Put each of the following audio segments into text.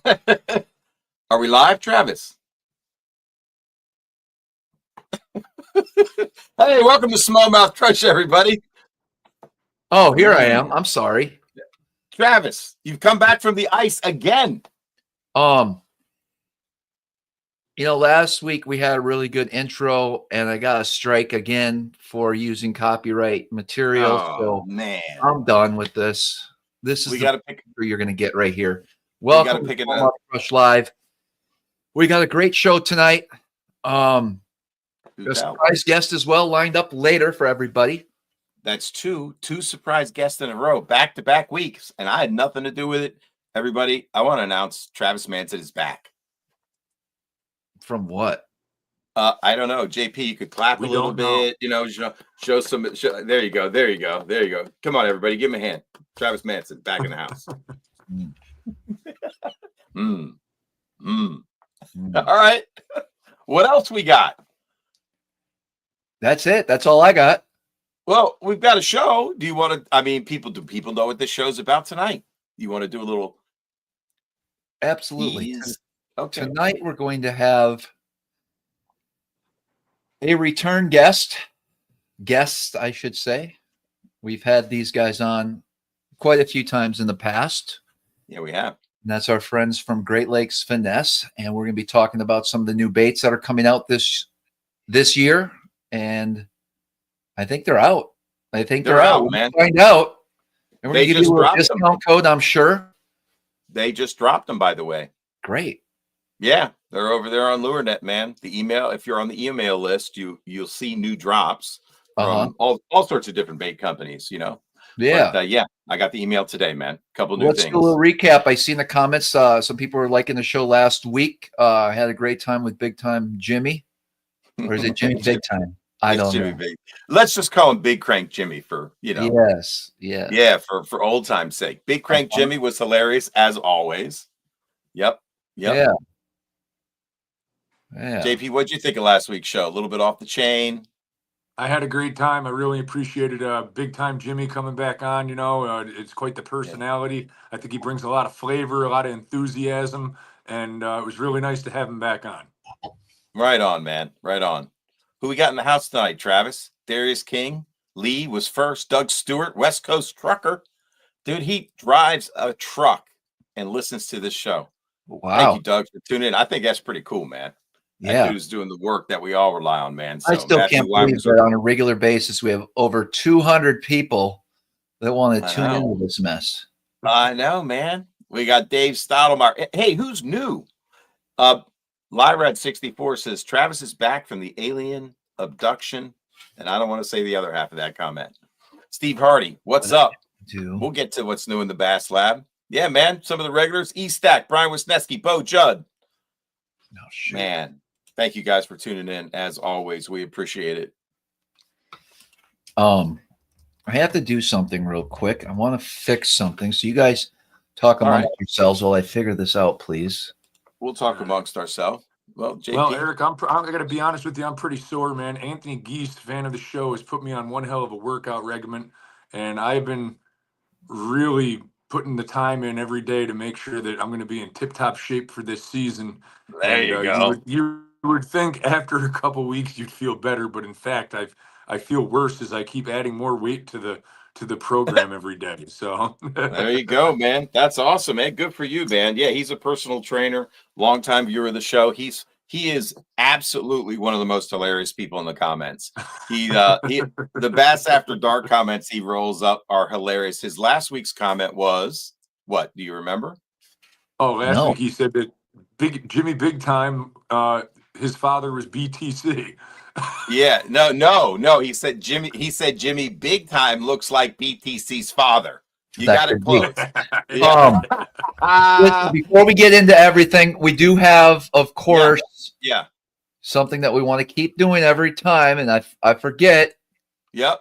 Are we live, Travis? Hey, welcome to SmallmouthCrush, everybody. Oh, here I am. I'm sorry. Travis, you've come back from the ice again. Last week we had a really good intro, and I got a strike again for using copyright material. Oh, man. I'm done with this. This is the picture you're going to get right here. Welcome to SmallmouthCrush Live. We got a great show tonight. A surprise guest as well lined up later for everybody. That's two surprise guests in a row, back-to-back weeks, and I had nothing to do with it. Everybody, I want to announce Travis Manson is back. From what? I don't know. JP, you could clap a little bit, show some. There you go. There you go. There you go. Come on, everybody. Give him a hand. Travis Manson back in the house. All right. What else we got? That's it. That's all I got. Well, we've got a show. Do you want to? Do people know what this show's about tonight? You want to do a little? Absolutely. Okay. Tonight we're going to have a return guest, I should say. We've had these guys on quite a few times in the past. Yeah, we have. And that's our friends from Great Lakes Finesse, and we're going to be talking about some of the new baits that are coming out this year. And I think they're out. They're out, man. We'll find out. And we're going to give you a discount code, I'm sure. They just dropped them, by the way. Great. Yeah, they're over there on LureNet, man. The email, if you're on the email list, you'll see new drops from all sorts of different bait companies, Yeah. But, I got the email today, man. A couple new things. Let's do a little recap. I seen the comments. Some people were liking the show last week. I had a great time with Big Time Jimmy. Or is it Jimmy Big Time? I don't know. Big. Let's just call him Big Crank Jimmy for, Yes. Yeah, for old time's sake. Big Crank Jimmy was hilarious as always. Yep. Yeah. JP, what'd you think of last week's show? A little bit off the chain. I had a great time. I really appreciated Big Time Jimmy coming back on. It's quite the personality. I think he brings a lot of flavor, a lot of enthusiasm, and it was really nice to have him back on. Right on, man. Right on. Who we got in the house tonight, Travis? Darius King. Lee was first. Doug Stewart, West Coast trucker. Dude, he drives a truck and listens to this show. Wow. Thank you, Doug, for tuning in. I think that's pretty cool, man. That dude's doing the work that we all rely on, man. So I still can't believe that on a regular basis we have over 200 people that want to tune into this mess. I know, man. We got Dave Stottlemyre. Hey, who's new? Lyrad64 says Travis is back from the alien abduction, and I don't want to say the other half of that comment. Steve Hardy, what's up? We'll get to what's new in the Bass Lab. Yeah, man. Some of the regulars: E-Stack, Brian Wisniewski, Bo Judd. No shit, man. Thank you guys for tuning in. As always, we appreciate it. I have to do something real quick. I want to fix something. So you guys talk amongst yourselves while I figure this out, please. We'll talk amongst ourselves. Well, JP. Well, Eric, I'm going to be honest with you. I'm pretty sore, man. Anthony Geist, fan of the show, has put me on one hell of a workout regimen, and I've been really putting the time in every day to make sure that I'm going to be in tip-top shape for this season. There you go. You would think after a couple weeks you'd feel better, but in fact, I feel worse as I keep adding more weight to the program every day. So there you go, man. That's awesome, man. Good for you, man. Yeah, he's a personal trainer, longtime viewer of the show. He is absolutely one of the most hilarious people in the comments. The Bass After Dark comments he rolls up are hilarious. His last week's comment was what? Do you remember? Oh, last week he said that Jimmy Big Time, his father was BTC. Yeah, no. He said Jimmy Big Time looks like BTC's father. You got it close. Listen, before we get into everything, we do have, of course, something that we want to keep doing every time, and I forget. Yep.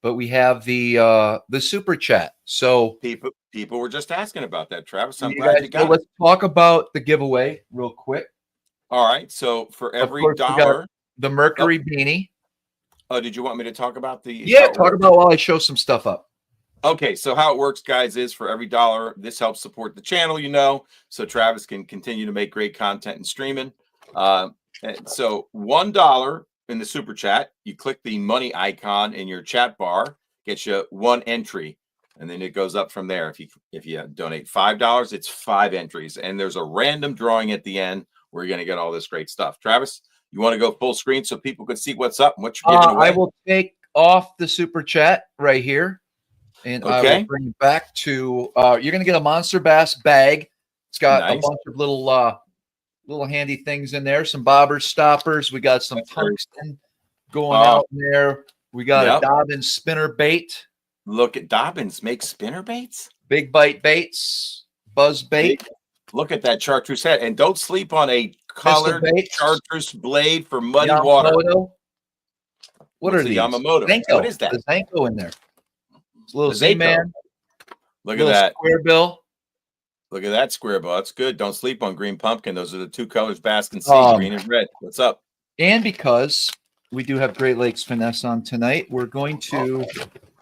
But we have the super chat. So people were just asking about that, Travis. I'm glad you got it. Let's talk about the giveaway real quick. All right. So for every $1, the Mercury beanie. Oh, did you want me to talk about the? Yeah, talk about while I show some stuff up. Okay, so how it works, guys, is for every dollar, this helps support the channel, so Travis can continue to make great content and streaming. And so $1 in the super chat, you click the money icon in your chat bar, gets you 1 entry, and then it goes up from there. If you donate $5, it's 5 entries, and there's a random drawing at the end where you're going to get all this great stuff. Travis, you want to go full screen so people can see what's up and what you're giving away? I will take off the super chat right here. And I will bring it back to you're going to get a Monster Bass bag. It's got a bunch of little handy things in there, some bobbers, stoppers. We got some tungsten going out in there. We got a Dobbins spinner bait. Look at Dobbins make spinner baits. Big bite baits, buzz bait. Look at that chartreuse head. And don't sleep on a colored chartreuse blade for muddy water. What are these? Yamamoto. Zanko. What is that? The Zanko in there. It's a little Z-Man. Look at that. Square bill. Look at that square bill. That's good. Don't sleep on green pumpkin. Those are the 2 colors Bass can see, green and red. What's up? And because we do have Great Lakes Finesse on tonight, we're going to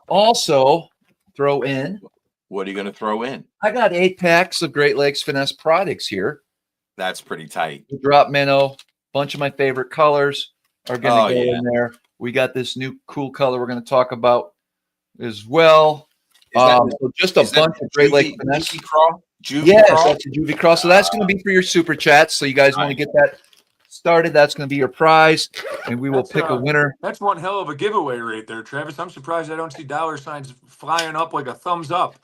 also throw in. What are you going to throw in? I got 8 packs of Great Lakes Finesse products here. That's pretty tight. Drop minnow. Bunch of my favorite colors are going to go in there. We got this new cool color we're going to talk about as well. So just a bunch of Great Lake Finesse. Yes, that's a Juvie Crawl. So that's going to be for your super chats. So you guys want to get that started. That's going to be your prize, and we will pick a winner. That's one hell of a giveaway right there, Travis. I'm surprised I don't see dollar signs flying up like a thumbs up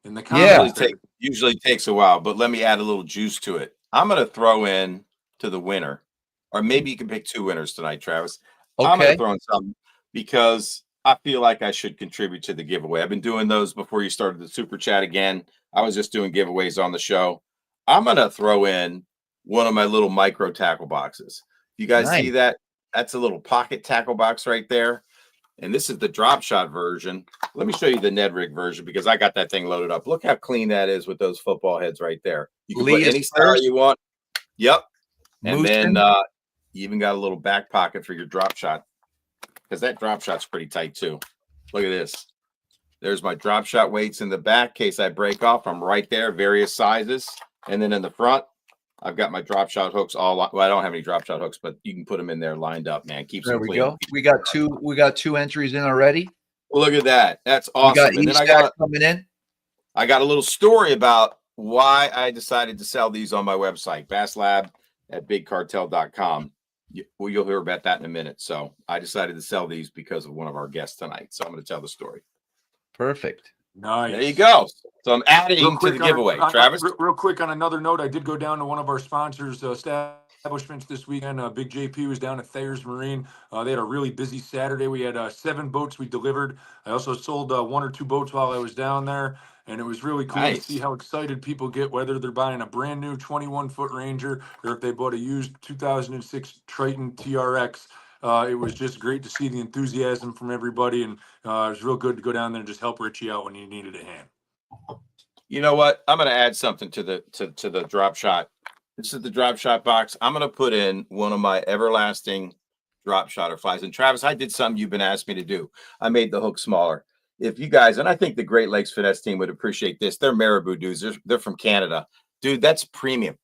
in the comments. Yeah, usually takes a while, but let me add a little juice to it. I'm going to throw in to the winner, or maybe you can pick 2 winners tonight, Travis. Okay. I'm going to throw in something because I feel like I should contribute to the giveaway. I've been doing those before you started the super chat again. I was just doing giveaways on the show. I'm going to throw in one of my little micro tackle boxes. You guys see that? That's a little pocket tackle box right there. And this is the drop shot version. Let me show you the Ned Rig version because I got that thing loaded up. Look how clean that is with those football heads right there. You can put any style you want. Yep. And then you even got a little back pocket for your drop shot because that drop shot's pretty tight too. Look at this. There's my drop shot weights in the back in case I break off. I'm right there, various sizes. And then in the front, I've got my drop shot hooks all. Well, I don't have any drop shot hooks, but you can put them in there lined up, man. Keeps them clean. There we go. We got two entries in already. Well, look at that. That's awesome. And then I got coming in. I got a little story about why I decided to sell these on my website, basslab@bigcartel.com. Well, you'll hear about that in a minute. So I decided to sell these because of one of our guests tonight. So I'm going to tell the story. Perfect. Nice. There you go. So I'm adding to the giveaway. Travis? Real quick on another note, I did go down to one of our sponsors' establishments this weekend. Big JP was down at Thayer's Marine. They had a really busy Saturday. We had 7 boats we delivered. I also sold 1 or 2 boats while I was down there. And it was really cool to see how excited people get, whether they're buying a brand new 21-foot Ranger or if they bought a used 2006 Triton TRX. It was just great to see the enthusiasm from everybody, and it was real good to go down there and just help Richie out when he needed a hand. You know what? I'm going to add something to the drop shot. This is the drop shot box. I'm going to put in one of my everlasting drop shotter flies. And Travis, I did something you've been asking me to do. I made the hook smaller. If you guys, and I think the Great Lakes Finesse team would appreciate this. They're Marabou dudes. They're from Canada. Dude, that's premium.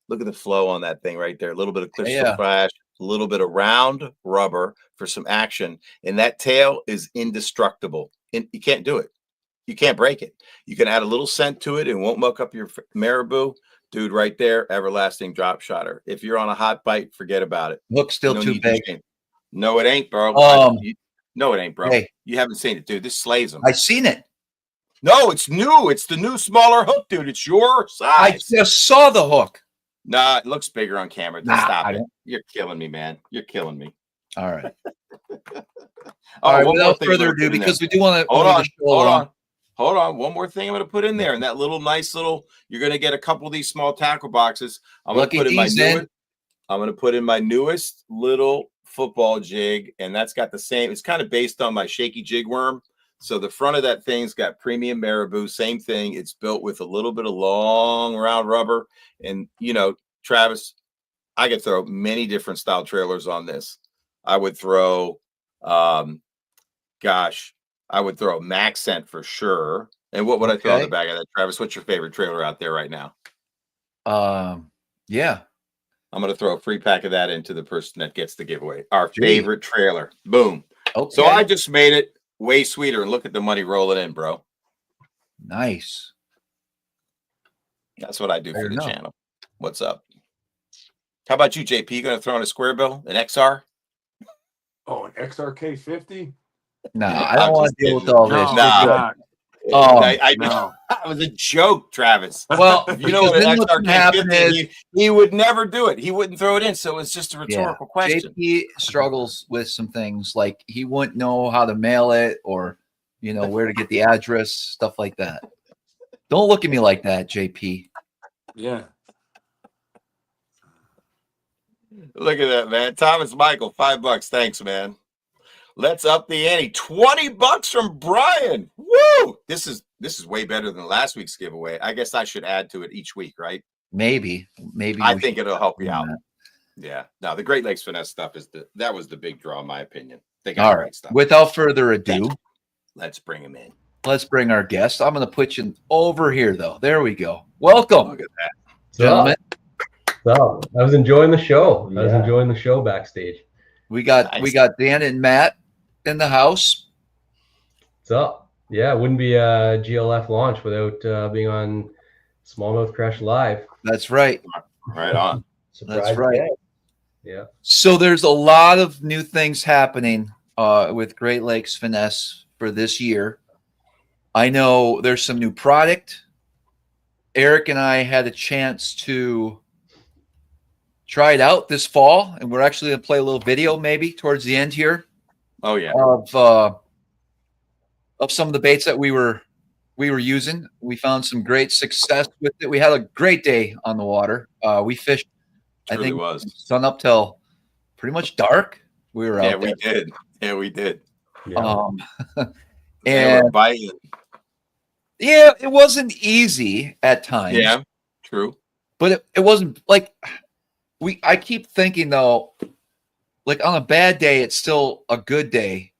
Look at the flow on that thing right there. A little bit of crystal flash, a little bit of round rubber for some action. And that tail is indestructible. And you can't do it. You can't break it. You can add a little scent to it and won't muck up your Marabou. Dude, right there, everlasting drop shotter. If you're on a hot bite, forget about it. Looks still too big. No, it ain't, bro. No, it ain't, bro. Hey. You haven't seen it, dude. This slays them. I seen it. No, it's new. It's the new smaller hook, dude. It's your size. I just saw the hook. Nah, it looks bigger on camera. Stop it. You're killing me, man. You're killing me. All right. All right. Without further ado, because we do want to hold on. One more thing I'm going to put in there, and that little nice little. You're going to get a couple of these small tackle boxes. I'm going to put in my newest. I'm going to put in my newest little football jig, and that's got the same. It's kind of based on my shaky jig worm. So the front of that thing's got premium Marabou, same thing. It's built with a little bit of long round rubber. And, you know, Travis, I could throw many different style trailers on this. I would throw, I would throw a max scent for sure. And what would I throw in the bag of that, Travis? What's your favorite trailer out there right now? Yeah. I'm going to throw a free pack of that into the person that gets the giveaway. Our favorite trailer. Boom. Okay. So I just made it way sweeter, and look at the money rolling in, bro. Nice. That's what I do for the channel. What's up? How about you, JP? You going to throw in a square bill, an XR? Oh, an XRK 50? No, I don't want to deal with all this. No, no. That was a joke, Travis. Well, you know what an XRK 50 is, he would never do it. He wouldn't throw it in, so it's just a rhetorical question. JP struggles with some things, like he wouldn't know how to mail it, or where to get the address, stuff like that. Don't look at me like that, JP. Yeah. Look at that, man. Thomas Michael, $5. Thanks, man. Let's up the ante. $20 from Brian. Woo! This is way better than last week's giveaway. I guess I should add to it each week, right? Maybe. I think it'll help you out. Yeah. No, the Great Lakes Finesse stuff that was the big draw, in my opinion. They got all right. Stuff. Without further ado, let's bring him in. Let's bring our guest. I'm going to put you over here, though. There we go. Welcome. Look at that, gentlemen. So I was enjoying the show. I was enjoying the show backstage. We got Dan and Matt in the house. What's up? Yeah, it wouldn't be a GLF launch without being on SmallmouthCrush Live. That's right. Right on. That's right. Yeah. So there's a lot of new things happening with Great Lakes Finesse for this year. I know there's some new product. Eric and I had a chance to try it out this fall, and we're actually going to play a little video maybe towards the end here. Oh yeah. Of some of the baits that we were using. We found some great success with it. We had a great day on the water. We fished, I think, sun up till pretty much dark. We were out there. We did. Yeah. And biting. Yeah, it wasn't easy at times. Yeah, true. But it wasn't like I keep thinking though, like on a bad day, it's still a good day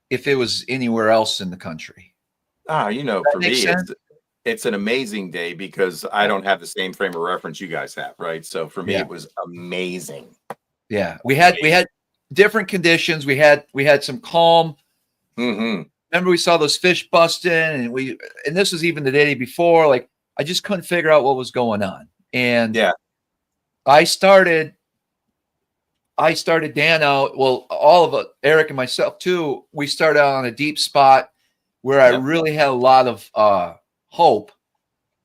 if it was anywhere else in the country. For me, it's an amazing day because I don't have the same frame of reference you guys have, right? So for me, it was amazing. Yeah, we had different conditions. We had some calm. Mm-hmm. Remember, we saw those fish busting, and this was even the day before. Like, I just couldn't figure out what was going on, and I started Dan out. Well, all of it, Eric and myself too. We started out on a deep spot where I really had a lot of hope,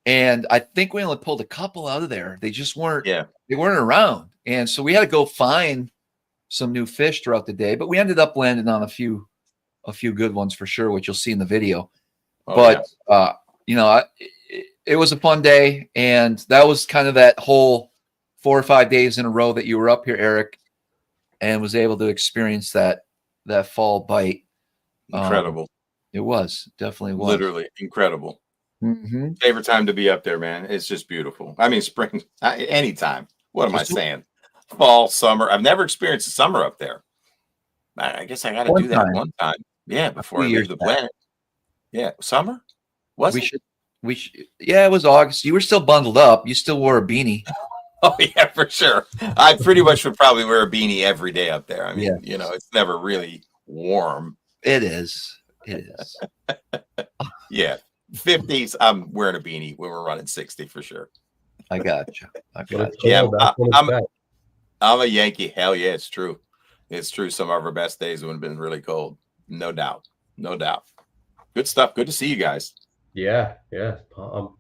and I think we only pulled a couple out of there. They just weren't. Yeah, they weren't around, and so we had to go find some new fish throughout the day. But we ended up landing on a few good ones for sure, which you'll see in the video. It was a fun day, and that was kind of that whole 4 or 5 days in a row that you were up here, Eric, and was able to experience that fall bite. Incredible. It definitely was literally incredible. Mm-hmm. Favorite time to be up there, man. It's just beautiful. I mean, spring, anytime. What am I saying? Fall, summer. I've never experienced the summer up there. I guess I got to do that one time. Yeah, before I leave the planet. Yeah, summer. We should. Yeah, it was August. You were still bundled up. You still wore a beanie. Oh yeah, for sure. I pretty much would probably wear a beanie every day up there. I mean, it's never really warm. It is. Yeah, 50s. I'm wearing a beanie when we're running 60 for sure. I got you. Yeah, I'm a Yankee. Hell yeah, it's true. It's true. Some of our best days would have been really cold. No doubt. Good stuff. Good to see you guys. Yeah.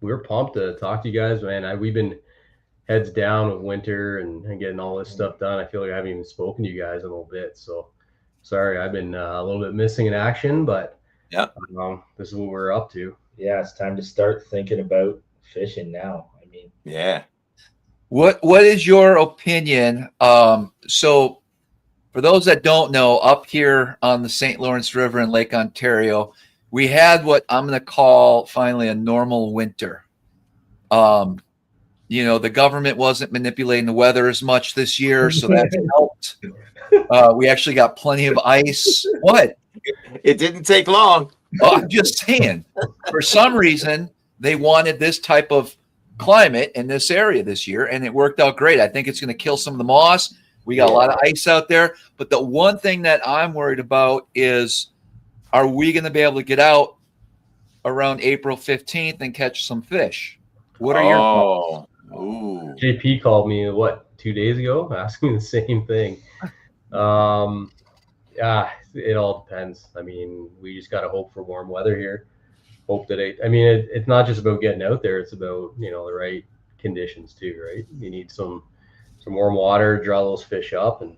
We're pumped to talk to you guys, man. We've been heads down with winter and getting all this stuff done. I feel like I haven't even spoken to you guys in a little bit. So sorry, I've been a little bit missing in action, but this is what we're up to. Yeah, it's time to start thinking about fishing now. I mean, What is your opinion? So for those that don't know, up here on the St. Lawrence River in Lake Ontario, we had what I'm going to call finally a normal winter. The government wasn't manipulating the weather as much this year, so that helped. We actually got plenty of ice. What? It didn't take long. Oh, I'm just saying, for some reason, they wanted this type of climate in this area this year, and it worked out great. I think it's going to kill some of the moss. We got a lot of ice out there. But the one thing that I'm worried about is, are we going to be able to get out around April 15th and catch some fish? What are your thoughts? Ooh. JP called me, what, 2 days ago, asking the same thing. Yeah, it all depends. I mean, we just got to hope for warm weather here. Hope that it's not just about getting out there. It's about, the right conditions too, right? You need some warm water, draw those fish up, and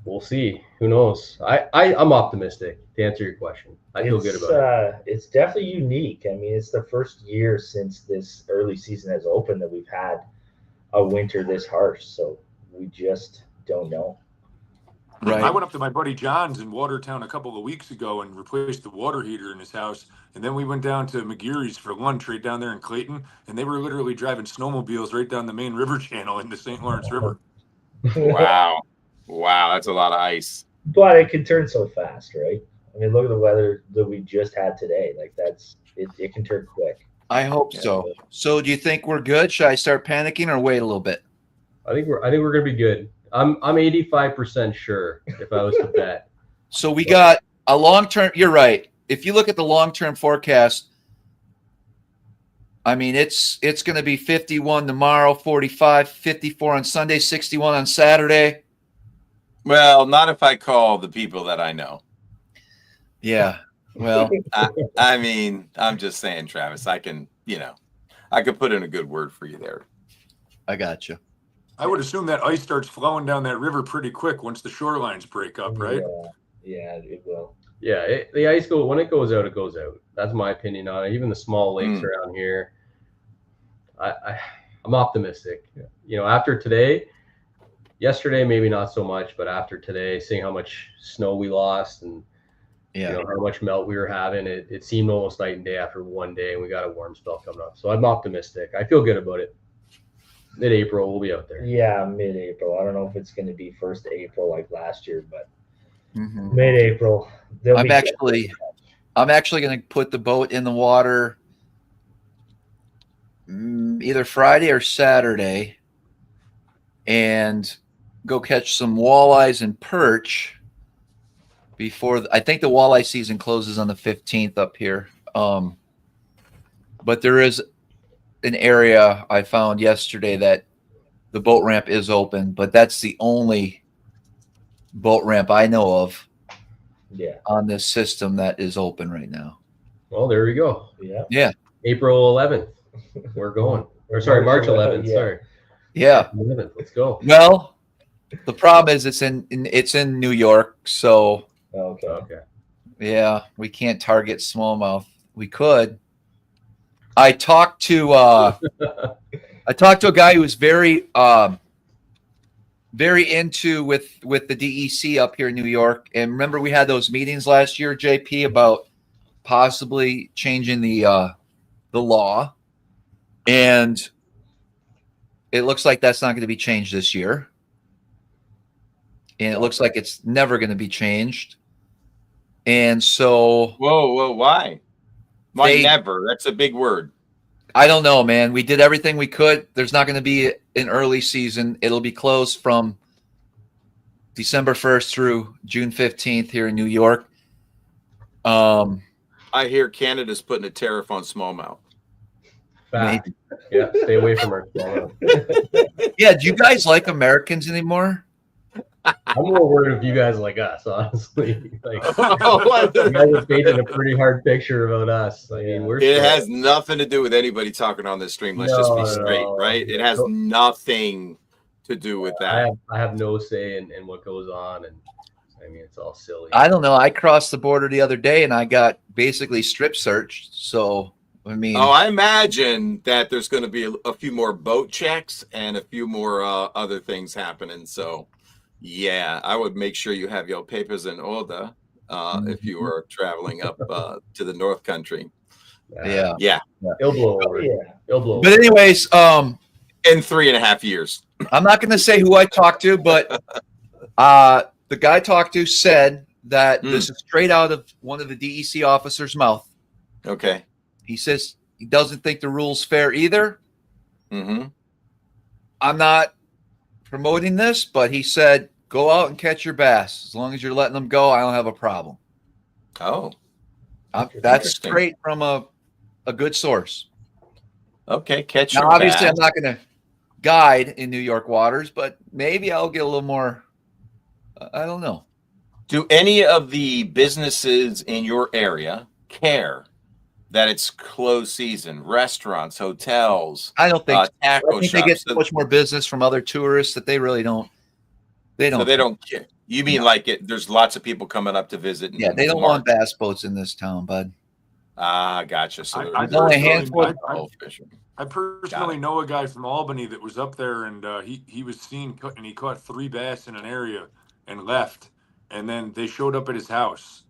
we'll see. Who knows? I'm optimistic, to answer your question. I feel good about it. It's definitely unique. I mean, it's the first year since this early season has opened that we've had a winter this harsh. So we just don't know. Right. I went up to my buddy John's in Watertown a couple of weeks ago and replaced the water heater in his house. And then we went down to McGeary's for lunch right down there in Clayton. And they were literally driving snowmobiles right down the main river channel in the St. Lawrence River. Wow. Wow. That's a lot of ice. But it can turn so fast, right? I mean, look at the weather that we just had today. Like it can turn quick. I hope so. So do you think we're good? Should I start panicking or wait a little bit? I think we're gonna be good. I'm 85% sure if I was to bet. So we got a long-term. You're right. If you look at the long-term forecast, I mean, it's going to be 51 tomorrow, 45, 54 on Sunday, 61 on Saturday. Well, not if I call the people that I know. Yeah. Well, I mean, I'm just saying, Travis, I can put in a good word for you there. I got you. I would assume that ice starts flowing down that river pretty quick once the shorelines break up, right? Yeah, it will. Yeah, the ice when it goes out, it goes out. That's my opinion on it. Even the small lakes around here, I'm optimistic. After today, yesterday maybe not so much, but after today, seeing how much snow we lost and how much melt we were having, it seemed almost night and day after one day, and we got a warm spell coming up. So I'm optimistic. I feel good about it. Mid-April, we'll be out there. Yeah, mid-April. I don't know if it's going to be 1st April like last year, but mid-April. I'm actually going to put the boat in the water either Friday or Saturday and go catch some walleyes and perch before I think the walleye season closes on the 15th up here. But there is an area I found yesterday that the boat ramp is open, but that's the only boat ramp I know of on this system that is open right now. Well, there we go. Yeah. April 11th. We're going. Or sorry, March 11th. Sorry. Yeah. 11th. Let's go. Well, the problem is it's in New York, so okay. Yeah, we can't target smallmouth. We could. I talked to a guy who was very into with the DEC up here in New York. And remember, we had those meetings last year, JP, about possibly changing the law, and it looks like that's not going to be changed this year, and it looks like it's never going to be changed. And so, whoa, why? Why never? That's a big word. I don't know, man. We did everything we could. There's not going to be an early season. It'll be closed from December 1st through June 15th here in New York. I hear Canada's putting a tariff on smallmouth. Yeah, stay away from our smallmouth. Yeah, do you guys like Americans anymore? I'm more worried if you guys like us, honestly. Like, you guys are painting a pretty hard picture about us. I mean, it has nothing to do with anybody talking on this stream. Let's just be straight, right? It has nothing to do with that. I have no say in what goes on, and I mean, it's all silly. I don't know. I crossed the border the other day, and I got basically strip searched. So, I mean, I imagine that there's going to be a few more boat checks and a few more other things happening. So, yeah, I would make sure you have your papers in order if you are traveling up to the North Country. Yeah. It'll blow over. It'll blow. But anyways, in 3.5 years. I'm not going to say who I talked to, but the guy I talked to said that this is straight out of one of the DEC officers' mouth. Okay. He says he doesn't think the rule's fair either. Mm-hmm. I'm not promoting this, but he said, go out and catch your bass. As long as you're letting them go, I don't have a problem. Oh, that's straight from a good source. Okay, catch now, your obviously, bass. I'm not going to guide in New York waters, but maybe I'll get a little more. I don't know. Do any of the businesses in your area care that it's closed season? Restaurants, hotels. I don't think. Taco I think shops. they get so much more business from other tourists that they really don't. They don't. So they don't care. You mean like it? There's lots of people coming up to visit. Yeah, they don't want bass boats in this town, bud. Ah, gotcha. So I personally know a guy from Albany that was up there, and he was seen and he caught 3 bass in an area and left, and then they showed up at his house,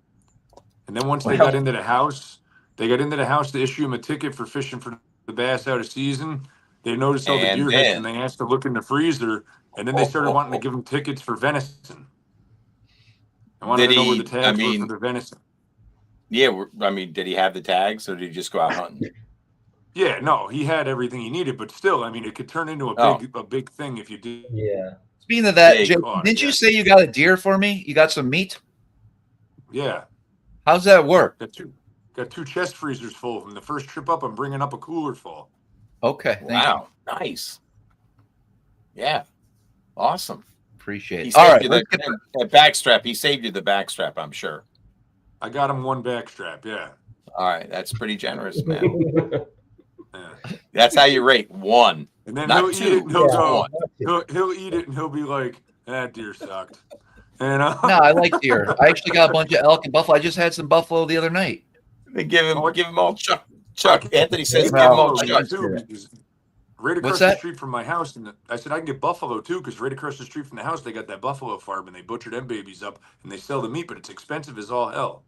and then once they got into the house, to issue him a ticket for fishing for the bass out of season. They noticed all the deer heads, and they asked to look in the freezer, and then they started wanting to give him tickets for venison. I wanted to know where the tags were for the venison. Yeah, I mean, did he have the tags, or did he just go out hunting? Yeah, no, he had everything he needed, but still, I mean, it could turn into a big thing if you did. Yeah. Speaking of that, Jay, didn't you say you got a deer for me? You got some meat? Yeah. How's that work? Got 2 chest freezers full. From the first trip up, I'm bringing up a cooler full. Okay. Wow. Nice. Yeah. Awesome. Appreciate it. All right. That backstrap. He saved you the backstrap, I'm sure. I got him 1 backstrap. Yeah. All right. That's pretty generous, man. Yeah. That's how you rate 1. And then he'll eat it and he'll go. He'll eat it and he'll be like, "That deer sucked." And no, I like deer. I actually got a bunch of elk and buffalo. I just had some buffalo the other night. They give him all Chuck. Anthony says give him all Chuck. Right across the street from my house, and I said I can get buffalo too, because right across the street from the house they got that buffalo farm, and they butcher them babies up and they sell the meat, but it's expensive as all hell.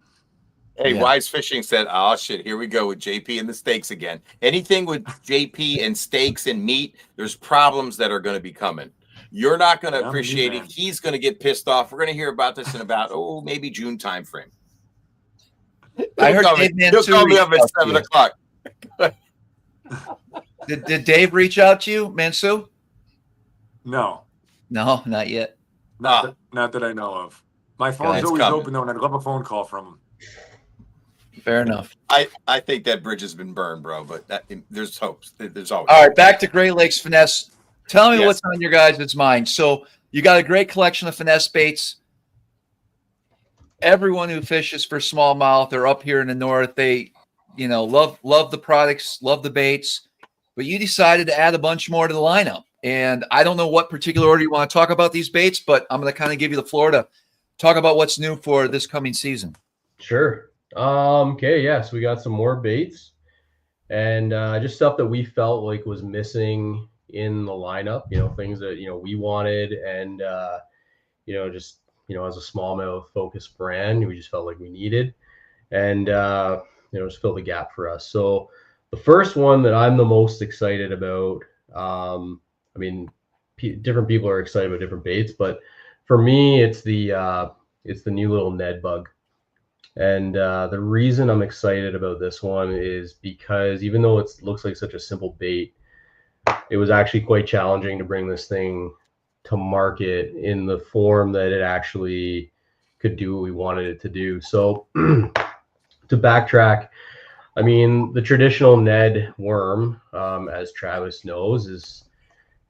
Hey, Wise Fishing said, "Oh shit, here we go with JP and the steaks again. Anything with JP and steaks and meat, there's problems that are going to be coming. You're not going to appreciate it. He's going to get pissed off. We're going to hear about this in about maybe June timeframe." I heard Dave he'll call me up at 7 o'clock. Did Dave reach out to you, Mansu? No, not yet. Not that I know of. My phone's always open though, and I'd love a phone call from him. Fair enough. I think that bridge has been burned, bro. But there's hopes. There's always. All right, back to Great Lakes Finesse. Tell me what's on your guys' mind. So you got a great collection of finesse baits. Everyone who fishes for smallmouth or up here in the north, they, love the products, love the baits. But you decided to add a bunch more to the lineup. And I don't know what particular order you want to talk about these baits, but I'm going to kind of give you the floor to talk about what's new for this coming season. Sure. Okay, so we got some more baits and just stuff that we felt like was missing in the lineup, things that we wanted, and just as a smallmouth focused brand, we just felt like we needed, and just fill the gap for us. So the first one that I'm the most excited about, different people are excited about different baits, but for me it's the new little Ned bug. And the reason I'm excited about this one is because even though it looks like such a simple bait, it was actually quite challenging to bring this thing to market in the form that it actually could do what we wanted it to do. So to backtrack, the traditional Ned worm, as Travis knows,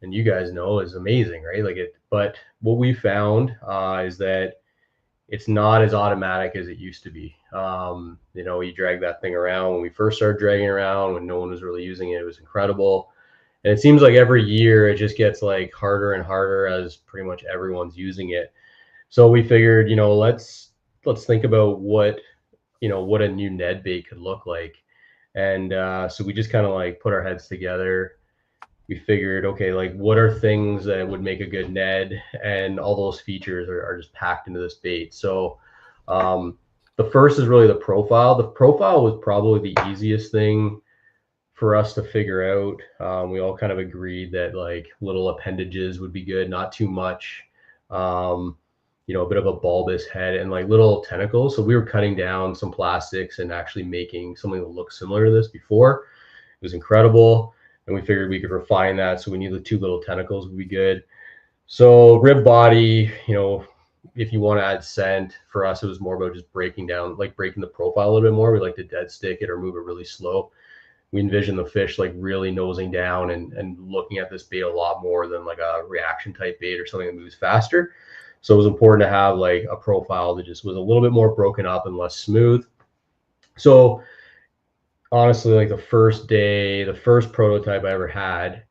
and you guys know, is amazing, right? But what we found is that it's not as automatic as it used to be. You drag that thing around. When we first started dragging around, when no one was really using it, it was incredible. And it seems like every year it just gets harder and harder as pretty much everyone's using it. So we figured, let's think about what a new Ned bait could look like. And so we just kind of put our heads together. We figured, okay, what are things that would make a good Ned? And all those features are just packed into this bait. So the first is really the profile. The profile was probably the easiest thing for us to figure out. We all kind of agreed that little appendages would be good, not too much. you know, a bit of a bulbous head and like little tentacles. So we were cutting down some plastics and actually making something that looked similar to this before. It was incredible. And we figured we could refine that. So we knew the 2 little tentacles would be good. So rib body, you know, if you want to add scent, for us, it was more about just breaking down, like breaking the profile a little bit more. We like to dead stick it or move it really slow. We envision the fish like really nosing down and looking at this bait a lot more than like a reaction type bait or something that moves faster. So it was important to have like a profile that just was a little bit more broken up and less smooth. So honestly, like the first day, the first prototype I ever had,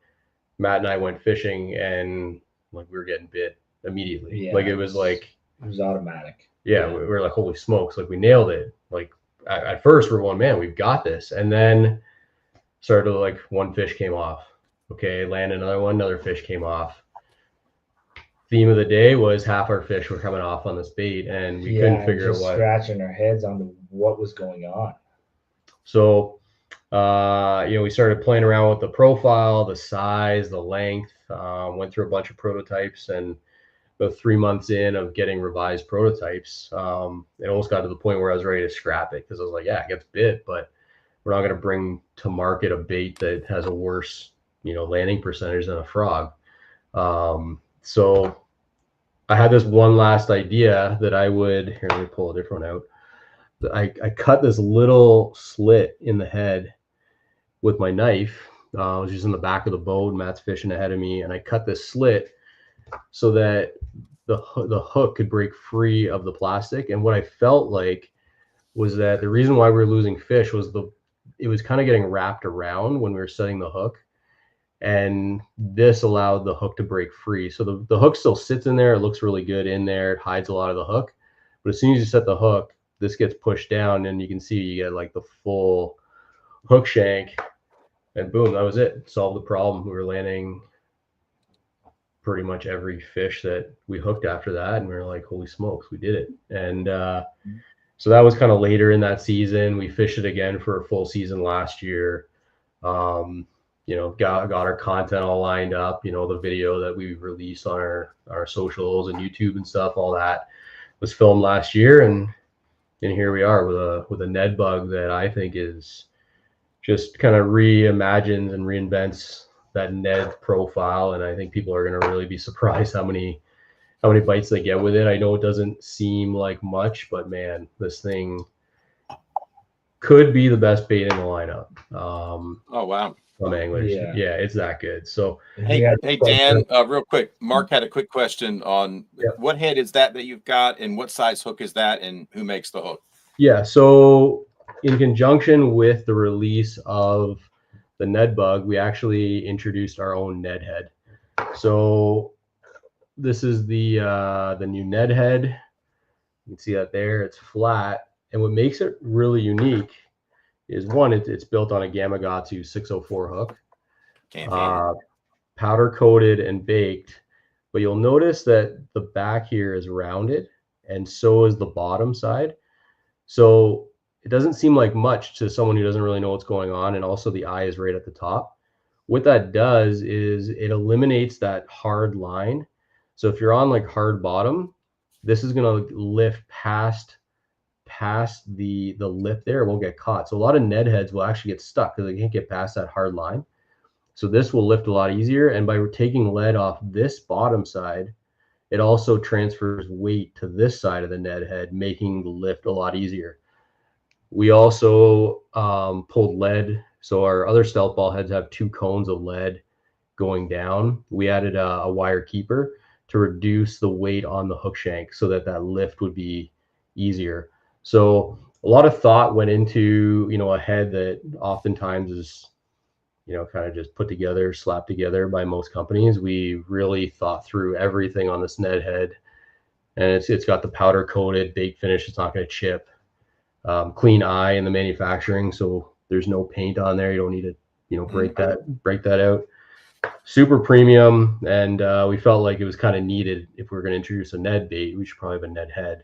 Matt and I went fishing and like we were getting bit immediately. Yeah, like it was automatic. Yeah, we were like, holy smokes, like we nailed it. Like at first we're going, man, we've got this. And then started like one fish came off. Okay, land another one, another fish came off. Theme of the day was half our fish were coming off on this bait, and we couldn't figure out what. Scratching our heads on what was going on. So, you know, we started playing around with the profile, the size, the length. Went through a bunch of prototypes, and about 3 months in of getting revised prototypes, it almost got to the point where I was ready to scrap it because I was like, yeah, it gets bit, but we're not going to bring to market a bait that has a worse, you know, landing percentage than a frog. So I had this one last idea that I would, here, let me pull a different one out. I cut this little slit in the head with my knife. I was using the back of the boat. Matt's fishing ahead of me, and I cut this slit so that the hook could break free of the plastic. And what I felt like was that the reason why we were losing fish was it was kind of getting wrapped around when we were setting the hook. And this allowed the hook to break free. So the hook still sits in there. It looks really good in there. It hides a lot of the hook. But as soon as you set the hook, this gets pushed down, and you can see you get like the full hook shank. And boom, that was it. Solved the problem. We were landing pretty much every fish that we hooked after that. And we were like, holy smokes, we did it. And so that was kind of later in that season. We fished it again for a full season last year. You know, got our content all lined up, you know, the video that we released on our socials and YouTube and stuff, all that was filmed last year. And here we are with a Ned bug that I think is just kind of reimagines and reinvents that Ned profile. And I think people are going to really be surprised how many bites they get with it. I know it doesn't seem like much, but man, this thing could be the best bait in the lineup. Oh, wow. Some anglers. Yeah, it's that good. So hey Dan, real quick, Mark had a quick question on what head is that you've got, and what size hook is that, and who makes the hook? Yeah, so in conjunction with the release of the Ned bug, we actually introduced our own Ned head. So this is the new Ned head. You can see that there. It's flat, and what makes it really unique is one, it's built on a Gamakatsu 604 hook, powder coated and baked. But you'll notice that the back here is rounded, and so is the bottom side. So it doesn't seem like much to someone who doesn't really know what's going on. And also the eye is right at the top. What that does is it eliminates that hard line. So if you're on like hard bottom, this is going to lift past the lip there. It won't get caught. So a lot of Ned heads will actually get stuck because they can't get past that hard line. So this will lift a lot easier. And by taking lead off this bottom side, it also transfers weight to this side of the Ned head, making the lift a lot easier. We also pulled lead. So our other stealth ball heads have 2 cones of lead going down. We added a wire keeper to reduce the weight on the hook shank so that lift would be easier. So a lot of thought went into, you know, a head that oftentimes is, you know, kind of just put together, slapped together by most companies. We really thought through everything on this Ned head, and it's got the powder coated baked finish. It's not going to chip. Clean eye in the manufacturing, so there's no paint on there. You don't need to, you know, break that out. Super premium, and we felt like it was kind of needed. If we were going to introduce a Ned bait, we should probably have a Ned head.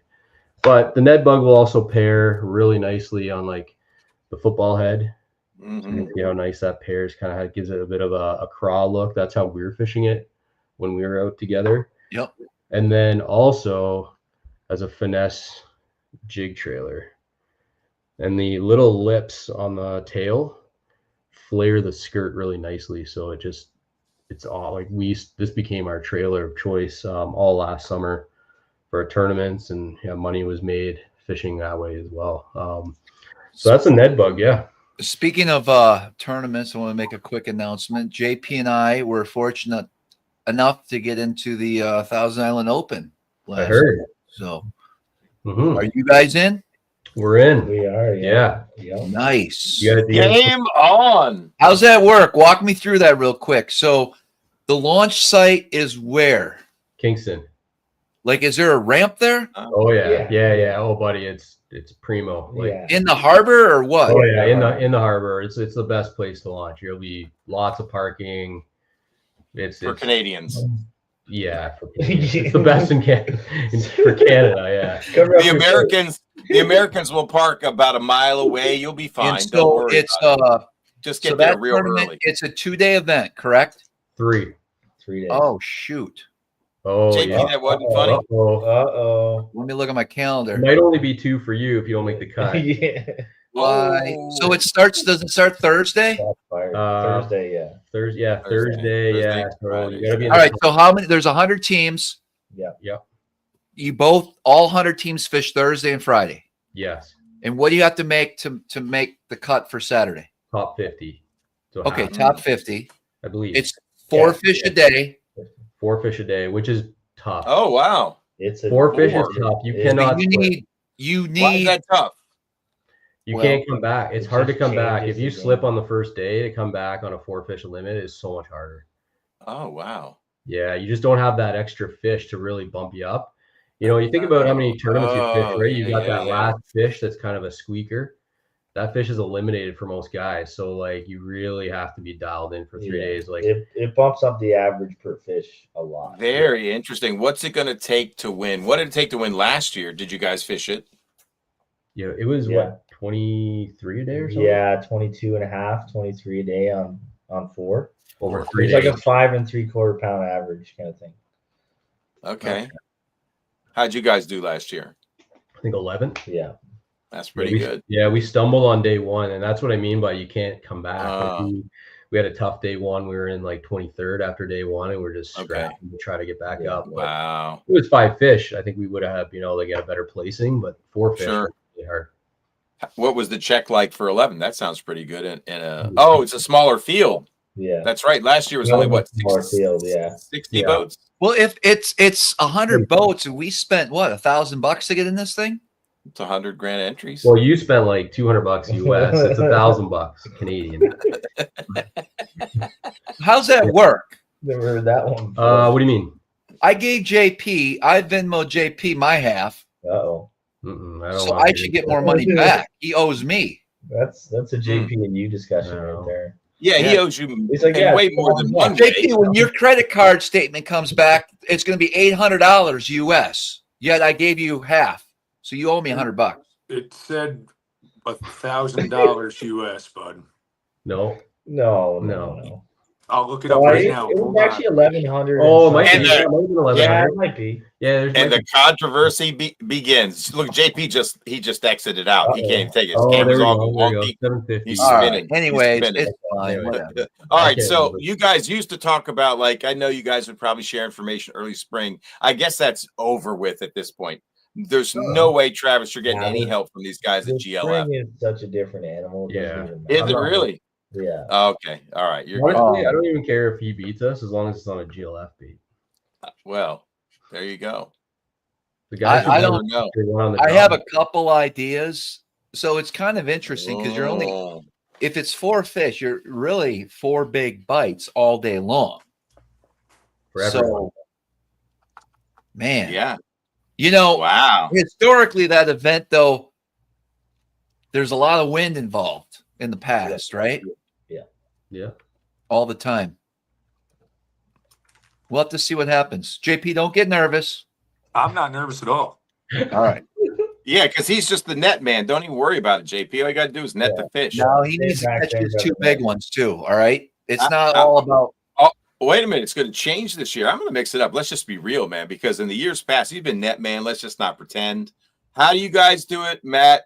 But the Ned bug will also pair really nicely on like the football head. So you can see how nice that pairs. Kind of gives it a bit of a craw look. That's how we were fishing it when we were out together. Yep. And then also has a finesse jig trailer, and the little lips on the tail flare the skirt really nicely. So it's all like this became our trailer of choice all last summer for our tournaments, and money was made fishing that way as well. So that's a Ned bug, yeah. Speaking of tournaments, I want to make a quick announcement. JP and I were fortunate enough to get into the Thousand Island Open last heard. year. So Are you guys in? We're in. We are. Yeah. Nice. Game on. How's that work? Walk me through that real quick. So the launch site is where? Kingston. Like, is there a ramp there? Oh yeah. Oh buddy, it's primo. Like in the harbor or what? Oh yeah, in the harbor. It's the best place to launch. There'll be lots of parking. It's for Canadians. Yeah, it's the best in Canada. For Canada, yeah. The Americans will park about a mile away. You'll be fine. And so it's just get there real early. It's a 2-day event, correct? 3 days. Oh shoot. Oh JP, yeah. that wasn't funny. Let me look at my calendar. It might only be 2 for you if you don't make the cut. Yeah. Why? So it starts. Does it start Thursday? Thursday, yeah. Thursday, yeah. So you gotta be in all right. So how many? There's 100 teams. Yeah. All 100 teams fish Thursday and Friday. Yes. And what do you have to make to make the cut for Saturday? Top 50. So okay, top 50. I believe it's 4 fish a day. 4 fish a day, which is tough. Oh wow. It's 4 fish is tough. You cannot. You need. Why is that tough? You can't come back. It's hard to come back. If you slip on the first day, to come back on a 4 fish limit is so much harder. Oh, wow. Yeah, you just don't have that extra fish to really bump you up. You think about how many tournaments you fish, right? You got that last fish that's kind of a squeaker. That fish is eliminated for most guys. So, like, you really have to be dialed in for 3 days. Like, it bumps up the average per fish a lot. Very interesting. What's it going to take to win? What did it take to win last year? Did you guys fish it? Yeah, it was what, 23 a day or something? Yeah, 22 and a half, 23 a day on 4. Over 3 days. It's like a 5 3/4 pound average kind of thing. Okay. How'd you guys do last year? I think 11. Yeah. That's pretty good. Yeah, we stumbled on day 1, and that's what I mean by you can't come back. Like we had a tough day 1. We were in like 23rd after day 1, and we're just scrapping to try to get back up. But wow. It was 5 fish. I think we would have, they got a better placing, but 4 fish was really hard. What was the check like for 11? That sounds pretty good. It's a smaller field. Yeah, that's right. Last year was only what, 60 boats. Well, if it's 100 boats, and we spent what, $1,000 to get in this thing. It's 100 grand entries. Well, you spent like $200 US. It's $1,000 Canadian. How's that work? Never heard that one. What do you mean? I gave JP. I Venmo JP my half. So I should get more money back. He owes me. That's a JP and you discussion right there. Yeah, he owes you like, way more than one. JP, when your credit card statement comes back, it's going to be $800 US. Yet I gave you half, so you owe me $100. It said $1,000 US, bud. No. I'll look it up right now. It was actually 1,100. Oh, it might be 1,100. Yeah, it might be. Yeah, and the controversy begins. Look, JP just exited out. He can't take it. His camera's all wonky. He's spinning. Anyways, it's fine. All right, so you guys used to talk about, like, I know you guys would probably share information early spring. I guess that's over with at this point. There's no way, Travis, you're getting any help from these guys at GLF. Spring is such a different animal. Yeah. Is it really? Yeah. Okay. All right. Honestly, I don't even care if he beats us as long as it's on a GLF beat. Well, there you go. The guys I don't know. I have a couple ideas. So it's kind of interesting because you're only, if it's 4 fish, you're really 4 big bites all day long. So, man. Yeah. Wow. Historically, that event, though, there's a lot of wind involved in the past, right? Yeah. All the time. We'll have to see what happens. JP, don't get nervous. I'm not nervous at all. All right. Yeah, because he's just the net man. Don't even worry about it, JP. All you got to do is net the fish. No, he needs to catch his 2 big ones too. All right. It's not all about. wait a minute. It's going to change this year. I'm going to mix it up. Let's just be real, man, because in the years past, you've been net man. Let's just not pretend. How do you guys do it, Matt?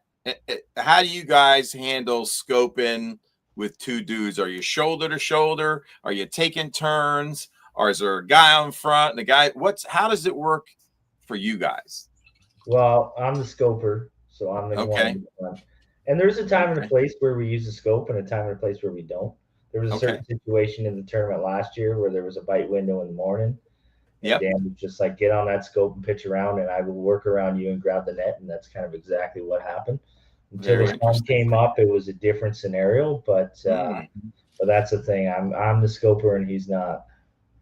How do you guys handle scoping with two dudes? Are you shoulder to shoulder? Are you taking turns? Or is there a guy on front and a guy? How does it work for you guys? Well, I'm the scoper, so I'm the Okay. one. And there's a time and a place where we use the scope and a time and a place where we don't. There was a certain situation in the tournament last year where there was a bite window in the morning. Yep. Dan was just like, get on that scope and pitch around, and I will work around you and grab the net. And that's kind of exactly what happened. Until the sun came up, it was a different scenario. But that's the thing. I'm the scoper and he's not.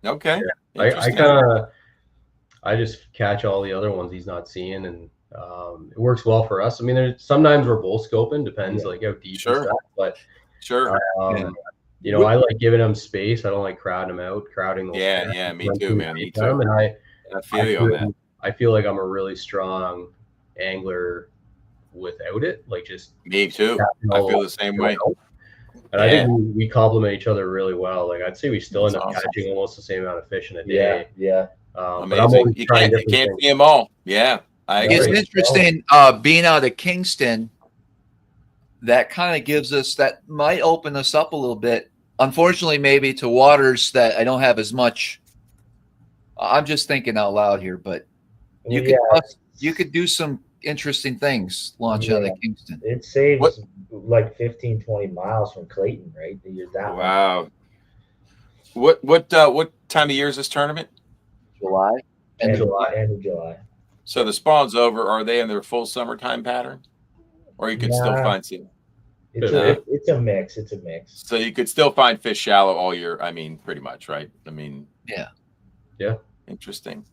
Okay. I just catch all the other ones he's not seeing, and it works well for us. I mean, there's sometimes we're both scoping, depends like how deep and stuff, but you know, I like giving him space. I don't like crowding him out, crowding those. Yeah, me too, man. Me too. And I feel you on that. I feel like I'm a really strong angler without it. Like just me too. I feel the same way. And I think we complement each other really well. Like I'd say we still end up catching almost the same amount of fish in a day. Yeah. But I'm always you can't see them all. Yeah. It's interesting being out of Kingston. That kind of gives us, that might open us up a little bit. Unfortunately, maybe to waters that I don't have as much. I'm just thinking out loud here, but you could do some interesting things launch out of Kingston. It saves like 15, 20 miles from Clayton, right? You're that wow. What time of year is this tournament? July. End of July. So the spawn's over. Are they in their full summertime pattern? Or you could still find some. It's a mix. It's a mix. So you could still find fish shallow all year. I mean, pretty much, right? I mean, yeah. Interesting.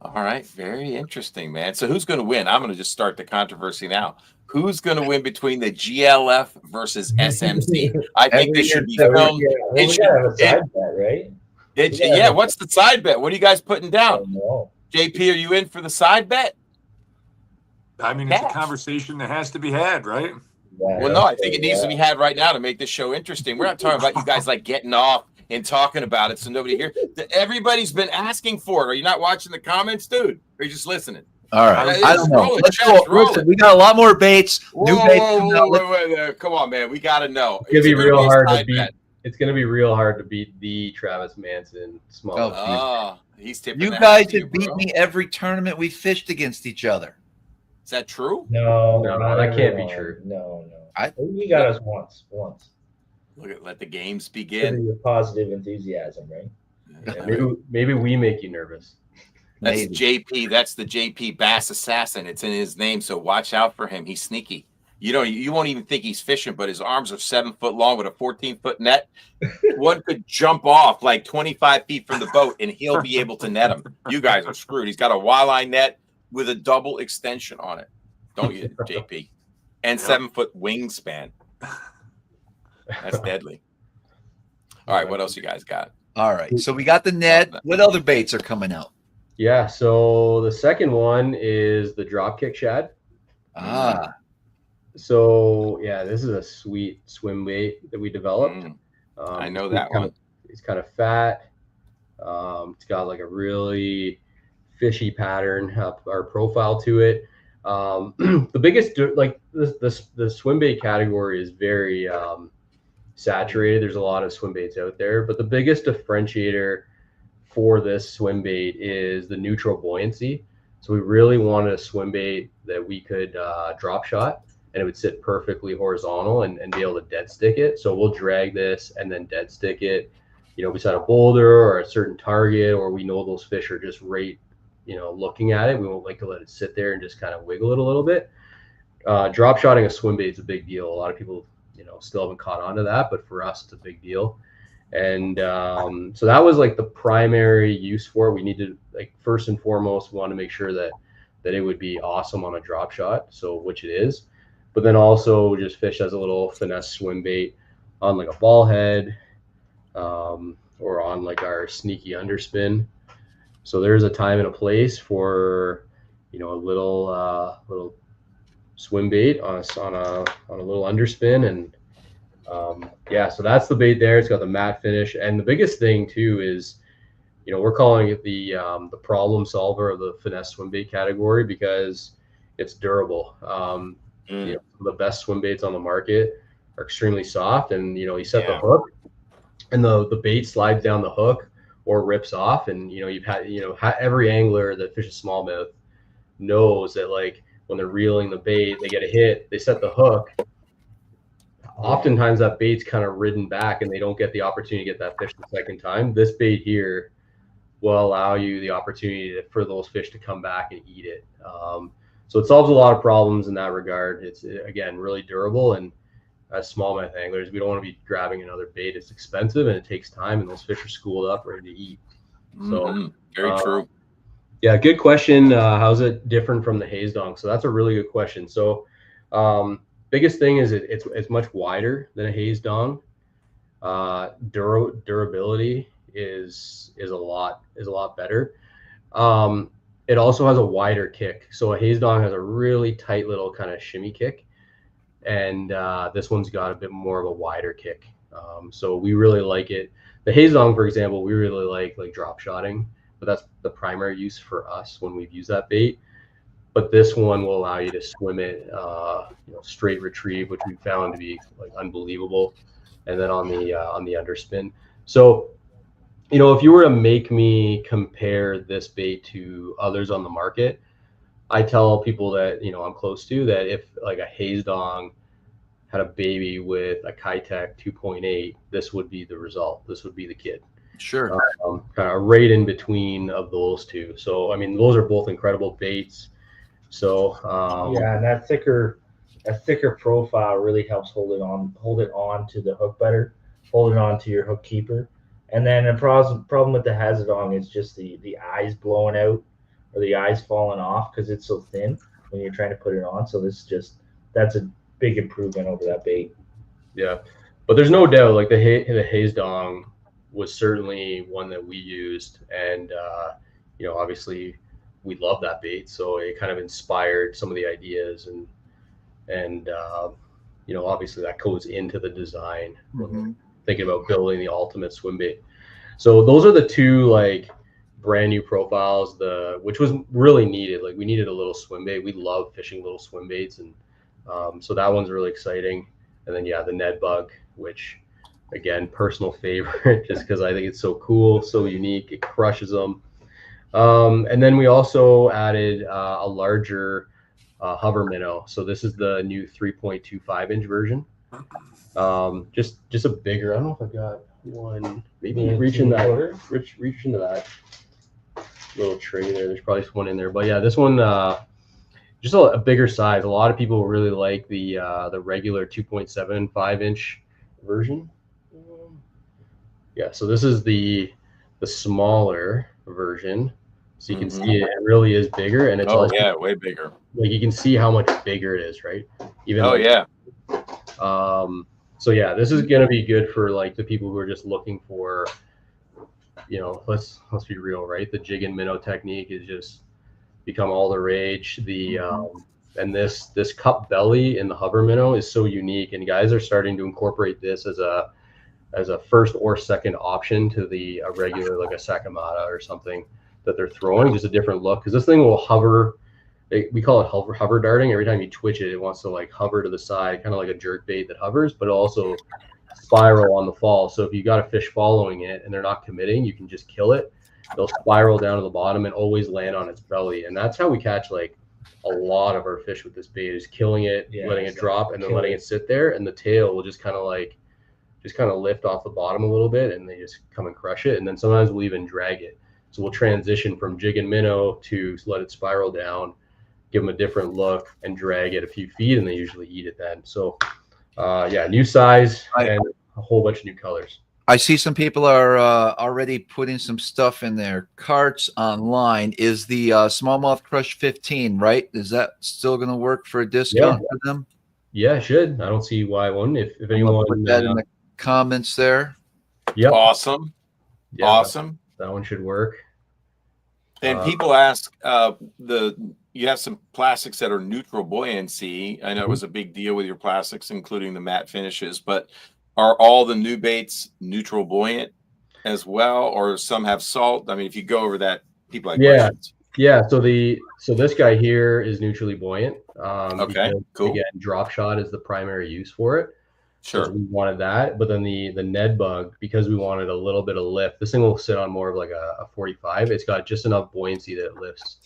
All right, very interesting, man. So who's going to win? I'm going to just start the controversy now. Who's going to win between the GLF versus SMC? I think this should be filmed. We gotta have a side bet, right? What's the side bet? What are you guys putting down? JP, are you in for the side bet? I mean, it's a conversation that has to be had, right? Well, no, I think it needs to be had right now to make this show interesting. We're not talking about you guys like getting off and talking about it so nobody here. Everybody's been asking for it. Are you not watching the comments, dude? Or are you just listening? All right. I don't know. Let's go. Listen, we got a lot more baits. New baits. Wait. Come on, man. We got to know. It's going to be real hard to beat. It's going to be real hard to beat the Travis Manson small. He's tipping. You guys have beat me every tournament we fished against each other. Is that true? No, that can't be true. No. You got us once. Let the games begin. Your positive enthusiasm, right? Yeah, maybe we make you nervous. That's JP. That's the JP Bass Assassin. It's in his name, so watch out for him. He's sneaky. You won't even think he's fishing, but his arms are 7 foot long with a 14-foot net. One could jump off like 25 feet from the boat, and he'll be able to net him. You guys are screwed. He's got a walleye net with a double extension on it. Don't you, JP? And 7-foot wingspan. That's deadly. All right, what else you guys got? All right, so we got the net. What other baits are coming out? Yeah, so the second one is the dropkick shad. So yeah, this is a sweet swim bait that we developed. I know that one. It's kind of fat. It's got like a really fishy pattern, our profile to it. The biggest, like the swim bait category is very saturated. There's a lot of swim baits out there, but the biggest differentiator for this swim bait is the neutral buoyancy. So we really wanted a swim bait that we could drop shot, and it would sit perfectly horizontal and be able to dead stick it. So we'll drag this and then dead stick it, beside a boulder or a certain target, or we know those fish are just right, looking at it. We won't like to let it sit there and just kind of wiggle it a little bit. Drop shotting a swim bait is a big deal. A lot of people, still haven't caught on to that, but for us, it's a big deal. And so that was like the primary use for it. We needed, like, first and foremost, we want to make sure that it would be awesome on a drop shot, so which it is. But then also just fish as a little finesse swim bait on like a ball head, or on like our sneaky underspin. So there's a time and a place for, a little swim bait on a little underspin, and Yeah, so that's the bait there. It's got the matte finish, and the biggest thing too is, we're calling it the problem solver of the finesse swim bait category because it's durable. The best swim baits on the market are extremely soft, and you set the hook, and the bait slides down the hook or rips off, and you've had every angler that fishes smallmouth knows that, like, when they're reeling the bait, they get a hit, they set the hook. Oftentimes that bait's kind of ridden back and they don't get the opportunity to get that fish the second time. This bait here will allow you the opportunity for those fish to come back and eat it. So it solves a lot of problems in that regard. It's, again, really durable, and as smallmouth anglers, we don't want to be grabbing another bait. It's expensive and it takes time, and those fish are schooled up, ready to eat. So very true. Yeah, good question. How's it different from the haze dong? So that's a really good question. So biggest thing is it's much wider than a haze dong. Durability is a lot better. It also has a wider kick. So a haze dong has a really tight little kind of shimmy kick, and this one's got a bit more of a wider kick. So we really like it. The haze dong, for example, we really like drop shotting, but that's the primary use for us when we've used that bait. But this one will allow you to swim it, straight retrieve, which we found to be like unbelievable, and then on the underspin. So, if you were to make me compare this bait to others on the market, I tell people that I'm close to that if like a haze dong had a baby with a Kitech 2.8, this would be the result. This would be the kid. Sure. Kind of right in between of those two. So I mean, those are both incredible baits. So yeah, and that thicker profile really helps hold it on to the hook better, hold it on to your hook keeper. And then the problem with the Hazardong is just the eyes blowing out or the eyes falling off because it's so thin when you're trying to put it on. So that's a big improvement over that bait. Yeah, but there's no doubt, like the haze dong was certainly one that we used, and obviously we love that bait, so it kind of inspired some of the ideas, and obviously that goes into the design when we're thinking about building the ultimate swim bait. So those are the two like brand new profiles, which was really needed. Like we needed a little swim bait. We love fishing little swim baits, and so that one's really exciting. And then the Ned Bug, which again, personal favorite, just because I think it's so cool, so unique. It crushes them. And then we also added a larger hover minnow. So this is the new 3.25 inch version. Just a bigger. I don't know if I've got one. Maybe reach into that little tray there. There's probably one in there. But yeah, this one just a bigger size. A lot of people really like the regular 2.75 inch version. Yeah, so this is the smaller version. So you can see it really is bigger, and it's way bigger. Like you can see how much bigger it is, right? Even so yeah, this is gonna be good for like the people who are just looking for, let's be real, right? The jig and minnow technique is just become all the rage. And this cup belly in the hover minnow is so unique, and guys are starting to incorporate this as a first or second option to the regular, like a Sakamata or something that they're throwing, just a different look, because this thing will hover. We call it hover darting. Every time you twitch it, it wants to like hover to the side, kind of like a jerk bait that hovers, but also spiral on the fall. So if you got a fish following it and they're not committing, you can just kill it. They'll spiral down to the bottom and always land on its belly. And that's how we catch like a lot of our fish with this bait, is killing it, letting it drop, and then letting it sit there, and the tail will just kind of lift off the bottom a little bit, and they just come and crush it. And then sometimes we'll even drag it. So we'll transition from jig and minnow to let it spiral down, give them a different look, and drag it a few feet, and they usually eat it then. So new size and a whole bunch of new colors. I see some people are already putting some stuff in their carts online. Is the SmallmouthCrush 15, right? Is that still going to work for a discount for them? Yeah, it should. I don't see why it wouldn't. If anyone put that in the comments there. Yeah. Awesome. Yeah, awesome. That one should work. And people ask, you have some plastics that are neutral buoyancy. I know it was a big deal with your plastics, including the matte finishes, but Are all the new baits neutral buoyant as well, or some have salt? I mean, if you go over that, people like questions. Yeah. So this guy here is neutrally buoyant. Okay, because, cool. Again, drop shot is the primary use for it. Sure. So we wanted that, but then the Ned Bug, because we wanted a little bit of lift. This thing will sit on more of like a 45. It's got just enough buoyancy that it lifts.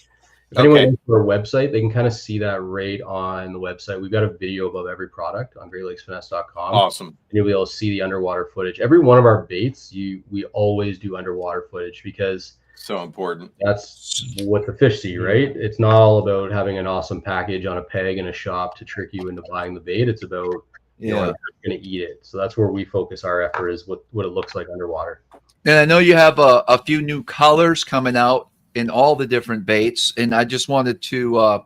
If anyone goes to our website, they can kind of see that right on the website. We've got a video above every product on GreatLakesFinesse.com. Awesome. And you'll be able to see the underwater footage. Every one of our baits, we always do underwater footage because so important. That's what the fish see, right? It's not all about having an awesome package on a peg in a shop to trick you into buying the bait. It's about you know, going to eat it. So that's where we focus our effort, is what it looks like underwater. And I know you have a few new colors coming out in all the different baits, and I just wanted to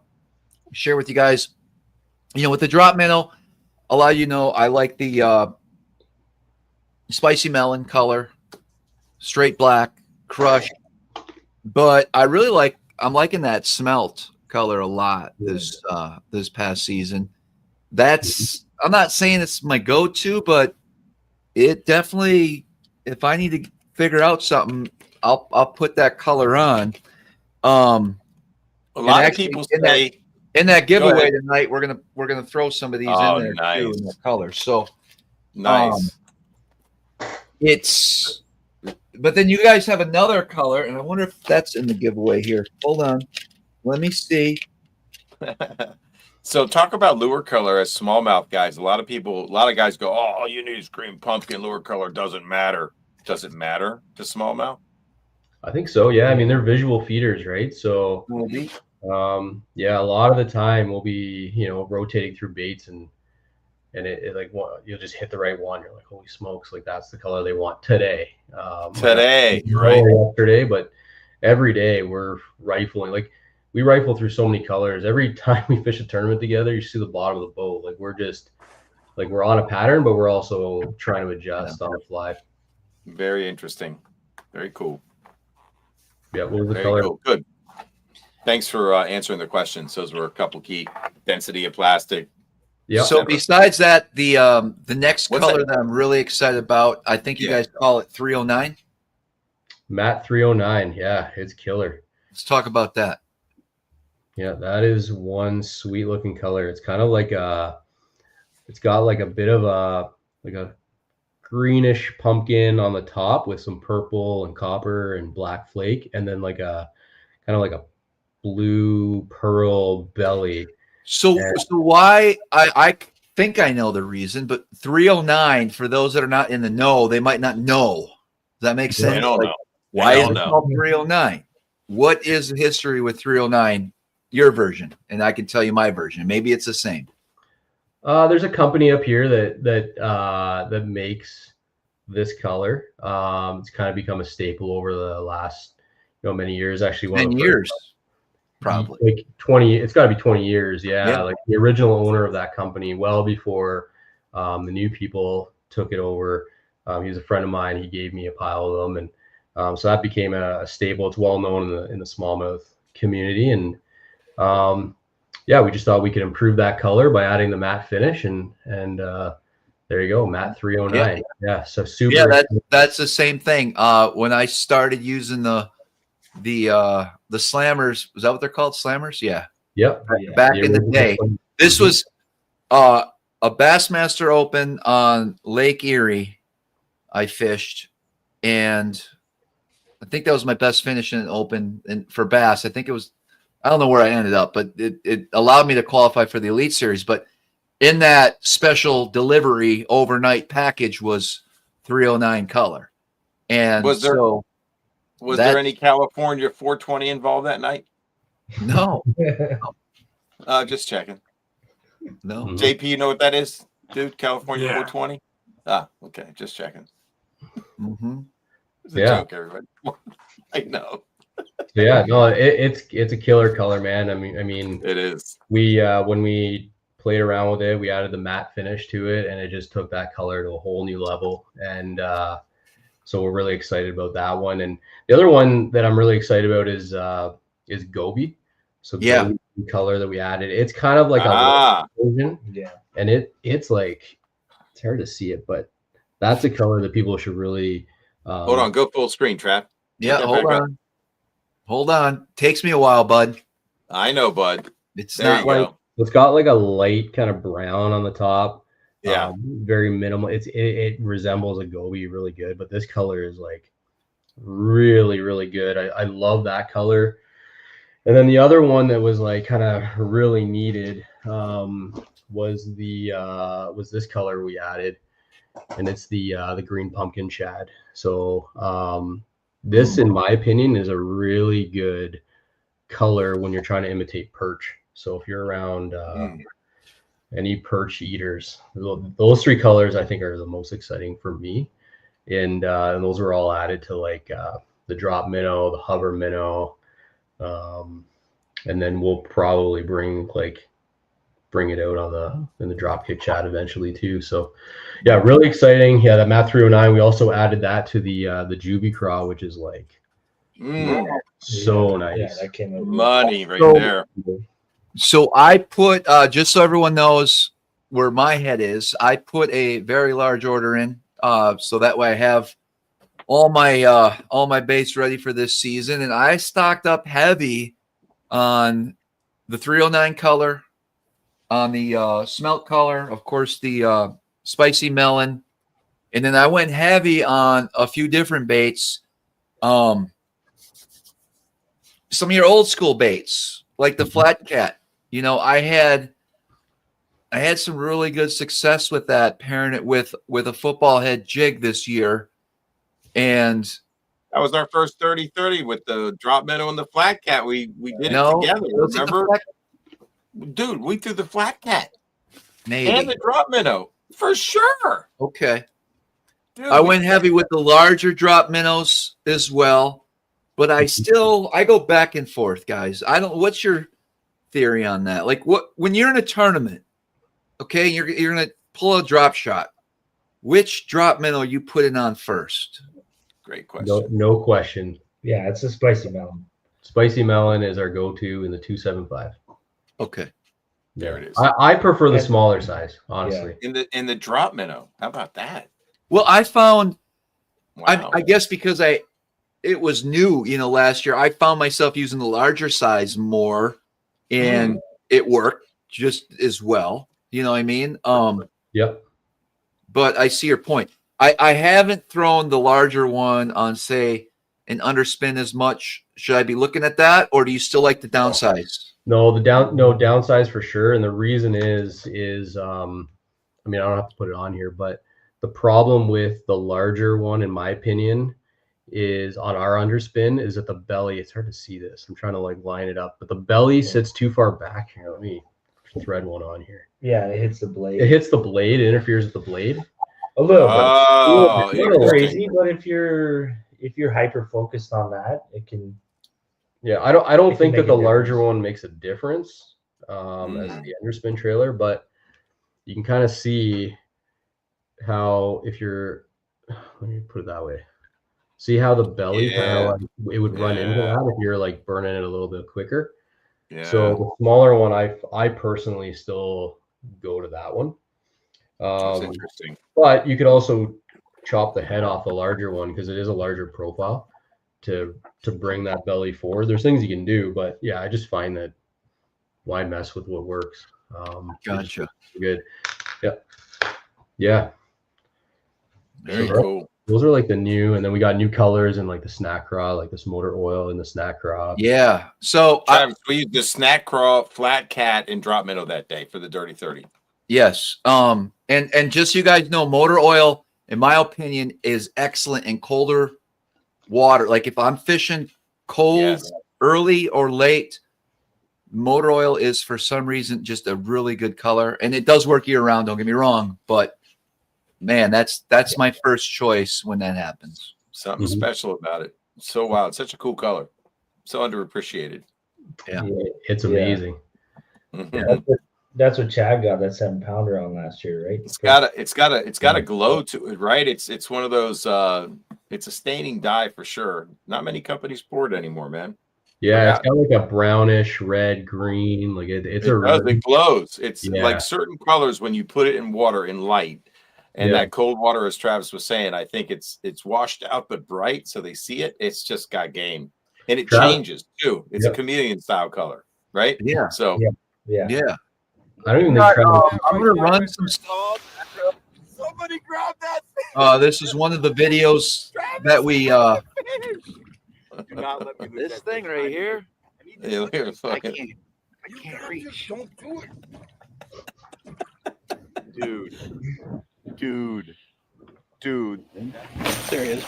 share with you guys, you know, with the drop minnow, a lot of you know I like the spicy melon color, straight black, crush, but I really I'm liking that smelt color a lot this past season. That's, I'm not saying it's my go-to, but it definitely, if I need to figure out something, I'll put that color on. A lot of people say in that giveaway tonight, we're gonna throw some of these in there too, in the colors. So nice. But then you guys have another color, and I wonder if that's in the giveaway here. Hold on, let me see. So talk about lure color as smallmouth guys. A lot of guys go, oh, all you need is green pumpkin. Lure color doesn't matter. Does it matter to smallmouth? I think so. Yeah. I mean, they're visual feeders, right? So, yeah, a lot of the time we'll be, you know, rotating through baits and it like, you'll just hit the right one. You're like, holy smokes, like that's the color they want today. Today, right? Yesterday, but every day we're rifling. Like, we rifle through so many colors. Every time we fish a tournament together, you see the bottom of the boat. Like, we're just like, we're on a pattern, but we're also trying to adjust on the fly. Very interesting. Very cool. Yeah. What was the color? Cool. Good. Thanks for answering the questions. Those were a couple key. Density of plastic. Yeah. So besides that, the next color that I'm really excited about, I think you guys call it 309. Matte 309. Yeah, it's killer. Let's talk about that. Yeah, that is one sweet looking color. It's kind of like it's got like a bit of a greenish pumpkin on the top with some purple and copper and black flake, and then like a kind of like a blue pearl belly. So why, I think I know the reason, but 309, for those that are not in the know, they might not know. Does that make sense? They don't know. Why is it called 309? What is the history with 309? Your version, and I can tell you my version. Maybe it's the same. There's a company up here that makes this color. It's kind of become a staple over the last many years. Actually, 10 years, probably like 20. It's got to be 20 years. Yeah, like the original owner of that company, well before the new people took it over. He was a friend of mine. He gave me a pile of them, and so that became a staple. It's well known in the smallmouth community, and yeah, we just thought we could improve that color by adding the matte finish, and there you go, matte 309. Yeah, so super. Yeah, that's the same thing. When I started using the slammers, was that what they're called? Slammers? Yeah. Yep. Back in the day, this was a Bassmaster Open on Lake Erie. I fished, and I think that was my best finish in an open, and for bass, I think it was. I don't know where I ended up, but it allowed me to qualify for the Elite Series. But in that special delivery overnight package was 309 color. And was there any California 420 involved that night? No. Just checking. No. JP, you know what that is, dude? California 420? Ah, okay. Just checking. It's a joke, everybody. I know. Yeah, no, it's a killer color, man. I mean, it is. We when we played around with it, we added the matte finish to it, and it just took that color to a whole new level. And so we're really excited about that one. And the other one that I'm really excited about is Gobi. So Gobi color that we added, it's kind of like a version. Yeah, and it's like, it's hard to see it, but that's a color that people should really Hold on, go full screen, Trap. Yeah, hold on. Takes me a while, bud. I know, bud. It's there not you like go. It's got like a light kind of brown on the top. Yeah, very minimal. It resembles a goby really good, but this color is like really, really good. I love that color. And then the other one that was like kind of really needed was this color we added, and it's the green pumpkin shad. So this, in my opinion, is a really good color when you're trying to imitate perch. So if you're around any perch eaters, those three colors I think are the most exciting for me, and those were all added to like the drop minnow, the hover minnow. And then we'll probably bring it out in the dropkick chat eventually too. So yeah, really exciting. Yeah, that Math 309. We also added that to the Juby craw, which is like so nice. Yeah, that came out money right there. So I put just so everyone knows where my head is, I put a very large order in, so that way I have all my baits ready for this season, and I stocked up heavy on the 309 color, on the smelt color, of course, the spicy melon, and then I went heavy on a few different baits. Some of your old school baits, like the flat cat. You know, I had some really good success with that, pairing it with a football head jig this year, and that was our first 30-30 with the drop minnow and the flat cat. We did it together. Remember, dude? We threw the flat cat and the drop minnow for sure. Okay, dude, I went heavy with the larger drop minnows as well, but I go back and forth, guys. What's your theory on that? Like, when you're in a tournament, okay, you're gonna pull a drop shot, which drop minnow you put it on first? Great question. No question. Yeah, it's a spicy melon. Spicy melon is our go-to in the 275. Okay, there it is. I prefer the smaller size, honestly. Yeah. In the drop minnow, how about that? Well, I found, wow. I guess because it was new, last year, I found myself using the larger size more, and it worked just as well. You know what I mean? Yep. But I see your point. I haven't thrown the larger one on, say, an underspin as much. Should I be looking at that, or do you still like the downsize? No, downsize for sure. And the reason is I mean, I don't have to put it on here, but the problem with the larger one, in my opinion, is on our underspin is that the belly, it's hard to see this. I'm trying to like line it up, but the belly sits too far back here. Let me thread one on here. Yeah, it hits the blade. It hits the blade. It interferes with the blade. A little bit. Oh, a little crazy, but if you're hyper focused on that, it can. Yeah, I don't think that the larger one makes a difference as the underspin trailer, but you can kind of see how if you're, let me put it that way. See how the belly it would run into that if you're like burning it a little bit quicker. Yeah. So the smaller one, I personally still go to that one. That's interesting. But you could also chop the head off the larger one because it is a larger profile to bring that belly forward. There's things you can do, but yeah, I just find that why mess with what works. Gotcha. Good. Yeah. Yeah. Very cool. Those are like the new, and then we got new colors and like the snack craw, like this motor oil in the snack craw. Yeah. So we used the snack craw, flat cat, and drop minnow that day for the Dirty 30. Yes. And just so you guys know, motor oil, in my opinion, is excellent in colder water. Like if I'm fishing cold, early or late, motor oil is for some reason just a really good color, and it does work year round. Don't get me wrong, but man, that's my first choice when that happens. Something special about it. So wow, it's such a cool color. So underappreciated. Yeah, it's amazing. Yeah. That's what Chad got that 7-pounder on last year, right? It's got a glow to it, right? It's one of those. It's a staining dye for sure. Not many companies pour it anymore, man. Yeah, it's got like a brownish, red, green. Like it glows. It's like certain colors when you put it in water in light, And that cold water, as Travis was saying, I think it's washed out but bright, so they see it. It's just got game, and it changes too. It's a chameleon style color, right? Yeah. So yeah. I don't even think I'm gonna run some stuff. Somebody grab that. This is one of the videos that we Do not let me lose This thing right here. yeah, I can't reach. Don't do it. Dude. There he is.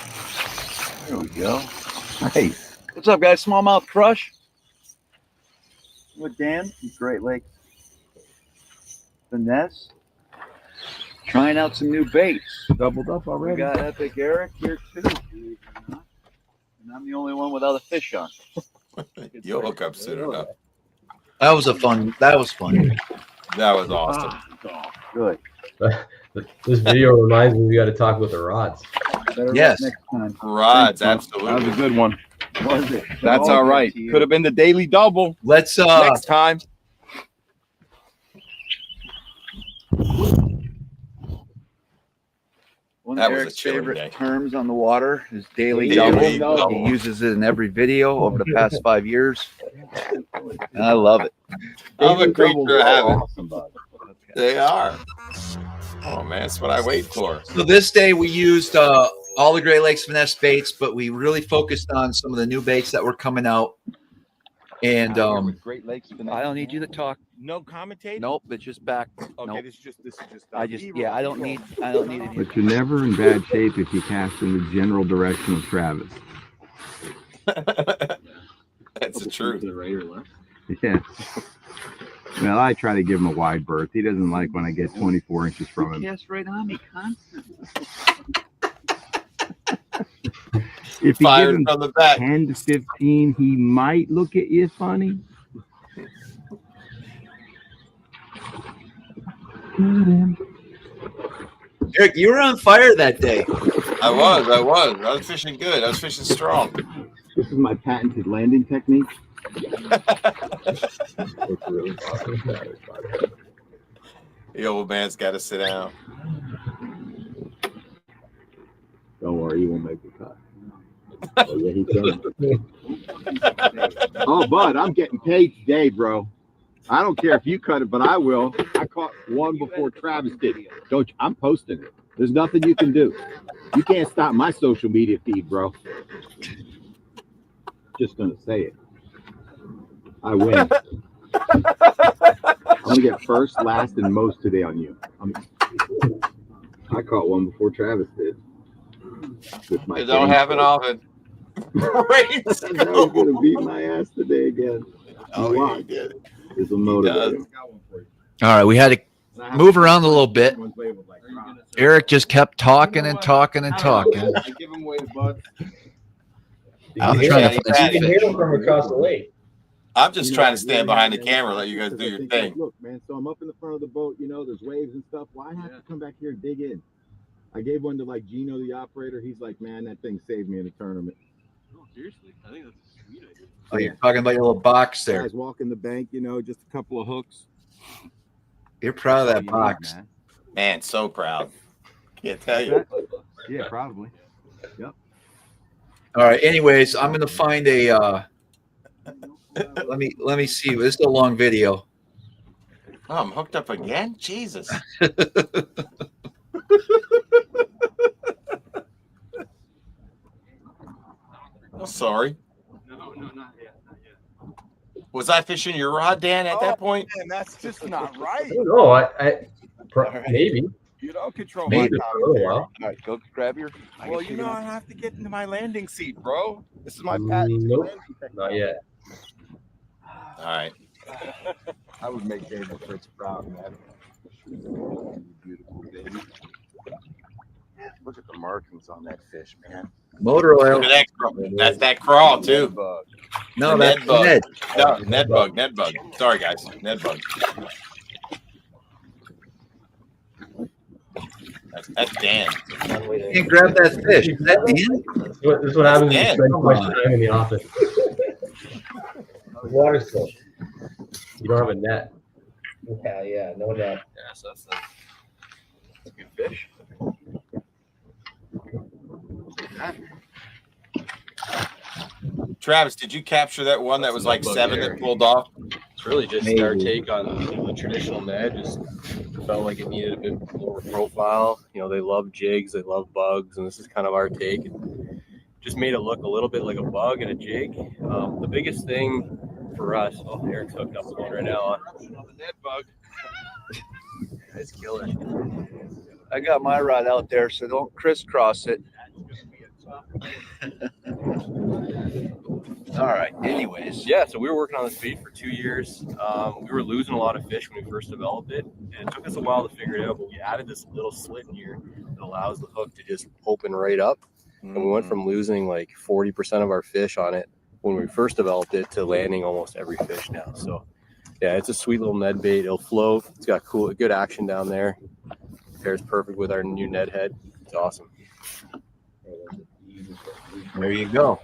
There we go. Hey, what's up, guys? Smallmouth Crush with Dan from Great Lakes Finesse. Trying out some new baits. Doubled up already. We got Epic Eric here too, believe it or not. And I'm the only one without a fish on. you'll hook up soon enough. That was fun. That was awesome. Good. This video reminds me we got to talk about the rods. Yes. Next time. Rods, absolutely. That was a good one. Was it? That's all right. Could have been the daily double. Let's Next time. One That of was a Eric's chilling favorite day. terms on the water is daily Daily double. double. He uses it in every video over the past 5 years. And I love it. I'm a creature of habit. Awesome, bud. They are. Oh man, that's what I wait for. So this day we used all the Great Lakes Finesse baits, but we really focused on some of the new baits that were coming out. And Great Lakes. I don't need you to talk. No commentating. Nope, it's just back. Okay, Nope. this is just. I don't need it. But you're never in bad shape if you cast in the general direction of Travis. That's the truth. Yeah. Well, I try to give him a wide berth. He doesn't like when I get 24 inches from him. Cast right on me constantly. If you give Fired him from the back. 10 to 15, he might look at you funny. Eric, you were on fire that day. I was fishing good. I was fishing strong. This is my patented landing technique. The old man's got to sit down. Don't worry, he won't make the cut. Oh, yeah, he's done. Oh, bud, I'm getting paid today, bro. I don't care if you cut it, but I will. I caught one before Travis did. Don't you? I'm posting it. There's nothing you can do. You can't stop my social media feed, bro. Just gonna say it. I win. I'm gonna get first, last, and most today on you. I caught one before Travis did. With my It don't happen often. Great. I know he's gonna beat my ass today again. Oh, yeah, he did. It's a motivator. All right, we had to move around a little bit. Eric just kept talking and talking and talking. I give him away, bud. I'm Yeah, trying he to had You can it. hear them from across the lake. I'm just trying to stand behind the camera, let you guys do your thing. Look, man, so I'm up in the front of the boat, you know, there's waves and stuff. Why have to come back here and dig in? I gave one to like Gino, the operator. He's like, man, that thing saved me in a tournament. No, seriously. I think that's a sweet idea. Oh, you're talking about your little box there. Guys walking the bank, you know, just a couple of hooks. You're proud of that box. Man, so proud. Can't tell you. Yeah, probably. All right. Anyways, I'm gonna find a. Let me see. This is a long video. Oh, I'm hooked up again? Jesus. I'm sorry. No, not yet. Was I fishing your rod, Dan, at that point? Man, that's just not right. I don't know. Maybe. You don't control Maybe my for a little commentary. while. All right, go grab your. Well, you know, I have to get into my landing seat, bro. This is my patent. Nope. Not yet. All right. I would make David Fritz proud, man. Beautiful baby. Look at the markings on that fish, man. Motor oil. Look at that crawl. That's that crawl, too. Bug. No, The that's Ned bug. Ned. No, Ned bug. Ned bug. Sorry, guys. Ned bug. That's Dan. You can grab that fish. Is that Dan? This is what happens when you Dan. spend too much time in the office. Water still. You don't have a net. Yeah, no doubt. Yeah, so that's a good fish. Travis, did you capture that one that was like 7 that pulled off? It's really just Maybe. our take on the traditional Ned. Just felt like it needed a bit more profile. You know, they love jigs, they love bugs, and this is kind of our take. Just made it look a little bit like a bug and a jig. The biggest thing for us, oh, Eric's hooked up with one right now. Ned bug. It's killer. I got my rod out there, so don't crisscross it. All right. Anyways. Yeah, so we were working on this bait for 2 years. We were losing a lot of fish when we first developed it, and it took us a while to figure it out, but we added this little slit in here that allows the hook to just open right up. And we went from losing like 40% of our fish on it when we first developed it to landing almost every fish now. So yeah, it's a sweet little Ned bait. It'll float. It's got good action down there. Pairs perfect with our new Ned head. It's awesome. There you go.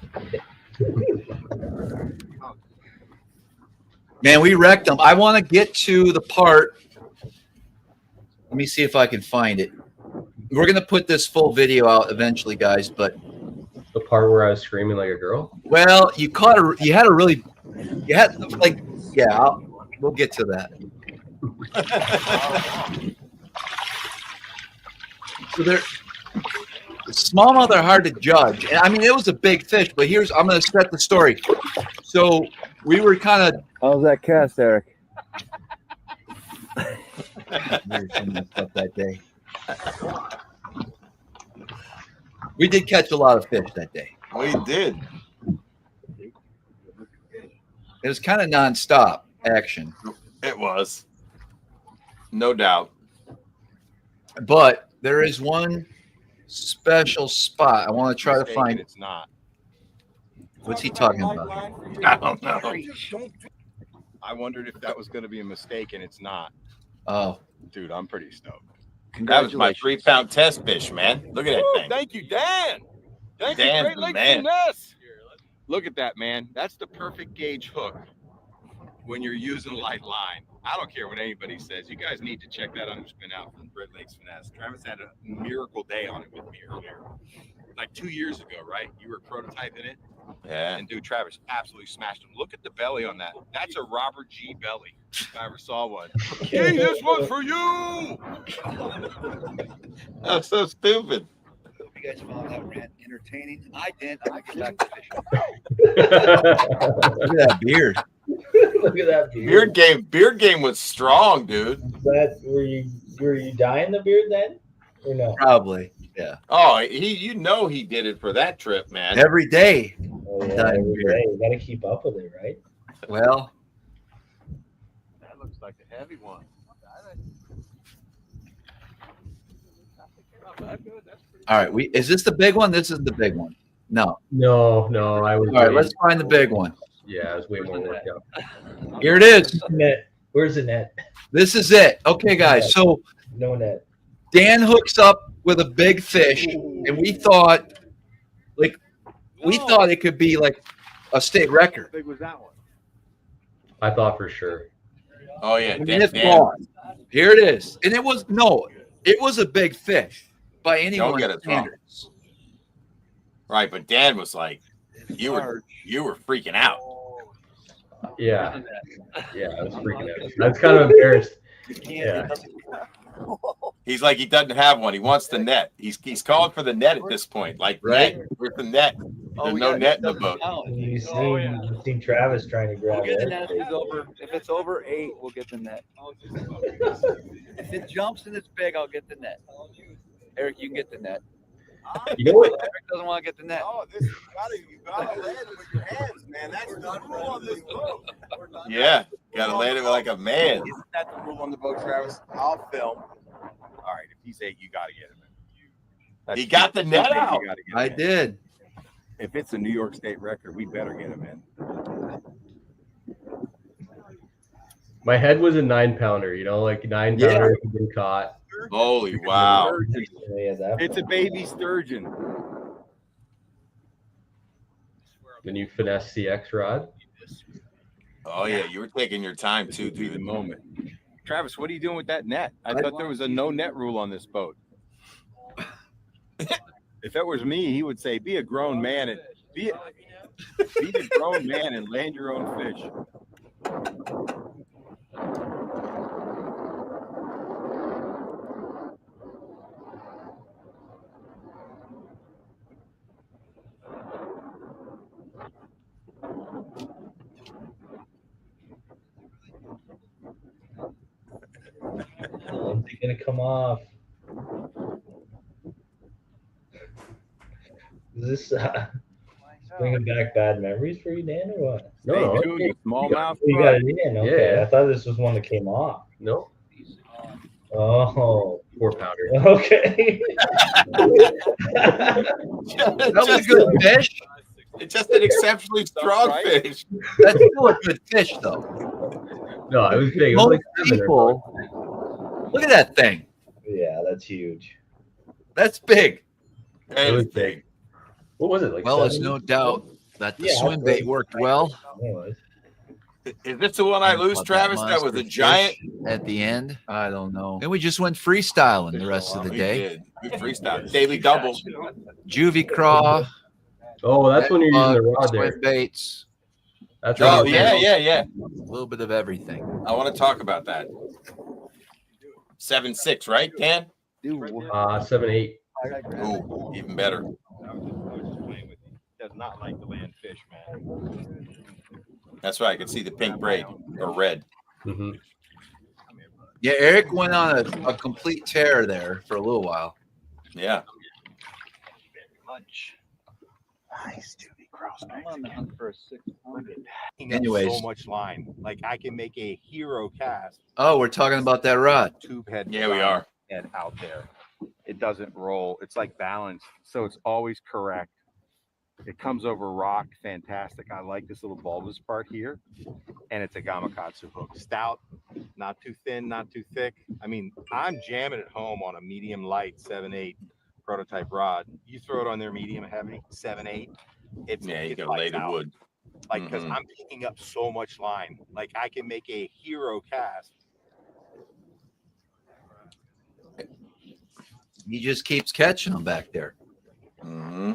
Man, we wrecked them. I want to get to the part. Let me see if I can find it. We're going to put this full video out eventually, guys, but The part where I was screaming like a girl? well, you had like, yeah, we'll get to that. So smallmouth are hard to judge. And I mean, it was a big fish, but I'm going to set the story. So we were kind of. How's that cast, Eric? that day. We did catch a lot of fish that day. We did. It was kind of nonstop action. It was. No doubt. But there is one special spot I want to try to find. It's not. What's he talking about? I don't know. I wondered if that was going to be a mistake, and it's not. Oh, Dude, I'm pretty stoked. That was my 3-pound test fish, man. Look at that Woo, thing. thank you, Dan. Thank Dan's you, Great the Lakes man. Finesse. Look at that, man. That's the perfect gauge hook when you're using light line. I don't care what anybody says. You guys need to check that underspin out from Great Lakes Finesse. Travis had a miracle day on it with me earlier. Like 2 years ago, right? You were prototyping it. Yeah. And dude, Travis absolutely smashed him. Look at the belly on that. That's a Robert G belly. If I ever saw one. King, this one's for you. That's so stupid. hope you guys found that rant entertaining. I did. I get back to fishing. Look Look at that beard. Look at that beard. Beard game was strong, dude. Were you dyeing the beard then? Or no? Probably. Yeah. Oh, he did it for that trip, man. Every day. Oh, yeah, Dyeing every beard. day. You gotta keep up with it, right? Well, That looks like a heavy one. all right. Is this the big one? This is the big one. No. No, I was. All right. Let's find the big one. Yeah, I was way more worked out. Here it is. Net. Where's the net? This is it. Okay, guys. So No net. Dan hooks up with a big fish, and we thought it could be like a state record. How big was that one? I thought for sure. Oh yeah, And it's gone. Here it is, and it was a big fish by anyone's get it wrong. standards. Right, but Dan was like, you were freaking out. Yeah, I was freaking out. I was kind of embarrassed. Yeah. He's like, he doesn't have one. He wants the net. He's calling for the net at this point. Like, Right. net, where's the net? There's no net in the boat. You seen Travis trying to grab We'll get the it. net if it's over 8, we'll get the net. If it jumps and it's big, I'll get the net. Eric, you can get the net. You know what? Eric doesn't want to get the net. Oh, you gotta land it with your hands, man. That's the rule on this boat. Yeah, gotta land it like a man. Isn't that the rule on the boat, Travis? I'll film. All right, if he's 8, you gotta get him in. He got the net out. You gotta get him I in. did. If it's a New York State record, we better get him in. My head was a 9-pounder, like 9-pounder had been caught. Holy wow. Yeah, that It's a baby sturgeon. The new Finesse CX rod. Oh yeah, you were taking your time too, The dude. moment. Travis, what are you doing with that net? I thought there was a no net rule on this boat. If it was me, he would say, "Be a grown man and be a grown man and land your own fish." Oh, it's gonna come off. Is this bringing back bad memories for you, Dan, or what? No, Hey, dude, smallmouth. You got it in. Okay, Yeah. I thought this was one that came off. no. Oh, Poor Powder. okay. That was a good fish. It's just an exceptionally strong fish. That's still a good fish, though. No, it was big. It was Most like 7 or people, look at that thing. Yeah, that's huge. That's big. It was big. What was it like? Well, there's 7? no doubt that the Yeah, swim bait worked well. Anyways. Is this the one I lose, But Travis? That was a monster giant. fish at the end. I don't know. And we just went freestyling the rest of the We day. did. We freestyle. Daily double. Juvie craw. Oh, that's when you're using the rod there. Swim baits. That's Oh, when yeah, you're- yeah. A little bit of everything. I want to talk about that. 7-6, right, Dan? 7-8. Ooh, even better. I was just playing with you. Does not like to land fish, man. That's right. I can see the pink braid or red. Mm-hmm. Yeah, Eric went on a complete tear there for a little while. Yeah. Nice, Judy Cross. I'm on the hunt for a 600. Anyways. So much line. Like I can make a hero cast. Oh, we're talking about that rod. Tube head. Yeah, we are. And out there. It doesn't roll. It's like balanced. So it's always correct. It comes over rock. Fantastic. I like this little bulbous part here. And it's a Gamakatsu hook. Stout, not too thin, not too thick. I mean, I'm jamming at home on a medium light 7/8 prototype rod. You throw it on there medium heavy 7/8. It's Yeah, you it can lights lay the out. wood. Like, because I'm picking up so much line. Like I can make a hero cast. He just keeps catching them back there. Mm-hmm.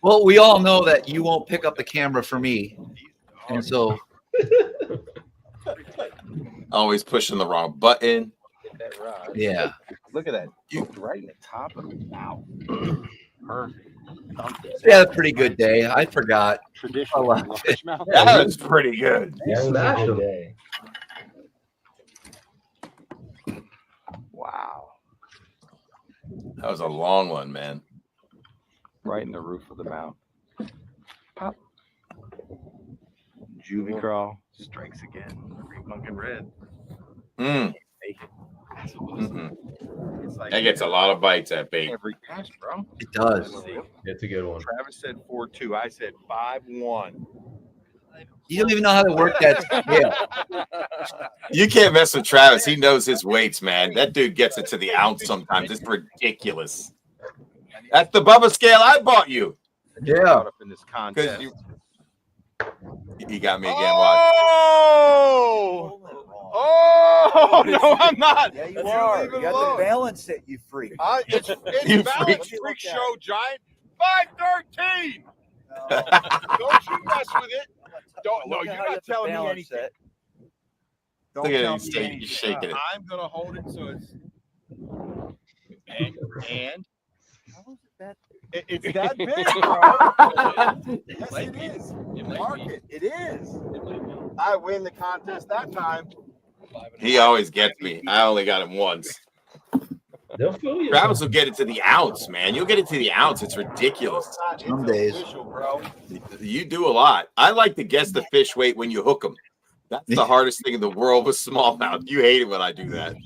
Well, we all know that you won't pick up the camera for me. And so Always pushing the wrong button. That rod. yeah. Look at that. You right in the top of the mouth. Perfect. We had a pretty good day. I forgot. Traditional largemouth. That was pretty good. That was a smashed good him. day. Wow. That was a long one, man. Right in the roof of the mouth. Pop. Juvie crawl. Strikes again. Green pumpkin red. Mm. That's awesome. It's like That gets a lot of bites, that bait. every cast, bro. It does. It's a good one. Travis said 4-2. I said 5-1. You don't even know how to work that scale. You can't mess with Travis. He knows his weights, man. That dude gets it to the ounce sometimes. It's ridiculous. That's the Bubba scale I bought you. Yeah. Caught up in this Because contest. you got me again. Watch. Oh! Oh! No, I'm not. Yeah, you Leave are. it You got alone. to balance it, you freak. It's You balance freak. freak show, giant. 513. Don't you mess with it. Don't. No, Look you're at how you not have to telling me balance anything. it. Don't Look at tell him me shake- anything. shaking it. I'm gonna hold it so it's and How is it that? it's that big, bro. Yes, it is. Mark it. It is. I win the contest that time. He always gets me. I only got him once. They'll fool you. Travis will get it to the ounce, man. You'll get it to the ounce. It's ridiculous. It's Some days. official, bro. You do a lot. I like to guess the fish weight when you hook them. That's the hardest thing in the world with smallmouth. You hate it when I do that.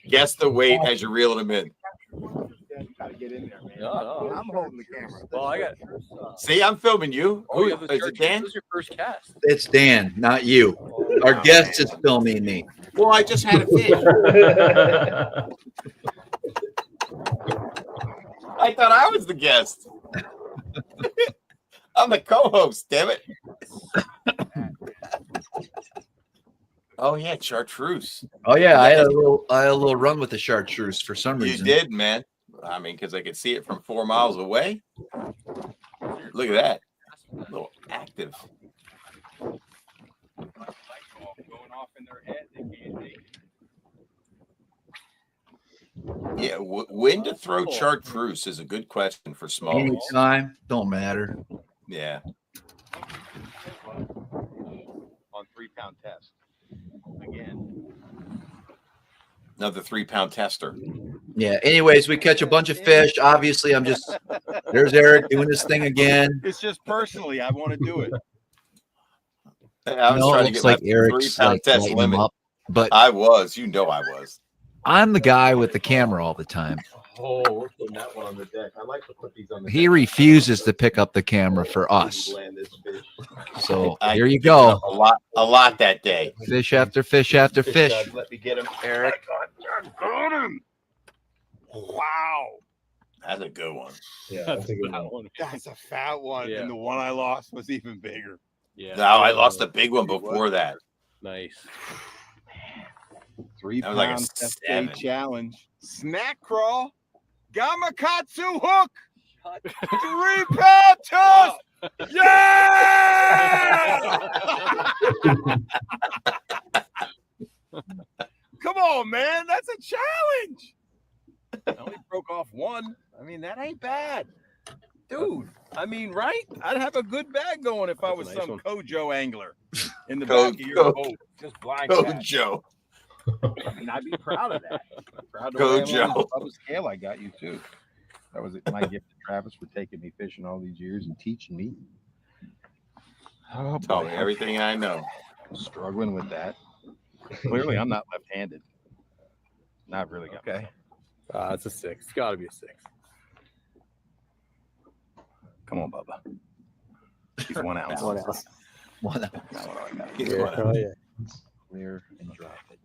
Guess the weight as you're reeling them in. Yeah, you gotta get in there, man. No. I'm holding the camera. Well, I got. See, I'm filming you. Oh, yeah, Is it Dan? This was your first cast. It's Dan, not you. Our guest is filming me. Well, I just had a fish. I thought I was the guest. I'm the co-host, damn it. Oh yeah, chartreuse. Oh yeah, I had a little run with the chartreuse for some You reason. did, man. I mean, because I could see it from 4 miles away. Look at that. A little active. Going off in their head. They can't make it. Yeah, when to throw chartreuse is a good question for small. Anytime, don't matter. Yeah. On 3-pound test. Again. Another 3-pound tester. Yeah. Anyways, we catch a bunch of fish. Obviously, there's Eric doing this thing again. It's just personally, I want to do it. I was trying to get like my Eric's 3-pound like test lighting him limit. up, but I was. You know I was. I'm the guy with the camera all the time. Oh, we're putting that one on the deck. I like to put these on the He deck. refuses to pick up the camera for us. Land this fish. So I here you picked go. up a lot that day. Fish after fish after fish. Guys, let me get him. Eric. I got him. Wow. That's a good one. Yeah, that's a good one. That's a fat one. Yeah. And the one I lost was even bigger. Yeah. No, I lost a big one before that. Nice. 3 That was like a pound test 7. day challenge. Snack crawl. Gamakatsu hook. 3-pound toss. Yeah! Come on, man. That's a challenge. I only broke off one. I mean, that ain't bad. Dude, I mean, right? I'd have a good bag going if I was nice some one. Kojo angler in the back of your boat. Just blind cast. Joe. I mean, I'd be proud of that. Proud of Go, the way I'm on Joe. the public scale I got you too. That was my gift to Travis for taking me fishing all these years and teaching me. Oh, Tell me everything I know. I'm struggling with that. Clearly, I'm not left-handed. Not really. Okay. It's a 6. It's got to be a 6. Come on, Bubba. He's 1 ounce. One ounce. Not what I got. He's Yeah. one of Oh, them. yeah. Clear and drop it.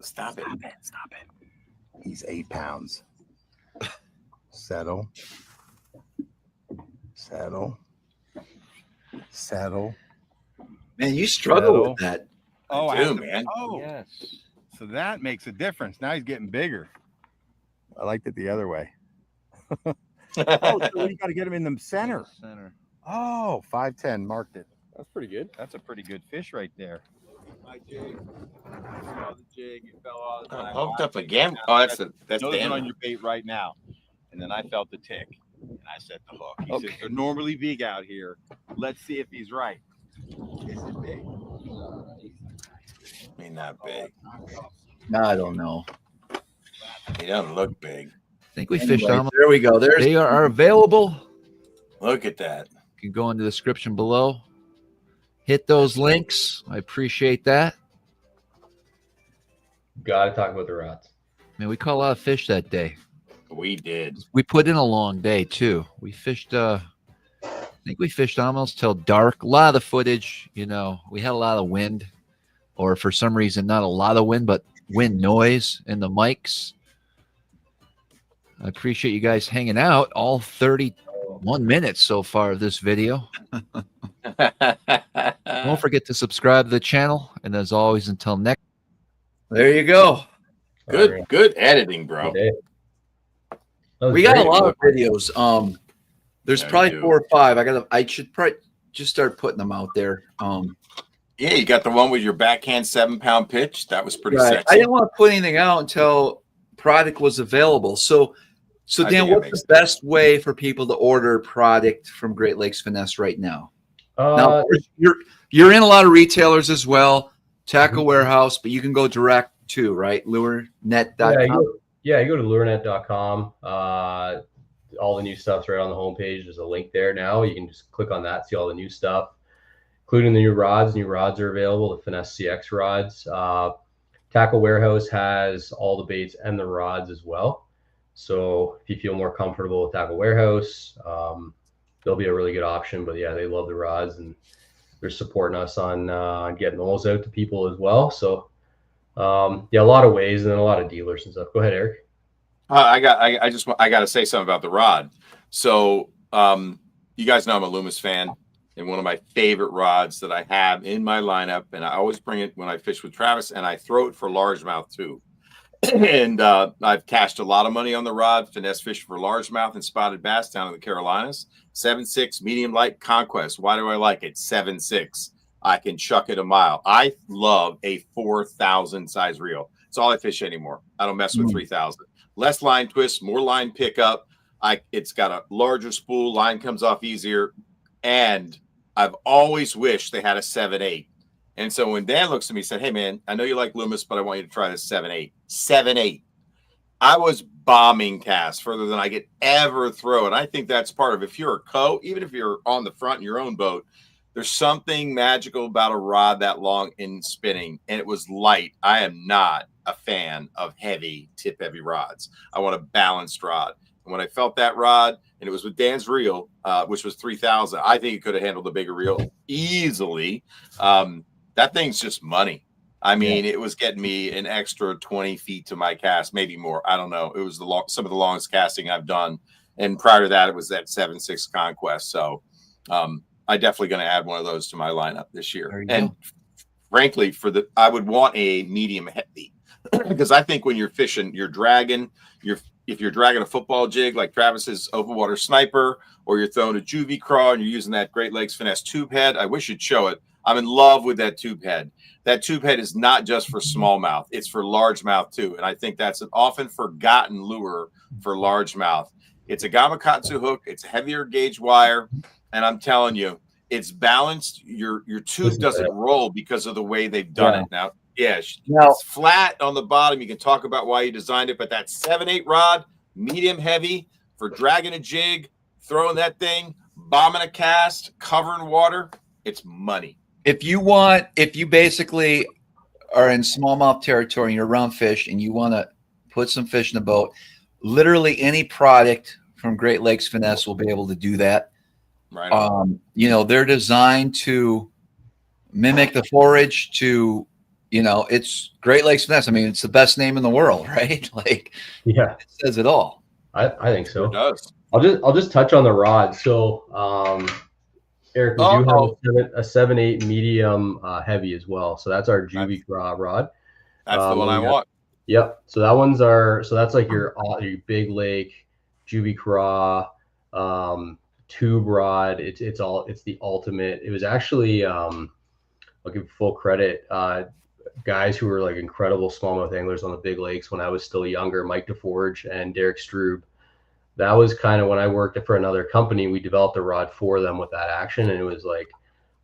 Stop it. Stop it. He's 8 pounds. Settle. Settle. Settle. Man, you struggle Settle. with that. Oh, I I do, have to- man. Oh, Yes. so that makes a difference. Now he's getting bigger. I liked it the other way. Oh, so you got to get him in the center. Center. Oh, 5'10", marked it. That's pretty good. That's a pretty good fish right there. My jig. Saw the jig. It fell out. And I Hooked watched up it. again. Oh, that's Nose it damn. on your bait right now. And then I felt the tick. And I set the hook. He said, they're normally big out here. Let's see if he's right. Is it big? I mean, not big. No, I don't know. He doesn't look big. I think we Anyway, fished them. there we go. They are available. Look at that. You can go in the description below. Hit those links. I appreciate that. Got to talk about the rods. Man, we caught a lot of fish that day. We did. We put in a long day too. We fished I think we fished almost till dark. A lot of the footage, we had a lot of wind, or for some reason not a lot of wind, but wind noise in the mics. I appreciate you guys hanging out all 31 minutes so far of this video. Don't forget to subscribe to the channel, and as always, until next. There you go. Good editing, bro. Good day. That was We got great. a lot of videos. There's Yeah, probably you do. 4 or 5. I should probably just start putting them out there. Yeah, you got the one with your backhand 7-pound pitch. That was pretty Right. I sexy. didn't want to put anything out until product was available. So I Dan, think that what's makes the best way for people to order product from Great Lakes Finesse right now? Now, of course, you're in a lot of retailers as well, Tackle Warehouse, but you can go direct too, right? LureNet.com. Yeah, you go to lurenet.com. All the new stuff's right on the homepage. There's a link there now. You can just click on that, see all the new stuff, including the new rods. New rods are available, the Finesse CX rods. Tackle Warehouse has all the baits and the rods as well. So if you feel more comfortable with Tackle Warehouse, they'll be a really good option. But yeah, they love the rods and they're supporting us on getting those out to people as well. So yeah, a lot of ways, and then a lot of dealers and stuff. Go ahead, Eric. I got to say something about the rod. So you guys know I'm a Loomis fan, and one of my favorite rods that I have in my lineup, and I always bring it when I fish with Travis, and I throw it for largemouth too. And I've cashed a lot of money on the rod, finesse fish for largemouth and spotted bass down in the Carolinas. 7.6 medium light Conquest. Why do I like it? 7.6. I can chuck it a mile. I love a 4,000 size reel. It's all I fish anymore. I don't mess with 3,000. Less line twist, more line pickup. It's got a larger spool. Line comes off easier. And I've always wished they had a 7.8. And so when Dan looks at me and said, hey, man, I know you like Loomis, but I want you to try this 7.8. 7.8. I was bombing casts further than I could ever throw. And I think that's part of, if you're a even if you're on the front in your own boat, there's something magical about a rod that long in spinning. And it was light. I am not a fan of tip heavy rods. I want a balanced rod. And when I felt that rod, and it was with Dan's reel, which was 3,000, I think it could have handled the bigger reel easily. That thing's just money. I mean, it was getting me an extra 20 feet to my cast, maybe more. I don't know. It was some of the longest casting I've done. And prior to that, it was that 7.6 Conquest. So I definitely going to add one of those to my lineup this year. And frankly, I would want a medium heavy because I think when you're fishing, you're dragging, if you're dragging a football jig like Travis's open water sniper, or you're throwing a juvie craw and you're using that Great Lakes Finesse tube head, I wish you'd show it. I'm in love with that tube head. That tube head is not just for smallmouth. It's for largemouth too. And I think that's an often forgotten lure for largemouth. It's a Gamakatsu hook. It's a heavier gauge wire. And I'm telling you, it's balanced. Your tube doesn't roll because of the way they've done it. Now, it's flat on the bottom. You can talk about why you designed it, but that 7.8 rod, medium heavy for dragging a jig, throwing that thing, bombing a cast, covering water, it's money. If you basically are in smallmouth territory and you're around fish and you want to put some fish in the boat, literally any product from Great Lakes Finesse will be able to do that. Right. They're designed to mimic the forage to, it's Great Lakes Finesse. I mean, it's the best name in the world, right? Like, it says it all. I think so. It does. I'll just touch on the rod. So, Eric, we do have a 7.8 medium heavy as well. So that's our juvie rod. That's the one I want. Yep. So that's like your big lake juvie craw tube rod. It's the ultimate. It was actually I'll give full credit. Guys who were like incredible smallmouth anglers on the big lakes when I was still younger, Mike DeForge and Derek Strube. That was kind of when I worked for another company. We developed a rod for them with that action, and it was like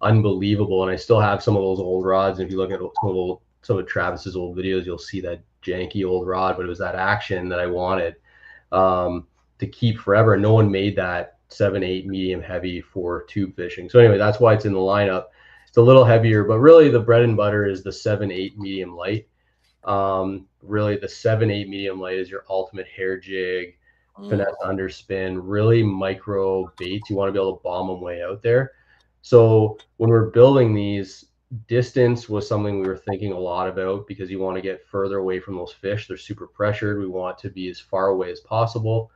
unbelievable. And I still have some of those old rods. And if you look at some of Travis's old videos, you'll see that janky old rod. But it was that action that I wanted to keep forever. No one made that 7.8 medium heavy for tube fishing. So anyway, that's why it's in the lineup. It's a little heavier, but really the bread and butter is the 7.8 medium light. Really, the 7.8 medium light is your ultimate hair jig. Finesse underspin, really micro baits. You want to be able to bomb them way out there. So when we're building these, distance was something we were thinking a lot about because you want to get further away from those fish. They're super pressured. We want to be as far away as possible,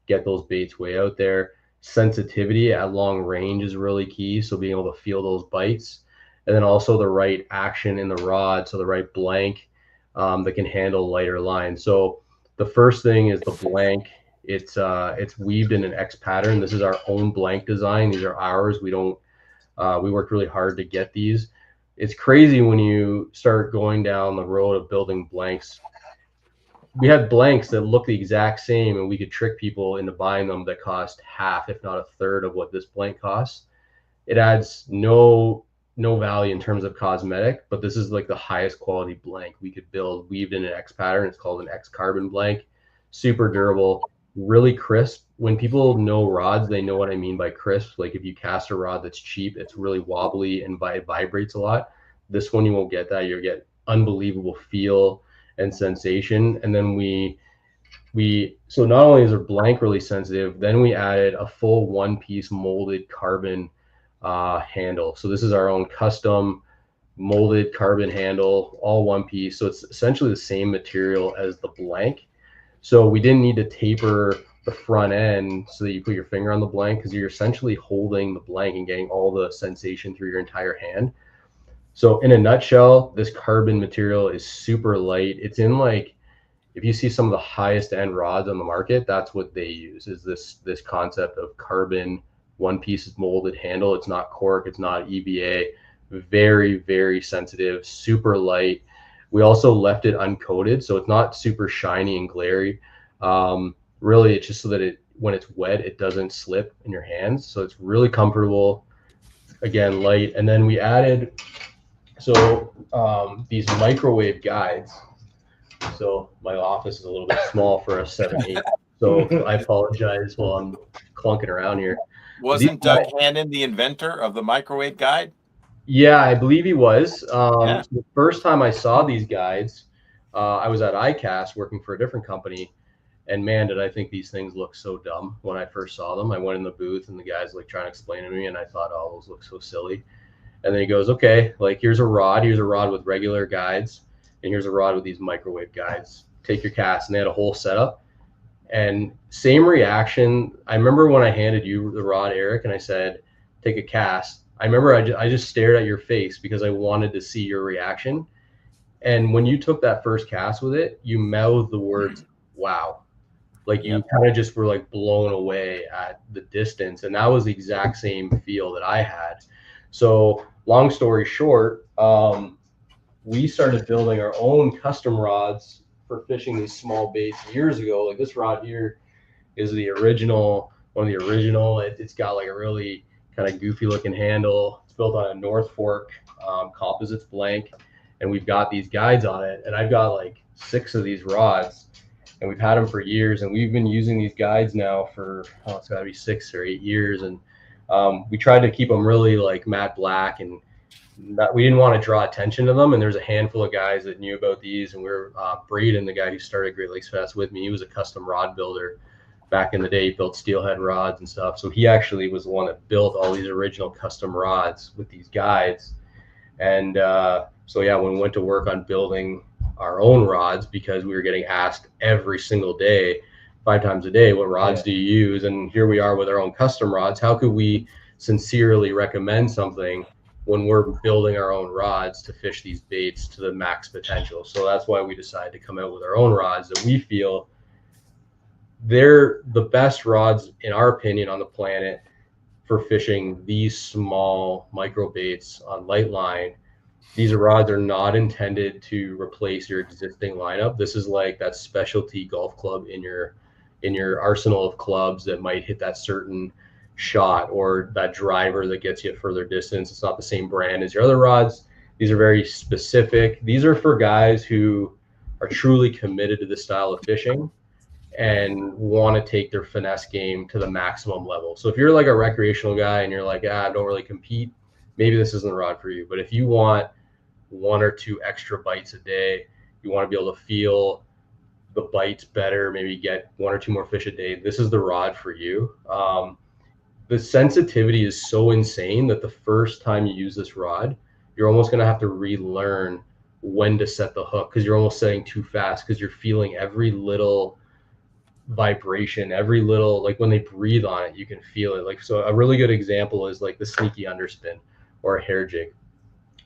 get those baits way out there. Sensitivity at long range is really key. So being able to feel those bites, and then also the right action in the rod. So the right blank that can handle lighter lines. So the first thing is the blank. It's weaved in an X pattern. This is our own blank design. These are ours. We worked really hard to get these. It's crazy when you start going down the road of building blanks. We had blanks that look the exact same, and we could trick people into buying them that cost half, if not a third of what this blank costs. It adds no value in terms of cosmetic, but this is like the highest quality blank we could build, weaved in an X pattern. It's called an X carbon blank. Super durable. Really crisp. When people know rods, they know what I mean by crisp. Like if you cast a rod that's cheap, it's really wobbly and it vibrates a lot. This one, you won't get that. You'll get unbelievable feel and sensation. And then so not only is our blank really sensitive, then we added a full one-piece molded carbon handle. So this is our own custom molded carbon handle, all one piece. So it's essentially the same material as the blank. So we didn't need to taper the front end so that you put your finger on the blank, because you're essentially holding the blank and getting all the sensation through your entire hand. So in a nutshell, this carbon material is super light. It's in like, if you see some of the highest end rods on the market, that's what they use, is this concept of carbon, one piece molded handle. It's not cork, it's not EVA, very, very sensitive, super light. We also left it uncoated, so it's not super shiny and glary. Really, it's just so that when it's wet, it doesn't slip in your hands. So it's really comfortable, again, light. And then we added, these microwave guides. So my office is a little bit small for a 7/8. So I apologize while I'm clunking around here. Wasn't Doug Hannon the inventor of the microwave guide? Yeah, I believe he was. Yeah. The first time I saw these guides, I was at ICAST working for a different company. And man, did I think these things look so dumb when I first saw them. I went in the booth and the guy's like trying to explain to me, and I thought, oh, those look so silly. And then he goes, okay, like here's a rod with regular guides, and here's a rod with these microwave guides. Take your cast. And they had a whole setup. And same reaction. I remember when I handed you the rod, Eric, and I said, take a cast. I remember I just stared at your face because I wanted to see your reaction. And when you took that first cast with it, you mouthed the words, wow. Like you kind of just were like blown away at the distance. And that was the exact same feel that I had. So long story short, we started building our own custom rods for fishing these small baits years ago. Like this rod here is the original, one of the original. It's got like a really kind of goofy looking handle. It's built on a North Fork composites blank. And we've got these guides on it. And I've got like 6 of these rods. And we've had them for years, and we've been using these guides now for, it's got to be 6 or 8 years. And we tried to keep them really like matte black, and we didn't want to draw attention to them. And there's a handful of guys that knew about these, and we're Braden, the guy who started Great Lakes Fest with me, he was a custom rod builder back in the day. He built steelhead rods and stuff. So he actually was the one that built all these original custom rods with these guides. And so yeah, when we went to work on building our own rods, because we were getting asked every single day, 5 times a day, what rods do you use? And here we are with our own custom rods. How could we sincerely recommend something when we're building our own rods to fish these baits to the max potential? So that's why we decided to come out with our own rods that we feel they're the best rods, in our opinion, on the planet for fishing these small micro baits on light line. These rods are not intended to replace your existing lineup. This is like that specialty golf club in your arsenal of clubs that might hit that certain shot, or that driver that gets you a further distance. It's not the same brand as your other rods. These are very specific. These are for guys who are truly committed to the style of fishing and want to take their finesse game to the maximum level. So if you're like a recreational guy and you're like, I don't really compete, maybe this isn't the rod for you. But if you want 1 or 2 extra bites a day, you want to be able to feel the bites better, maybe get 1 or 2 more fish a day, this is the rod for you. The sensitivity is so insane that the first time you use this rod, you're almost going to have to relearn when to set the hook, because you're almost setting too fast, because you're feeling every little vibration, every little, like when they breathe on it, you can feel it. Like, so a really good example is like the sneaky underspin or a hair jig.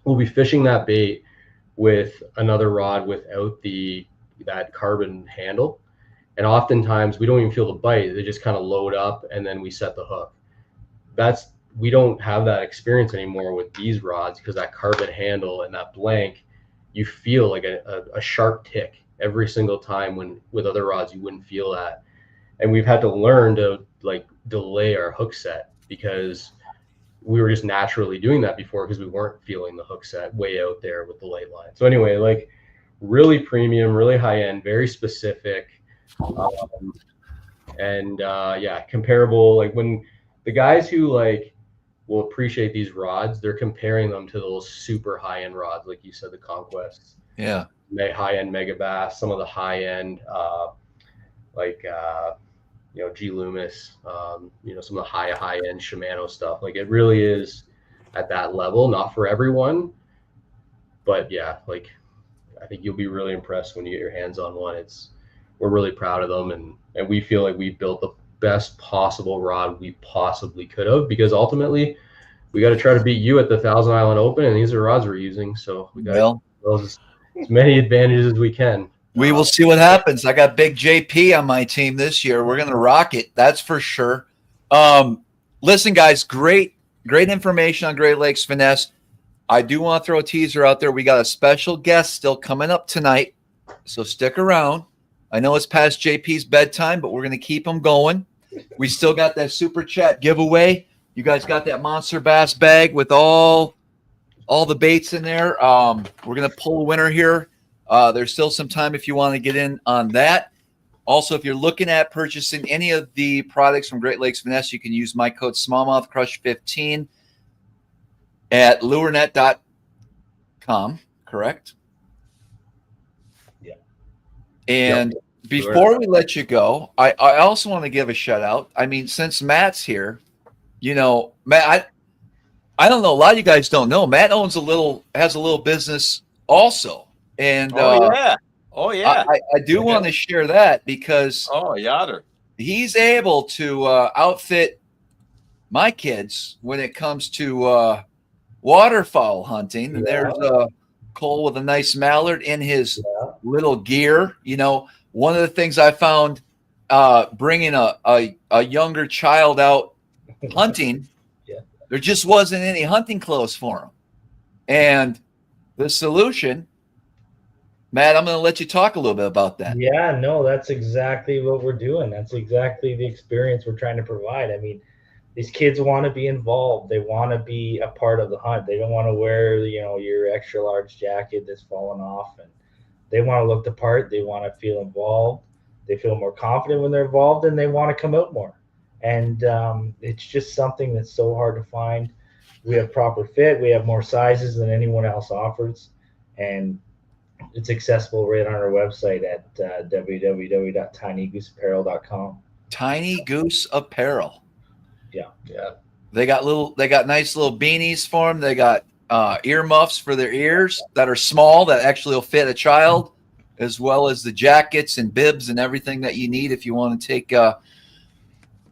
We'll be fishing that bait with another rod without that carbon handle, and oftentimes we don't even feel the bite. They just kind of load up and then we set the hook. We don't have that experience anymore with these rods, because that carbon handle and that blank, you feel like a sharp tick every single time, when with other rods you wouldn't feel that. And we've had to learn to like delay our hook set, because we were just naturally doing that before, because we weren't feeling the hook set way out there with the light line. So anyway, like really premium, really high end, very specific, and comparable. Like when the guys who like will appreciate these rods, they're comparing them to those super high end rods, like you said, the Conquests, high end Mega Bass, some of the high end G Loomis, some of the high end Shimano stuff. Like it really is at that level, not for everyone, but yeah, like I think you'll be really impressed when you get your hands on one. We're really proud of them, and we feel like we built the best possible rod we possibly could have, because ultimately we got to try to beat you at the Thousand Island Open, and these are rods we're using, so we got as many advantages as we can. We will see what happens. I got Big JP on my team this year. We're gonna rock it. That's for sure. Listen, guys, great information on Great Lakes Finesse. I do want to throw a teaser out there. We got a special guest still coming up tonight, so stick around. I know it's past JP's bedtime, but we're going to keep them going. We still got that super chat giveaway. You guys got that monster bass bag with all the baits in there. We're going to pull a winner here. There's still some time if you want to get in on that. Also, if you're looking at purchasing any of the products from Great Lakes Finesse, you can use my code SmallmouthCrush15 at lurenet.com, correct? Yeah. And before we let you go, I also want to give a shout out. I mean, since Matt's here, you know, Matt, I don't know, a lot of you guys don't know, Matt has a little business also. And I do want to share that because he's able to outfit my kids when it comes to waterfowl hunting. And there's Cole with a nice mallard in his little gear. You know, one of the things I found bringing a younger child out hunting, there just wasn't any hunting clothes for him. And the solution, Matt, I'm going to let you talk a little bit about that. Yeah, no, that's exactly what we're doing. That's exactly the experience we're trying to provide. I mean, these kids want to be involved. They want to be a part of the hunt. They don't want to wear, you know, your extra large jacket that's fallen off, and they want to look the part. They want to feel involved. They feel more confident when they're involved, and they want to come out more. And it's just something that's so hard to find. We have proper fit. We have more sizes than anyone else offers, and it's accessible right on our website at www.tinygooseapparel.com. Tiny Goose Apparel. Yeah. They got nice little beanies for them. They got ear muffs for their ears that are small that actually will fit a child, as well as the jackets and bibs and everything that you need if you want to take a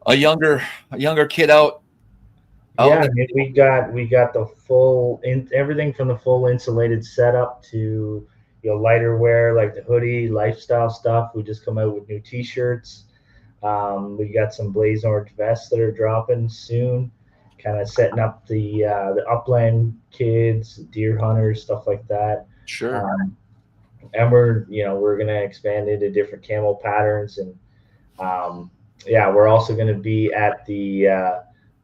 younger kid out. Yeah, we got the full everything from the full insulated setup to, you know, lighter wear like the hoodie, lifestyle stuff. We just come out with new T-shirts. We got some blaze orange vests that are dropping soon, kind of setting up the upland kids, deer hunters, stuff like that. Sure. And we're gonna expand into different camo patterns, and we're also gonna be at the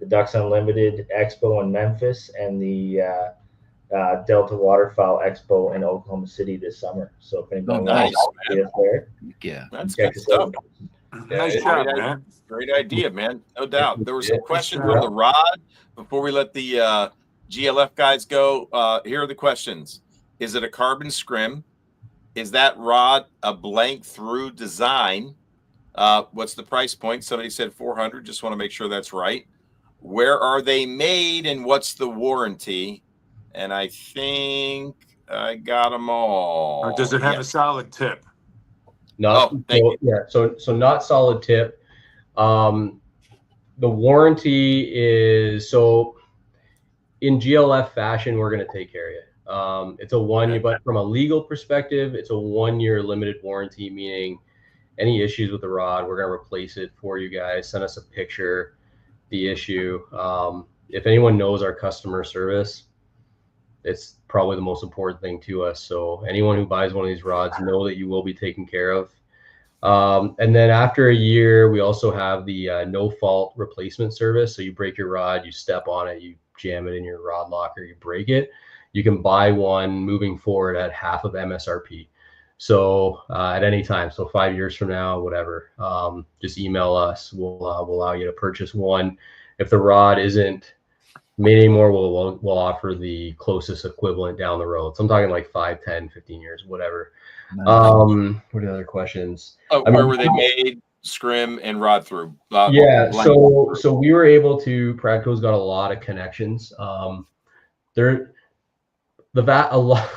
Ducks Unlimited Expo in Memphis and the Delta Waterfowl Expo in Oklahoma City this summer. So if anybody wants to see us there, that's good stuff. Nice job, man. Great idea, man. No doubt. There was a question on the rod before we let the GLF guys go. Here are the questions. Is it a carbon scrim? Is that rod a blank through design? What's the price point? Somebody said 400. Just want to make sure that's right. Where are they made and what's the warranty? And I think I got them all. Or does it have a solid tip? So not solid tip. The warranty is, so in GLF fashion, we're going to take care of you. It's a 1 year, but from a legal perspective, it's a 1 year limited warranty, meaning any issues with the rod, we're going to replace it for you guys. Send us a picture, the issue. If anyone knows our customer service, it's probably the most important thing to us. So anyone who buys one of these rods, know that you will be taken care of. And then after a year, we also have the no fault replacement service. So you break your rod, you step on it, you jam it in your rod locker, you break it. You can buy one moving forward at half of MSRP. So at any time, so 5 years from now, whatever, just email us. We'll allow you to purchase one. If the rod isn't made anymore, we'll offer the closest equivalent down the road. So I'm talking like 5, 10, 15 years, whatever. What are the other questions? Where were they made? Scrim and rod through. So we were able to. Pradco's got a lot of connections. A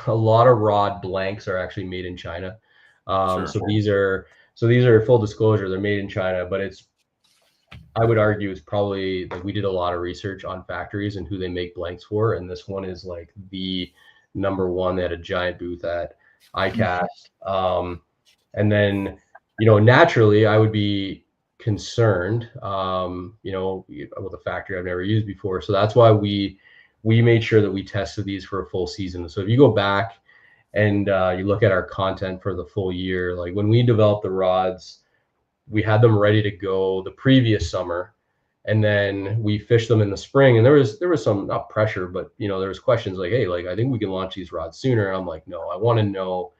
lot of rod blanks are actually made in China. These are full disclosure. They're made in China, but I would argue it's probably like we did a lot of research on factories and who they make blanks for, and this one is like the number one. They had a giant booth at ICAST. And then, naturally I would be concerned, with a factory I've never used before. So that's why we made sure that we tested these for a full season. So if you go back and you look at our content for the full year, like when we developed the rods, we had them ready to go the previous summer, and then we fished them in the spring. And there was some, not pressure, but there was questions like, hey, like I think we can launch these rods sooner. And I'm like, no, I want to know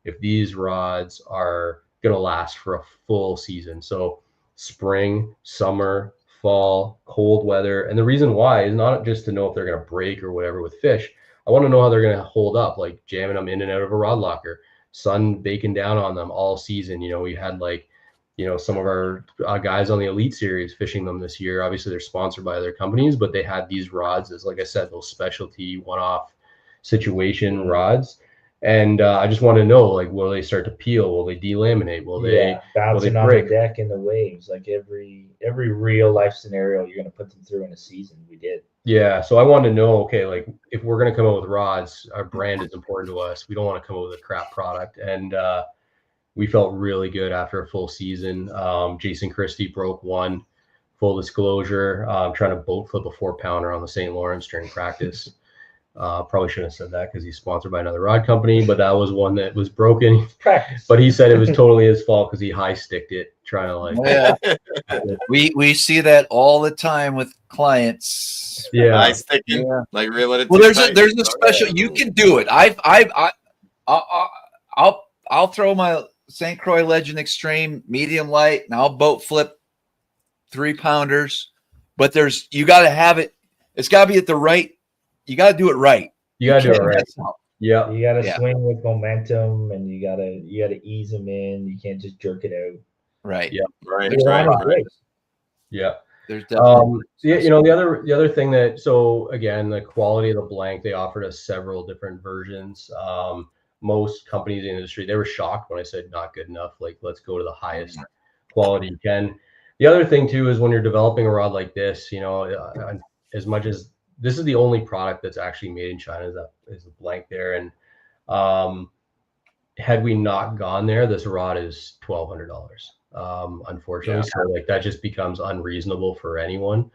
if these rods are going to last for a full season. So spring, summer, fall, cold weather. And the reason why is not just to know if they're going to break or whatever with fish. I want to know how they're going to hold up, like jamming them in and out of a rod locker, sun baking down on them all season. We had some of our guys on the Elite Series fishing them this year. Obviously they're sponsored by other companies, but they had these rods as, like I said, those specialty one-off situation rods. And I just want to know, like, will they start to peel? Will they delaminate? Will they bouncing on the deck in the waves? Like every real life scenario you're going to put them through in a season. We did. Yeah. So I want to know, okay, like if we're going to come out with rods, our brand is important to us. We don't want to come out with a crap product. And we felt really good after a full season. Jason Christie broke one. Full disclosure, trying to boat flip a 4-pounder on the St. Lawrence during practice. Probably shouldn't have said that because he's sponsored by another rod company, but that was one that was broken. Practice. But he said it was totally his fault because he high sticked it trying to like. Yeah. we see that all the time with clients. Yeah, high sticking, like reeling it. Well, there's a special. You can do it. I'll throw my St. Croix Legend Extreme medium light, and I'll boat flip 3-pounders. But you got to have it. It's got to be at the right. You got to do it right. You got to do it right. Yeah. You got to swing with momentum, and you got to ease them in. You can't just jerk it out. Right. Yeah. Right. Yeah. There's definitely the other thing that, so again, the quality of the blank, they offered us several different versions. Most companies in the industry, they were shocked when I said not good enough. Like, let's go to the highest quality you can. The other thing too is when you're developing a rod like this, as much as this is the only product that's actually made in China is a blank there. And had we not gone there, this rod is $1,200. Unfortunately, so like that just becomes unreasonable for anyone.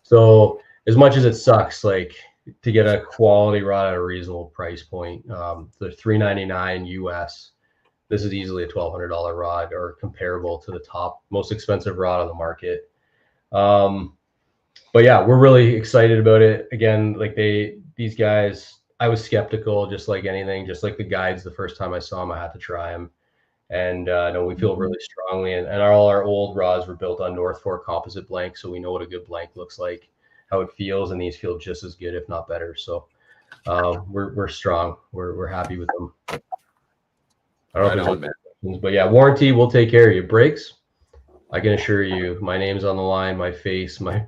So as much as it sucks, like to get a quality rod at a reasonable price point, the $399 US, this is easily a $1,200 rod or comparable to the top most expensive rod on the market. But yeah, we're really excited about it. Again, like these guys, I was skeptical, just like anything, just like the guides. The first time I saw them, I had to try them. And no, we feel really strongly. And all our old rods were built on North Fork composite blank, so we know what a good blank looks like, how it feels, and these feel just as good, if not better. So we're strong. We're happy with them. I don't know if there's questions, but yeah, warranty, we'll take care of you. Brakes, I can assure you, my name's on the line, my face, my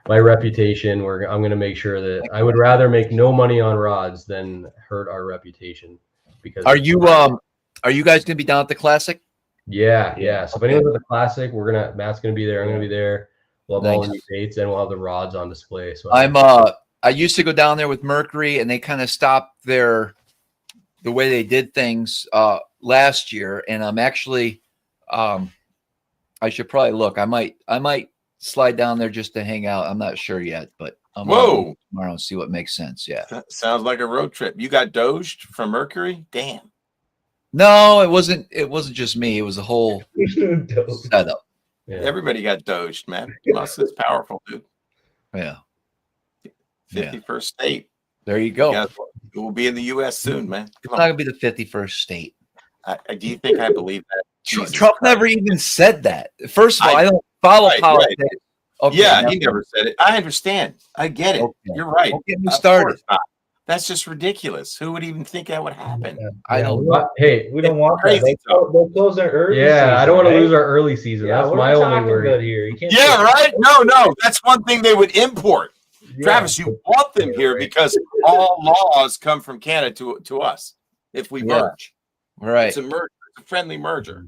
reputation. I'm going to make sure that I would rather make no money on rods than hurt our reputation. Because are you guys going to be down at the Classic? Yeah. So if anyone's at the Classic, Matt's going to be there. I'm going to be there. We'll have all the new baits, and we'll have the rods on display. So I used to go down there with Mercury, and they kind of stopped the way they did things last year. And I'm actually I should probably look. I might slide down there just to hang out. I'm not sure yet, but I'm tomorrow and see what makes sense. Yeah. That sounds like a road trip. You got doged from Mercury? Damn. No, it wasn't just me. It was a whole setup. Yeah. Everybody got doged, man. Muscle is powerful, dude. Yeah. 51st state. There you go. We'll be in the U.S. soon, man. It's not gonna be the 51st state. Do you think I believe that? Trump never even said that. First of all, I don't follow politics. Right. Okay, yeah, he never said it. I understand. I get it. Okay. You're right. Don't get me started. That's just ridiculous. Who would even think that would happen? Yeah. I don't. Hey, we don't want that. They'll close our early. Yeah, season, I don't want to lose our early season. Yeah, that's my only worry. Here. Yeah, right. No, that's one thing they would import. Yeah. Travis, you want them here because all laws come from Canada to us if we merge. Right. It's a merger. It's a friendly merger.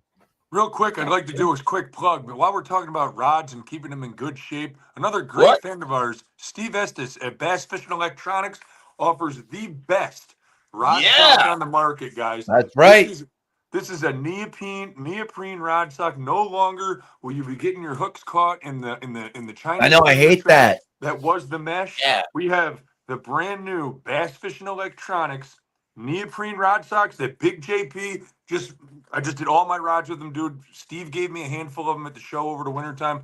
Real quick, I'd like to do a quick plug, but while we're talking about rods and keeping them in good shape, another great fan of ours, Steve Estes at Bass Fishing Electronics, offers the best rod stock on the market, guys. That's right. This is a neoprene rod stock. No longer will you be getting your hooks caught in the China. I know. I hate that. That was the mesh. Yeah. We have the brand new Bass Fishing Electronics neoprene rod stocks that Big JP I just did all my rods with them, dude. Steve gave me a handful of them at the show over the wintertime.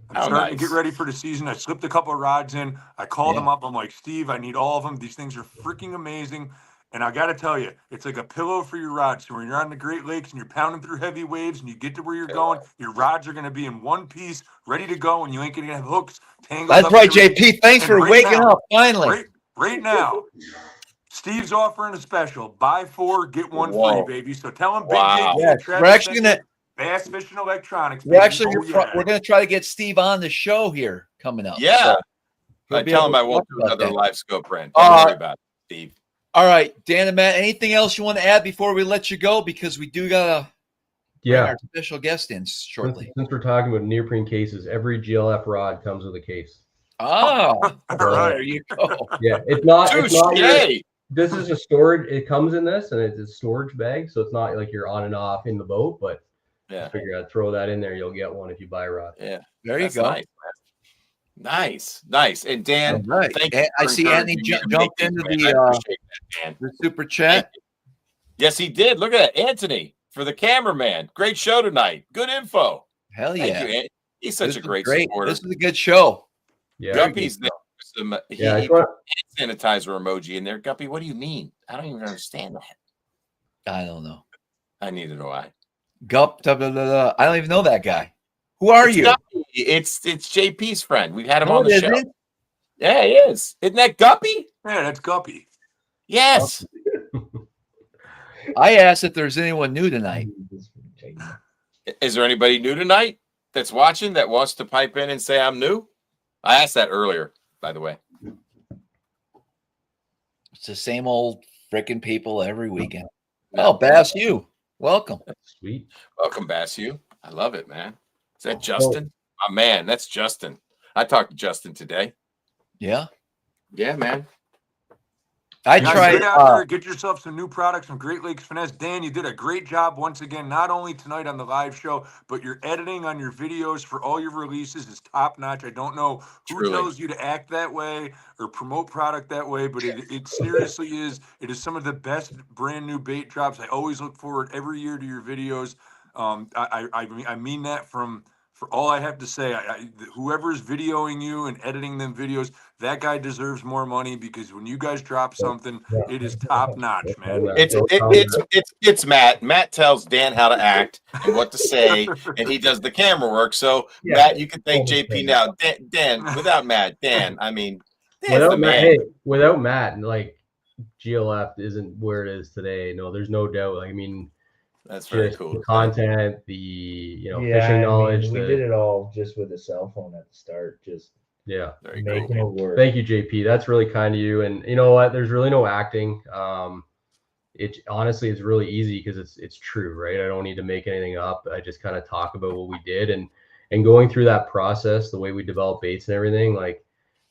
I'm starting to get ready for the season. I slipped a couple of rods in. I called him up. I'm like, Steve, I need all of them. These things are freaking amazing. And I got to tell you, it's like a pillow for your rods. So when you're on the Great Lakes and you're pounding through heavy waves and you get to where you're going, your rods are going to be in one piece, ready to go, and you ain't going to have hooks tangled up. That's right, JP. Thanks for waking up finally. Right now, Steve's offering a special. Buy 4, get 1 free, baby. So tell him Big JP. Yes. We're actually going to Bass Fishing Electronics. We're actually we're going to try to get Steve on the show here coming up. Yeah. So I tell him I won't do another live scope brand. Don't worry about it, Steve. All right, Dan and Matt, anything else you want to add before we let you go? Because we do got our special guest in shortly. Since we're talking about neoprene cases, every GLF rod comes with a case. Oh, all right. There you go. Yeah, it's not this is a storage. It comes in this, and it's a storage bag, so it's not like you're on and off in the boat. But I figure I'd throw that in there. You'll get one if you buy a rod. Yeah, there you go. Nice. And Dan, thank you. I see Anthony jumped into the super chat. Yes, he did. Look at that, Anthony, for the cameraman. Great show tonight. Good info. Hell yeah. Thank you, He's such a great supporter. This is a good show. Yeah. Guppy's there. He put a sanitizer emoji in there. Guppy, what do you mean? I don't even understand that. I don't know. Neither do I. Gup. I don't even know that guy. Who are you? Guppy. It's JP's friend. We've had him on the show. Yeah, he is. Isn't that Guppy? Yeah, that's Guppy. Yes. I asked if there's anyone new tonight. Is there anybody new tonight that's watching that wants to pipe in and say I'm new? I asked that earlier, by the way. It's the same old freaking people every weekend. Oh, Bass, you. Welcome. That's sweet. Welcome, Bass, you. I love it, man. Is that Justin? Oh, man, that's Justin. I talked to Justin today. Yeah? Yeah, man. I tried. Get out there, get yourself some new products from Great Lakes Finesse. Dan, you did a great job once again, not only tonight on the live show, but your editing on your videos for all your releases is top notch. I don't know who tells you to act that way or promote product that way, but it seriously is. It is some of the best brand new bait drops. I always look forward every year to your videos. I mean that for all I have to say. Whoever's videoing you and editing them videos, that guy deserves more money, because when you guys drop something, it is top notch, man. It's Matt. Matt tells Dan how to act and what to say, and he does the camera work. So Matt, you can thank JP now. Dan, without Matt, Dan, I mean, without Matt, like GLF isn't where it is today. No, there's no doubt. Like, I mean, that's very cool. The content, the fishing knowledge. We did it all just with a cell phone at the start. Just making it work. Thank you, JP. That's really kind of you. And you know what? There's really no acting. It honestly is really easy because it's true, right? I don't need to make anything up. I just kind of talk about what we did, and going through that process, the way we develop baits and everything, like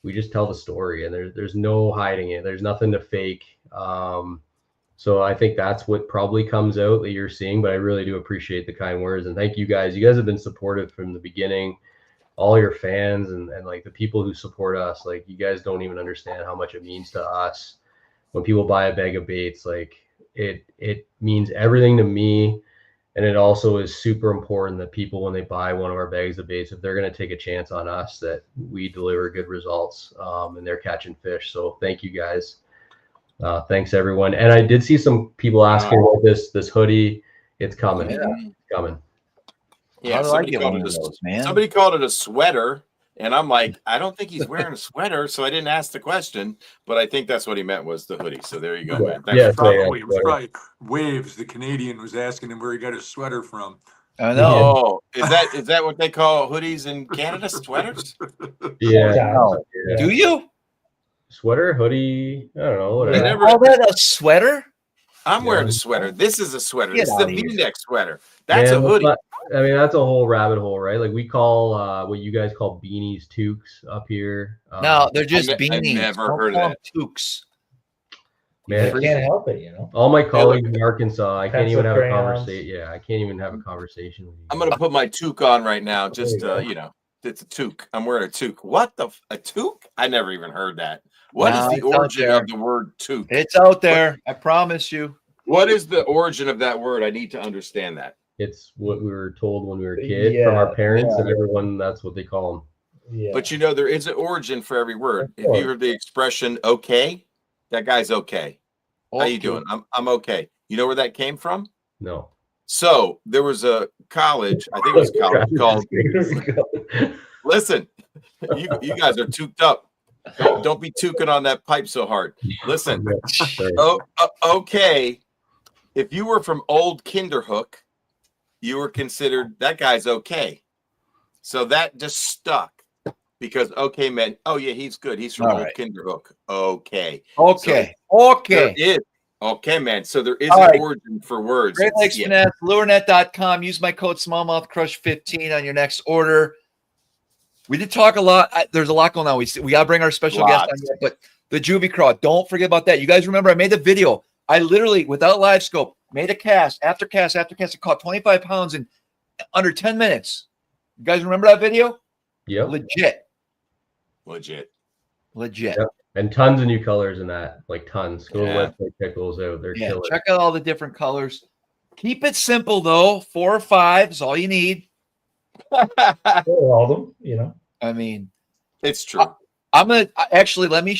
we just tell the story, and there's no hiding it. There's nothing to fake. So I think that's what probably comes out that you're seeing, but I really do appreciate the kind words, and thank you guys. You guys have been supportive from the beginning, all your fans and like the people who support us. Like, you guys don't even understand how much it means to us when people buy a bag of baits. Like, it means everything to me. And it also is super important that people, when they buy one of our bags of baits, if they're going to take a chance on us, that we deliver good results, and they're catching fish. So thank you guys. Thanks everyone. And I did see some people asking about this hoodie. It's coming. It's coming. Yeah, somebody called it a sweater, and I'm like, I don't think he's wearing a sweater, so I didn't ask the question, but I think that's what he meant was the hoodie. So there you go, man. Thanks. Probably right. Waves, the Canadian, was asking him where he got his sweater from. I know. Is that what they call hoodies in Canada? Sweaters? Yeah. Do you? Sweater, hoodie, I don't know. Whatever. They call that a sweater? I'm wearing a sweater. This is a sweater. This is the V-neck sweater. That's a hoodie. I mean, that's a whole rabbit hole, right? Like, we call what you guys call beanies toques up here. No, they're just beanies. I've never heard of that. Toques. Man, I can't help it, you know. all my colleagues in Arkansas, I can't Pencil even have a crayons. conversation. Yeah, I can't even have a conversation with you. I'm gonna put my toque on right now. Just There you go. you know, it's a toque. I'm wearing a toque. What a toque? I never even heard that. What is Nah, the it's out origin there. of the word toque? It's out there. I promise you. What is the origin of that word? I need to understand that. It's what we were told when we were kids from our parents, and everyone, that's what they call them. Yeah. But you know, there is an origin for every word. Of If you course. heard the expression "okay," that guy's okay. How you doing? I'm okay. You know where that came from? No. So there was a college, I think it was a college called. Listen, you guys are tooked up. Don't be tooking on that pipe so hard. Listen. Okay. If you were from Old Kinderhook, you were considered that guy's okay. So that just stuck because okay meant, oh yeah, he's good. He's from Old Kinderhook. Okay. Okay. So okay. there is. Okay, man. So there is an origin for words. Great Lakes Finesse, lurenet.com. Use my code SmallmouthCrush15 on your next order. We did talk a lot. There's a lot going on. We got to bring our special guest on yet, but the Juvie Craw, don't forget about that. You guys remember I made the video. I literally, without live scope, made a cast after cast after cast. It caught 25 pounds in under 10 minutes. You guys remember that video? Yeah. Legit. Yep. And tons of new colors in that, like tons. Go to the website, check those out. They're killer. Check out all the different colors. Keep it simple though. 4 or 5 is all you need. All of them, you know. I mean, it's true. I'm gonna actually let me.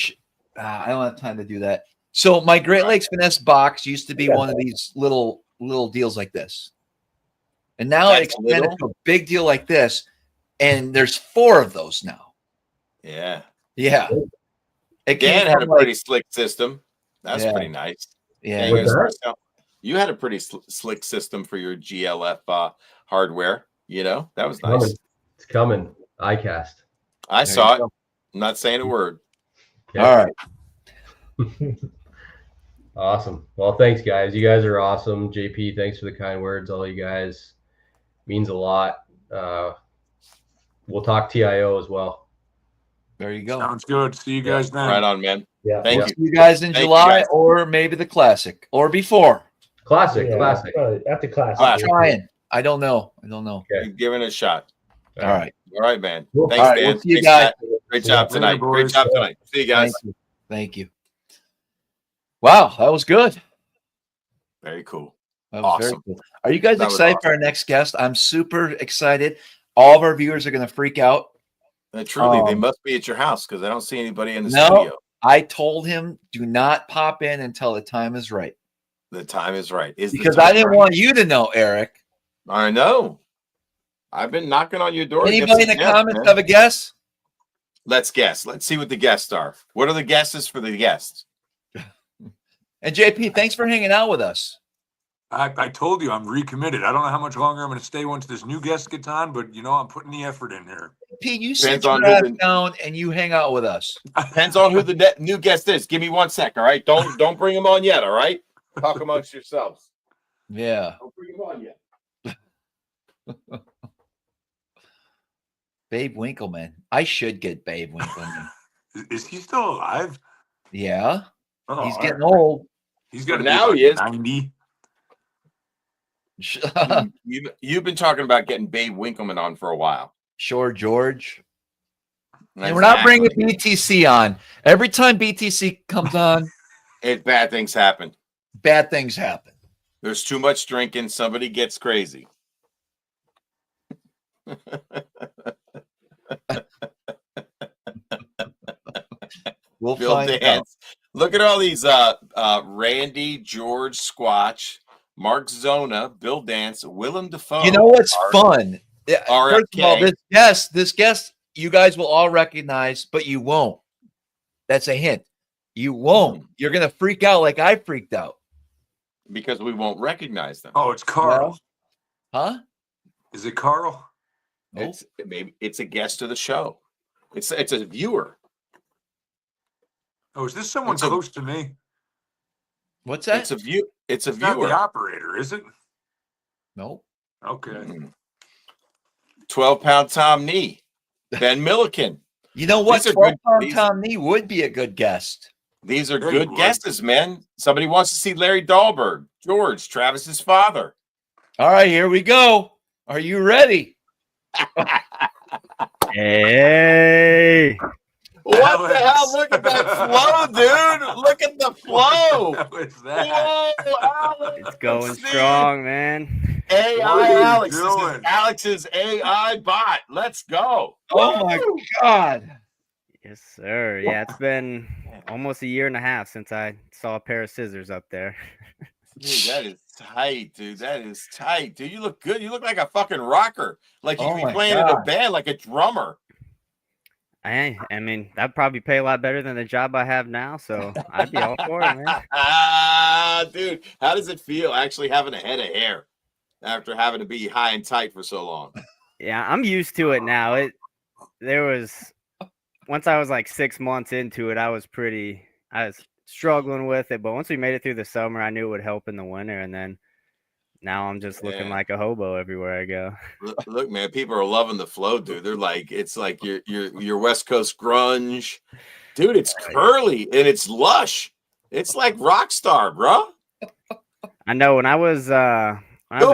I don't have time to do that. So my Great Lakes Finesse box used to be one of these little deals like this, and now it expanded to a big deal like this, and there's 4 of those now. Yeah. Dan had a pretty slick system. That's pretty nice. Yeah. You had a pretty slick system for your GLF hardware. You know, that was nice. It's coming. iCast. I saw it. I'm not saying a word. Okay. All right. Awesome. Well, thanks, guys. You guys are awesome. JP, thanks for the kind words. All you guys means a lot. We'll talk TIO as well. There you go. Sounds good. See you guys then. Right on, man. Yeah. Thank See you guys in July or maybe the Classic or before. Classic. At the classic. I'm trying. I don't know. Okay. Give it a shot. All right. All right, man. Cool. Thanks, right, man. We'll see you guys. Great job tonight. Great job tonight. See you guys. Thank you. Wow, that was good. Very cool. That was awesome. Very cool. Are you guys excited for our next guest? I'm super excited. All of our viewers are going to freak out. Truly, they must be at your house because I don't see anybody in the studio. I told him do not pop in until the time is right. The time is right. Because I didn't want you to know, Eric. I know. I've been knocking on your door. Anybody in the comments have a guess? Let's guess. Let's see what the guests are. What are the guesses for the guests? And JP, thanks for hanging out with us. I told you I'm recommitted. I don't know how much longer I'm going to stay once this new guest gets on, but you know I'm putting the effort in here. Pete, you sit your ass down and you hang out with us. Depends on who the new guest is. Give me 1 sec, all right? Don't bring him on yet, all right? Talk amongst yourselves. Yeah. Don't bring him on yet. Babe Winkleman. I should get Babe Winkleman. Is he still alive? Yeah. Oh, he's getting old. He's got to now be he is 90. You've been talking about getting Babe Winkleman on for a while. Sure, George. And we're not bringing BTC on. Every time BTC comes on, bad things happen. Bad things happen. There's too much drinking. Somebody gets crazy. We'll Bill find Dance. Look at all these Randy, George Squatch, Mark Zona, Bill Dance, Willem Dafoe. You know what's fun? RFK. First of all, this guest, you guys will all recognize, but you won't. That's a hint. You won't. You're gonna freak out like I freaked out. Because we won't recognize them. Oh, it's Carl. Huh? Is it Carl? It's a guest of the show. It's a viewer. Oh, is this someone close to me? What's that? It's a viewer. It's not the operator, is it? Nope. Okay. 12-pound Tom Nee. Ben Milliken. You know what? 12-pound Tom Nee would be a good guest. These are good guesses, man. Somebody wants to see Larry Dahlberg, George, Travis's father. All right, here we go. Are you ready? Hey. What the hell? Look at that flow, dude. Look at the flow. What is that? Whoa, Alex. It's going strong, man. AI Alex. This is Alex's AI bot. Let's go. Oh, my God. Yes, sir. Yeah, it's been almost a year and a half since I saw a pair of scissors up there. Dude, that is tight, dude. That is tight, dude. You look good. You look like a fucking rocker. Like you could be playing in a band like a drummer. I mean, that'd probably pay a lot better than the job I have now, so I'd be all for it, man. Dude, how does it feel actually having a head of hair after having to be high and tight for so long? Yeah, I'm used to it now. Once I was like 6 months into it, I was struggling with it, but once we made it through the summer, I knew it would help in the winter, and then now I'm just looking like a hobo everywhere I go. Look, man, people are loving the flow, dude. They're like, it's like your West Coast grunge, dude. It's curly and it's lush. It's like rock star, bro. I know. When I was go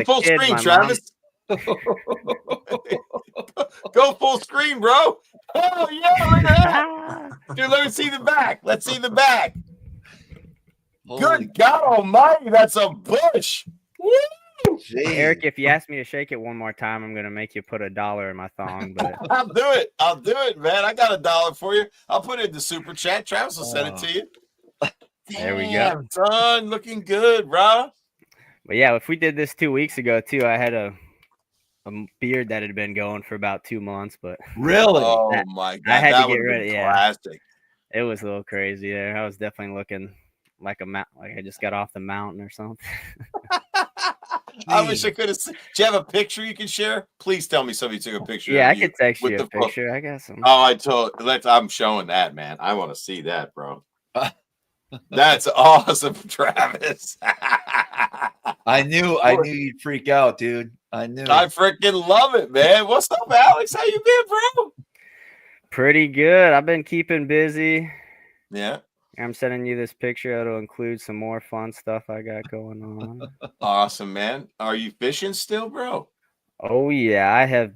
full screen, Travis. Go full screen, bro. Oh yeah, look at that, dude. Let me see the back. Let's see the back. Good God Almighty, that's a bush. Woo! Eric, if you ask me to shake it one more time, I'm gonna make you put $1 in my thong. But I'll do it, man. I got $1 for you. I'll put it in the super chat. Travis will send it to you. There we go, son. Looking good, bro. But yeah, if we did this 2 weeks ago too, I had a beard that had been going for about 2 months. But really, my God, I had that to get rid of classic. It was a little crazy there. I was definitely looking like I just got off the mountain or something. I wish I could have seen. Do you have a picture you can share? Please tell me somebody took a picture. Yeah, I could text you a picture. I got some. Oh, I'm showing that, man. I want to see that, bro. That's awesome, Travis. I knew you'd freak out, dude. I freaking love it, man. What's up, Alex? How you been, bro? Pretty good. I've been keeping busy. Yeah. I'm sending you this picture. It'll include some more fun stuff I got going on. Awesome, man. Are you fishing still, bro? Oh yeah, I have.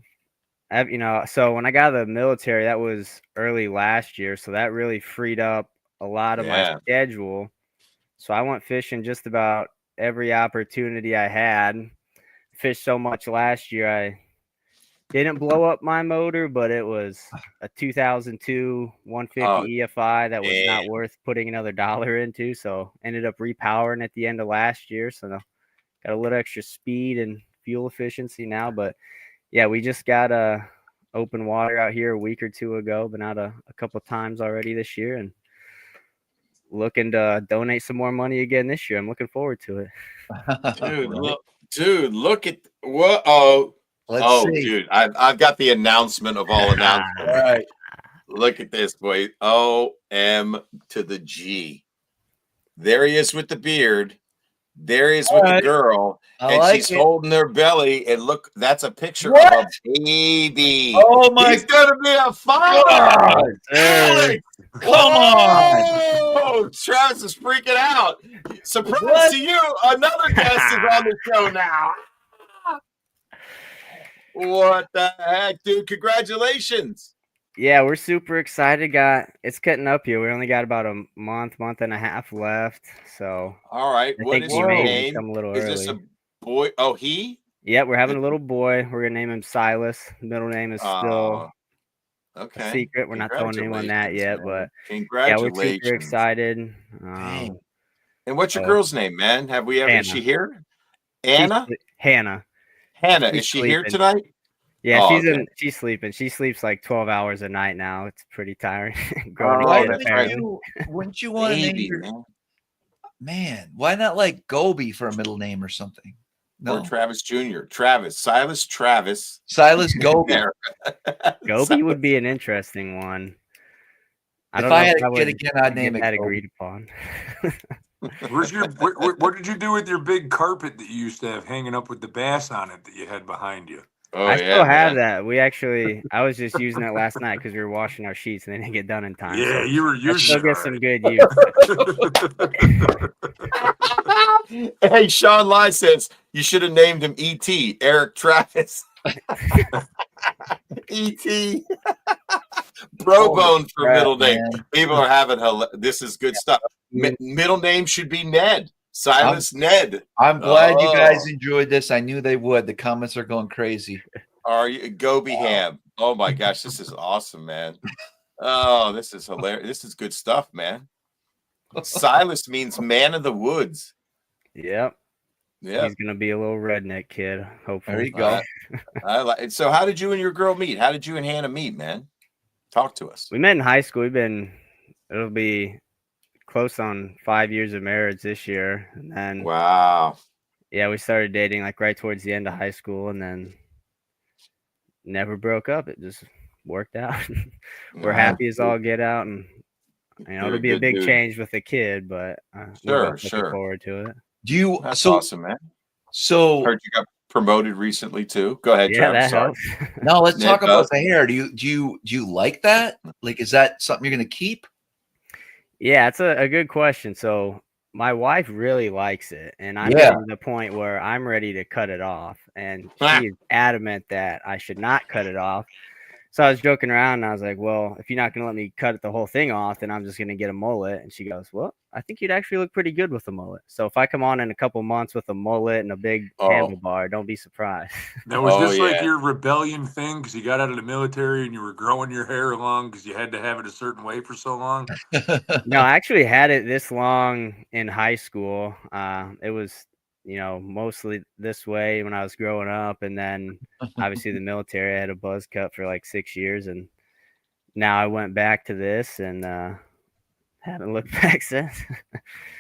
So when I got out of the military, that was early last year, so that really freed up a lot of my schedule. So I went fishing just about every opportunity I had. Fished so much last year, I didn't blow up my motor, but it was a 2002 150 EFI that was not worth putting another $1 into. So ended up repowering at the end of last year. So got a little extra speed and fuel efficiency now. But yeah, we just got open water out here a week or two ago. Been out a couple times already this year and looking to donate some more money again this year. I'm looking forward to it. Dude, look at what? Let's see. Dude, I've got the announcement of all announcements. All right. Look at this, boy. OM to the G. There he is with the beard. There he is with the girl. She's holding her belly. And look, that's a picture of a baby. Oh, my. He's going to be a father. Alex, come on. Oh, Travis is freaking out. Surprise to you. Another guest is on the show now. What the heck, dude? Congratulations. Yeah, we're super excited. It's cutting up here. We only got about a month and a half left. So all right. What is your name? Is this a boy? Oh, he? Yeah, we're having a little boy. We're gonna name him Silas. Middle name is still a secret. We're not telling anyone that yet, but congratulations. Yeah, we're super excited. And what's your girl's name, man? Is she here? Anna? Hannah. Hannah, is she here tonight? Yeah, she's sleeping. She sleeps like 12 hours a night now. It's pretty tiring. Wouldn't you want to name your man? Why not like Gobi for a middle name or something? No, or Travis Jr. Silas Gobi. Gobi would be an interesting one. If I had a kid again, I'd name it that agreed upon. What did you do with your big carpet that you used to have hanging up with the bass on it that you had behind you? Oh, I still have man. that. I was just using it last night because we were washing our sheets and they didn't get done in time. Yeah, so you were I using still it get right. some good use. Hey, Sean Lai says you should have named him E.T. Eric Travis. E.T. Bro Bone for crap, middle name. man. People are having this is good stuff. Middle name should be Ned. Silas Ned. I'm glad you guys enjoyed this. I knew they would. The comments are going crazy. Are you Goby Ham? Oh my gosh, this is awesome, man. Oh, this is hilarious. This is good stuff, man. Silas means man of the woods. Yep. Yeah. He's gonna be a little redneck kid, hopefully. There you go. I like it. So how did you and your girl meet? How did you and Hannah meet, man? Talk to us. We met in high school. It'll be close on 5 years of marriage this year. And then wow. Yeah, we started dating like right towards the end of high school and then never broke up. It just worked out. We're happy as all get out, and it'll be a big change with the kid, but we're looking forward to it. That's awesome, man. So heard you got promoted recently too. Go ahead, yeah, Travis. that helps. No, let's talk about the hair. Do you like that? Like, is that something you're gonna keep? Yeah, it's a good question. So my wife really likes it, and I'm getting to the point where I'm ready to cut it off, and she is adamant that I should not cut it off. So I was joking around and I was like, well, if you're not going to let me cut the whole thing off, then I'm just going to get a mullet. And she goes, well, I think you'd actually look pretty good with a mullet. So if I come on in a couple months with a mullet and a big handlebar, don't be surprised. Now, was this like your rebellion thing because you got out of the military and you were growing your hair long because you had to have it a certain way for so long? No, I actually had it this long in high school. It was, mostly this way when I was growing up. And then obviously the military, I had a buzz cut for like 6 years. And now I went back to this and haven't looked back since.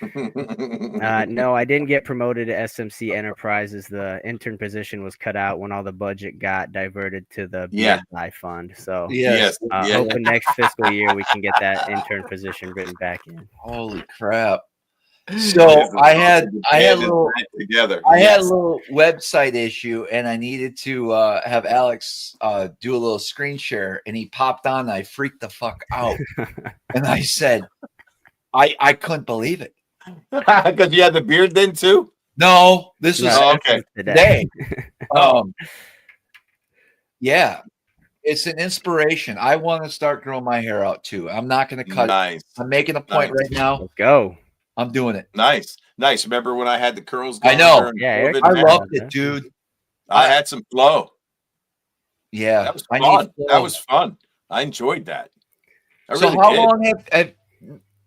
No, I didn't get promoted to SMC Enterprises. The intern position was cut out when all the budget got diverted to the BSI fund. So hoping next fiscal year we can get that intern position written back in. Holy crap. So I had a little website issue, and I needed to have Alex do a little screen share, and he popped on. And I freaked the fuck out, and I said, I couldn't believe it because you had the beard then too. No, this was today. Yeah, it's an inspiration. I want to start growing my hair out too. I'm not going to cut. Nice. I'm making a point right now. Let's go. I'm doing it. Nice. Remember when I had the curls? I know. Yeah, I loved it, dude. I had some flow. Yeah, that was fun. That was fun. I enjoyed that. So how long have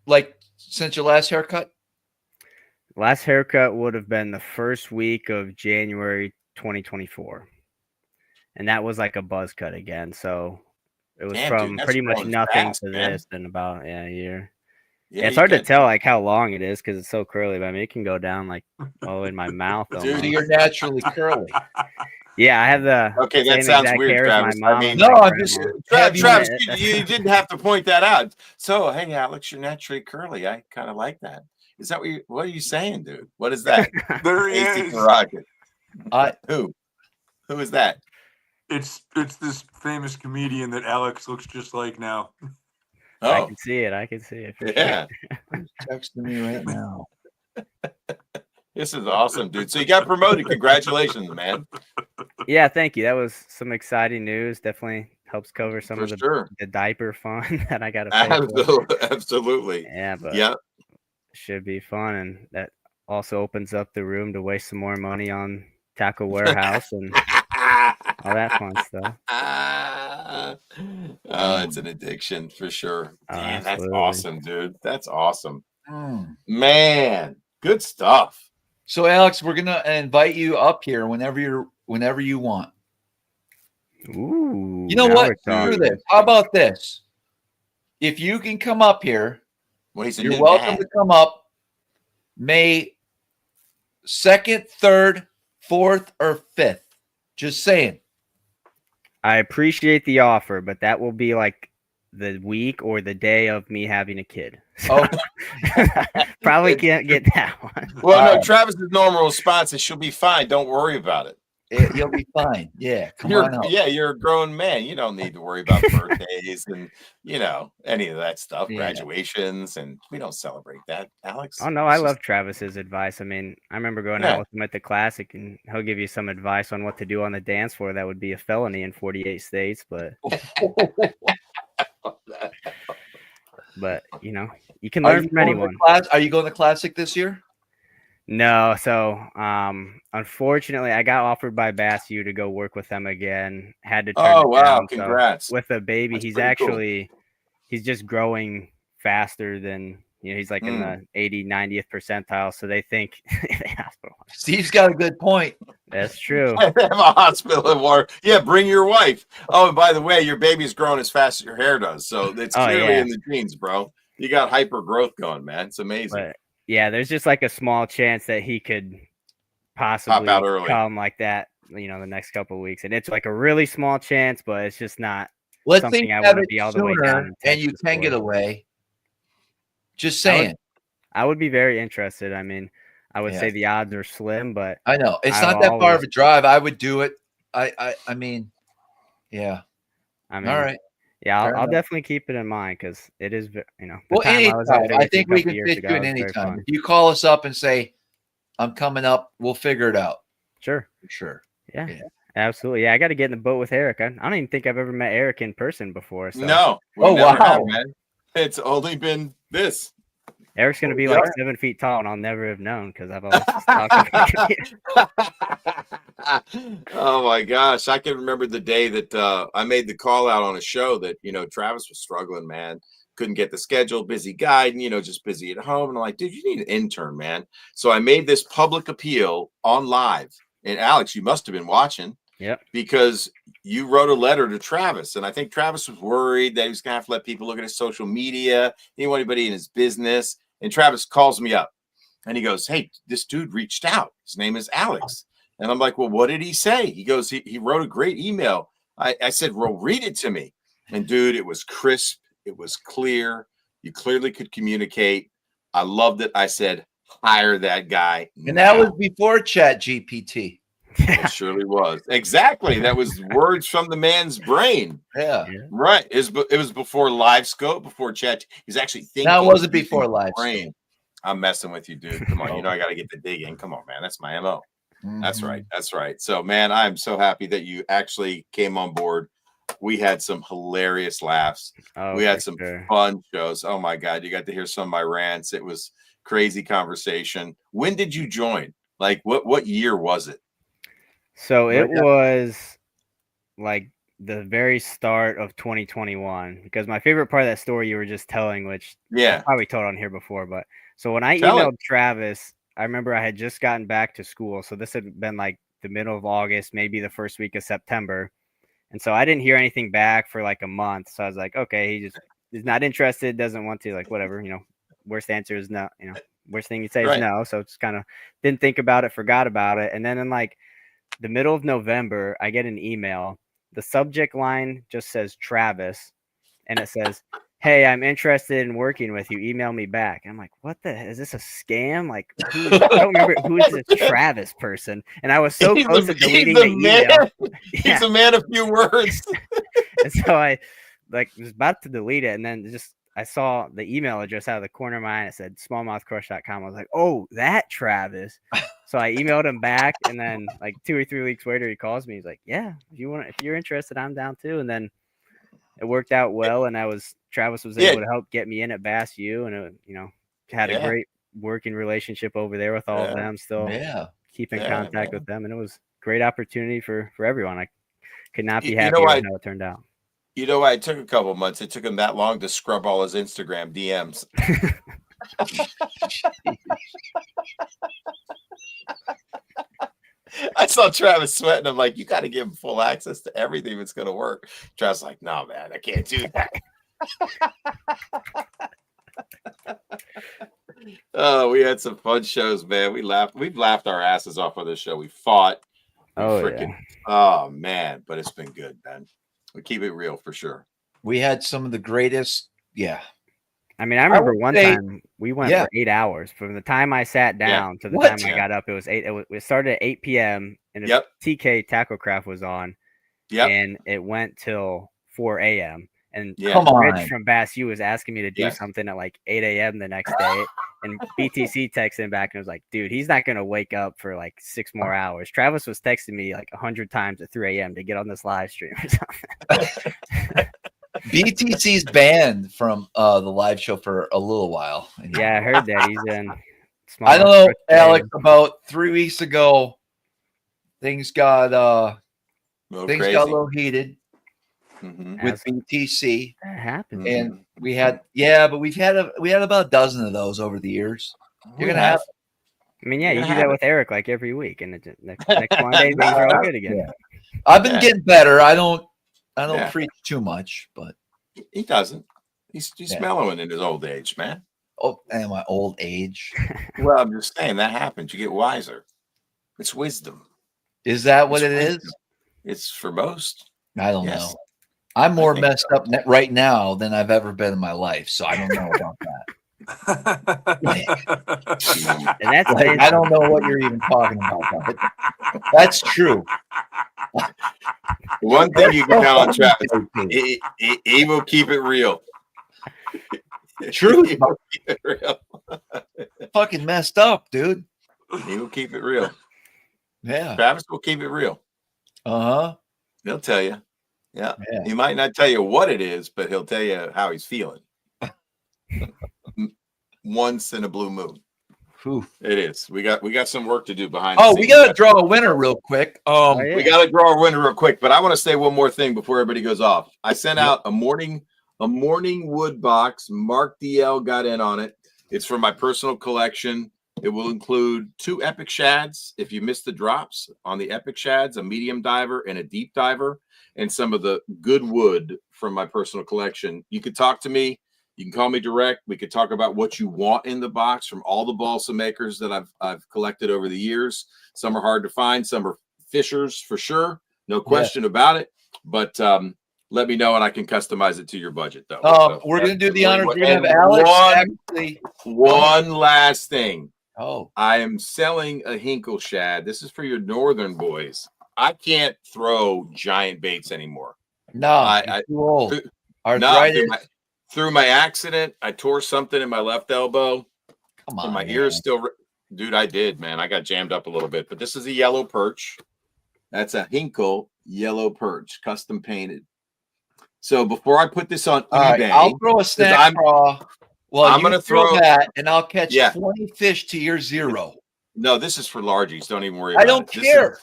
like since your last haircut? Last haircut would have been the first week of January 2024, and that was like a buzz cut again. So it was from pretty much nothing to this in about a year. Yeah, it's hard to tell like how long it is because it's so curly. But I mean, it can go down like all in my mouth. Dude, you're naturally curly. Yeah, I have the that sounds weird, Travis. I mean, no, I'm just Travis. You didn't have to point that out. So, hey, Alex, you're naturally curly. I kind of like that. Is that what are you saying, dude? What is that? There he is. Who is that? It's this famous comedian that Alex looks just like now. I can see it. I can see it. Yeah. He's texting me right now. This is awesome, dude. So you got promoted. Congratulations, man. Yeah, thank you. That was some exciting news. Definitely helps cover some of the diaper fun that I got to pay Absolutely. Yeah, but it should be fun. And that also opens up the room to waste some more money on Taco Warehouse and all that fun stuff. Oh, it's an addiction for sure. Man, absolutely. That's awesome, dude. That's awesome. Man, good stuff. So, Alex, we're gonna invite you up here whenever you want. Ooh. You know what? Screw this. How about this? If you can come up here, you're welcome to come up. May 2nd, 3rd, 4th, or 5th. Just saying. I appreciate the offer, but that will be like the week or the day of me having a kid. So probably can't get that one. Well, no, Travis's normal response is she'll be fine. Don't worry about it. You'll be fine. Yeah, come on out. Yeah, you're a grown man. You don't need to worry about birthdays and any of that stuff, graduations, and we don't celebrate that, Alex. Oh no, I love Travis's advice. I mean, I remember going out with him at the Classic, and he'll give you some advice on what to do on the dance floor. That would be a felony in 48 states, but you can learn from anyone. Are you going to Classic this year? No, so unfortunately, I got offered by Bass U to go work with them again. Had to turn it down. Congrats! So with a baby, he's just growing faster than he's like in the 90th percentile. So they think Steve's got a good point. That's true. Have a hospital in water. Yeah, bring your wife. Oh, and by the way, your baby's growing as fast as your hair does, so it's clearly in the genes, bro. You got hyper growth going, man. It's amazing. But, yeah, there's just like a small chance that he could possibly come like that, the next couple of weeks. And it's like a really small chance, but it's just not something I want to be all the way down. And you can get away. Just saying. I would be very interested. I mean, I would say the odds are slim, but I know it's not that far of a drive. I would do it. I mean, yeah. I mean, all right. Yeah, I'll definitely keep it in mind because it is, Well, anytime. I think we can fit you in anytime. If you call us up and say, I'm coming up, we'll figure it out. Sure. For sure. Yeah, absolutely. Yeah, I got to get in the boat with Eric. I don't even think I've ever met Eric in person before. So. No. Wow. Man. It's only been this. Eric's going to be like 7 feet tall, and I'll never have known because I've always just talked about Oh, my gosh. I can remember the day that I made the call out on a show that, Travis was struggling, man. Couldn't get the schedule, busy guy, and, just busy at home. And I'm like, dude, you need an intern, man. So I made this public appeal on live. And Alex, you must have been watching. Yep. Because you wrote a letter to Travis, and I think Travis was worried that he was going to have to let people look at his social media, anybody in his business. And Travis calls me up, and he goes, "Hey, this dude reached out. His name is Alex." And I'm like, "Well, what did he say?" He goes, "He wrote a great email." I said, "Well, read it to me." And dude, it was crisp. It was clear. You clearly could communicate. I loved it. I said, hire that guy. And that was before Chat GPT. It surely was. Exactly. That was words from the man's brain. Yeah. Right. It was before Live Scope, before Chat. He's actually thinking. That wasn't before Live Scope. I'm messing with you, dude. Come on. I got to get the dig in. Come on, man. That's my MO. That's right. That's right. So, man, I'm so happy that you actually came on board. We had some hilarious laughs. We had some fun shows. Oh, my God. You got to hear some of my rants. It was crazy conversation. When did you join? Like, what year was it? So it was like the very start of 2021, because my favorite part of that story you were just telling, which I probably told on here before, but so when I emailed Travis, I remember I had just gotten back to school. So this had been like the middle of August, maybe the first week of September. And so I didn't hear anything back for like a month. So I was like, okay, he just is not interested, doesn't want to, like, whatever, worst answer is no, worst thing you say is no. So it's kind of didn't think about it, forgot about it. And then in like the middle of November, I get an email. The subject line just says Travis, and it says, "Hey, I'm interested in working with you. Email me back." And I'm like, "What the hell? Is this a scam? Like, I don't remember who is this Travis person." And I was so close to deleting the email. He's a man of few words. And so I was about to delete it, and then I saw the email address out of the corner of my eye. It said SmallmouthCrush.com. I was like, "Oh, that Travis." So I emailed him back, and then like 2 or 3 weeks later, he calls me. He's like, "Yeah, if you're interested, I'm down too." And then it worked out well, and Travis was able to help get me in at Bass U, and had a great working relationship over there with all of them. Still keep in contact with them, and it was a great opportunity for everyone. I could not be happier with how it turned out. You know why it took a couple months? It took him that long to scrub all his Instagram DMs. I saw Travis sweating. I'm like, you got to give him full access to everything that's going to work. Travis like, no, man, I can't do that. Oh, we had some fun shows, man. We've laughed our asses off on this show. We fought. Oh, man. But it's been good, man. We keep it real for sure. We had some of the greatest. Yeah. I mean, I remember one time we went for 8 hours from the time I sat down to the time I got up. It was 8. It started at 8 p.m. and Yep. TK Tackle Craft was on, Yep. and it went till 4 a.m. And Come on. Rich from Bass U was asking me to do something at like 8 a.m. the next day. And BTC texted him back and was like, dude, he's not going to wake up for like 6 more hours. Travis was texting me like 100 times at 3 a.m. to get on this live stream or something. BTC's banned from the live show for a little while. Yeah, I heard that. He's in I don't know, Alex, about 3 weeks ago, things got a little heated with BTC. That happened. And we had we've had about a dozen of those over the years. You're gonna have. I mean, yeah, you do that with Eric like every week, and next Monday things are all good again. Yeah. I've been getting better. I don't preach too much, but he doesn't. He's mellowing in his old age, man. Oh, and my old age. Well, I'm just saying that happens. You get wiser. It's wisdom. Is that what it is? It's for most. I don't know. I'm more messed up right now than I've ever been in my life, so I don't know about that. And that's I don't know what you're even talking about. But that's true. One thing you can count on Travis, he will keep it real. True. Fucking messed up, dude. He will keep it real. Yeah. Travis will keep it real. Uh-huh. He'll tell you. Yeah. He might not tell you what it is, but he'll tell you how he's feeling. Once in a blue moon. Oof. It is. We got some work to do behind. Oh, we got to draw a winner real quick. We got to draw a winner real quick, but I want to say one more thing before everybody goes off. I sent out a morning wood box. Mark DL got in on it. It's from my personal collection. It will include 2 epic shads. If you missed the drops on the epic shads, a medium diver and a deep diver, and some of the good wood from my personal collection. You could talk to me. You can call me direct. We could talk about what you want in the box from all the balsa makers that I've collected over the years. Some are hard to find. Some are fishers for sure. No question about it. But let me know and I can customize it to your budget, though. So we're going to do the honors. We're going to have Alex. One last thing. Oh, I am selling a Hinkle shad. This is for your northern boys. I can't throw giant baits anymore. No, I'm too old. Through my accident, I tore something in my left elbow. Come on, and my ear is still. Dude, I did, man. I got jammed up a little bit. But this is a yellow perch. That's a Hinkle yellow perch, custom painted. So before I put this on eBay, I'll throw a snack craw. Well, I'm going to throw that, and I'll catch 20 fish to your 0. No, this is for largies. Don't even worry. I don't care.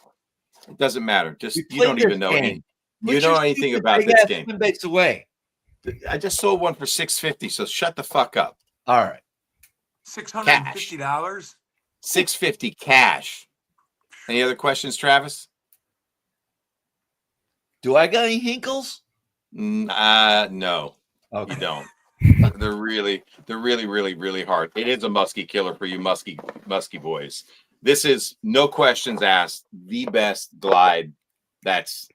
It doesn't matter. Just you don't even know anything. You know anything about this game? Baits away. I just sold one for $650. So shut the fuck up. All right. $650. $650 cash. Any other questions, Travis? Do I got any Hinkles? No. Okay. You don't. They're really, really hard. It is a musky killer for you musky boys. This is, no questions asked, the best glide that's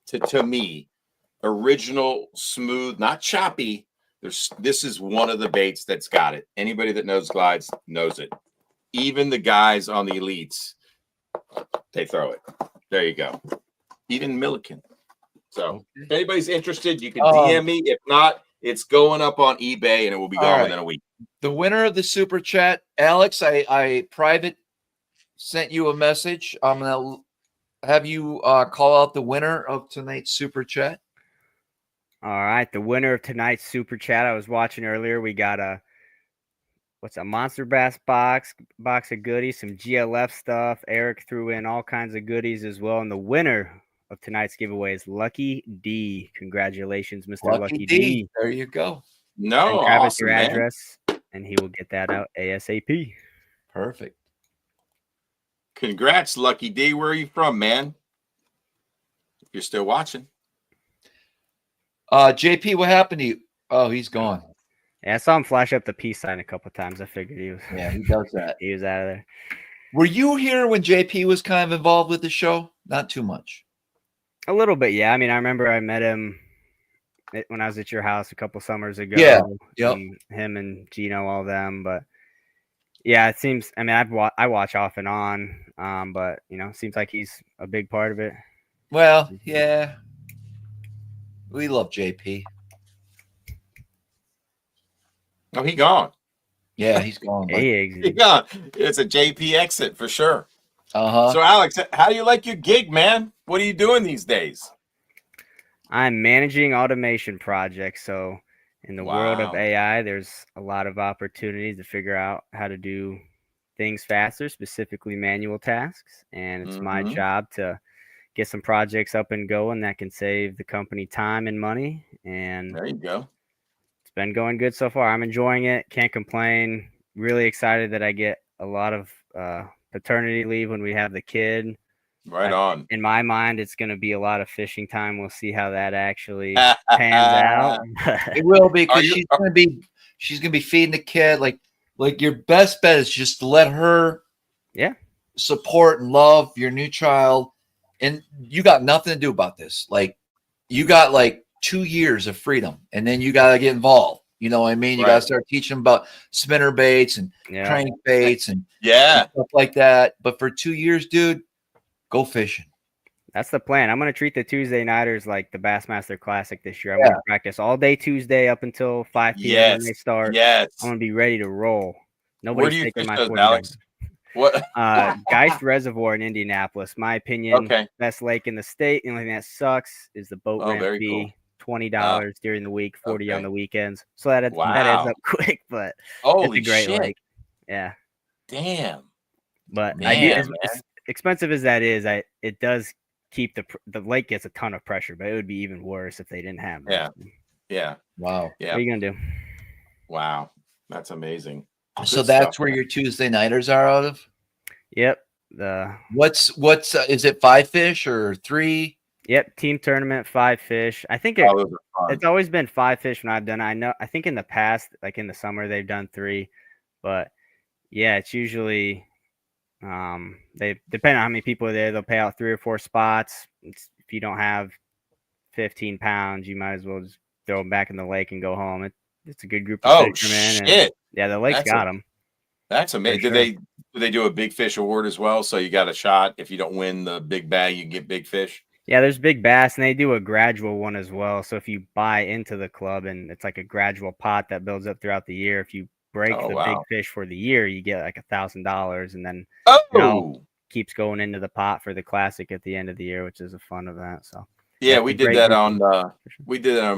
to me, original, smooth, not choppy. This is one of the baits that's got it. Anybody that knows glides knows it. Even the guys on the elites, they throw it. There you go. Even Milliken. So if anybody's interested, you can DM me. If not, it's going up on eBay and it will be gone within a week. The winner of the super chat, Alex, I private sent you a message. I'm going to have you call out the winner of tonight's super chat. All right. The winner of tonight's super chat I was watching earlier, we got a Monster Bass box of goodies, some GLF stuff. Eric threw in all kinds of goodies as well. And the winner of tonight's giveaway is Lucky D. Congratulations, Mr. Lucky D. There you go. No, and Travis, your address, and he will get that out ASAP. Perfect. Congrats, Lucky D. Where are you from, man? If you're still watching. JP, what happened to you? Oh, he's gone. Yeah, I saw him flash up the peace sign a couple of times. I figured he was. Yeah, he does that. He was out of there. Were you here when JP was kind of involved with the show? Not too much. A little bit, yeah. I mean, I remember I met him when I was at your house a couple summers ago. Yeah, yep. Him and Gino, all them. But Yeah, it seems. I mean, I watch off and on, but it seems like he's a big part of it. Well, yeah, we love JP. Oh, he gone. Yeah, he's gone. He gone. It's a JP exit for sure. Uh-huh. So, Alex, how do you like your gig, man? What are you doing these days? I'm managing automation projects. So in the world of AI, there's a lot of opportunities to figure out how to do things faster, specifically manual tasks. And it's my job to get some projects up and going that can save the company time and money. And there you go. It's been going good so far. I'm enjoying it. Can't complain. Really excited that I get a lot of paternity leave when we have the kid. Right on. In my mind, it's going to be a lot of fishing time. We'll see how that actually pans out. It will be, because she's gonna be feeding the kid. Like your best bet is just to let her support and love your new child, and you got nothing to do about this. Like, you got like 2 years of freedom, and then you got to get involved. You know what I mean? You got to start teaching them about spinner baits and crank baits and stuff like that. But for 2 years, dude, go fishing. That's the plan. I'm going to treat the Tuesday nighters like the Bassmaster Classic this year. I'm going to practice all day Tuesday up until 5 p.m. when they start. I'm going to be ready to roll. Nobody's taking my foot, Alex. What? Geist Reservoir in Indianapolis. My opinion, best lake in the state. The only thing that sucks is the boat ramp fee. $20 during the week, $40 on the weekends. So that adds up quick, but it's a great lake. Yeah. Damn. But I do, as expensive as that is, it does keep the lake gets a ton of pressure, but it would be even worse if they didn't have that. Yeah. Wow. Yeah. What are you gonna do? Wow. That's amazing. So that's where your Tuesday nighters are out of? Yep. What's is it 5 fish or 3? Yep, team tournament, 5 fish. I think it's always been 5 fish when I've done it. I think in the past, like in the summer, they've done 3, but yeah, it's usually they depend on how many people are there. They'll pay out 3 or 4 spots. If you don't have 15 pounds, you might as well just throw them back in the lake and go home. It's a good group of fishermen. Shit! Yeah, the lake's got them. That's amazing. Sure. Do they do a big fish award as well? So you got a shot. If you don't win the big bag, you get big fish. Yeah, there's big bass, and they do a gradual one as well. So if you buy into the club, and it's like a gradual pot that builds up throughout the year, if you break the big fish for the year, you get like $1,000, and then keeps going into the pot for the classic at the end of the year, which is a fun event. So yeah, we did that on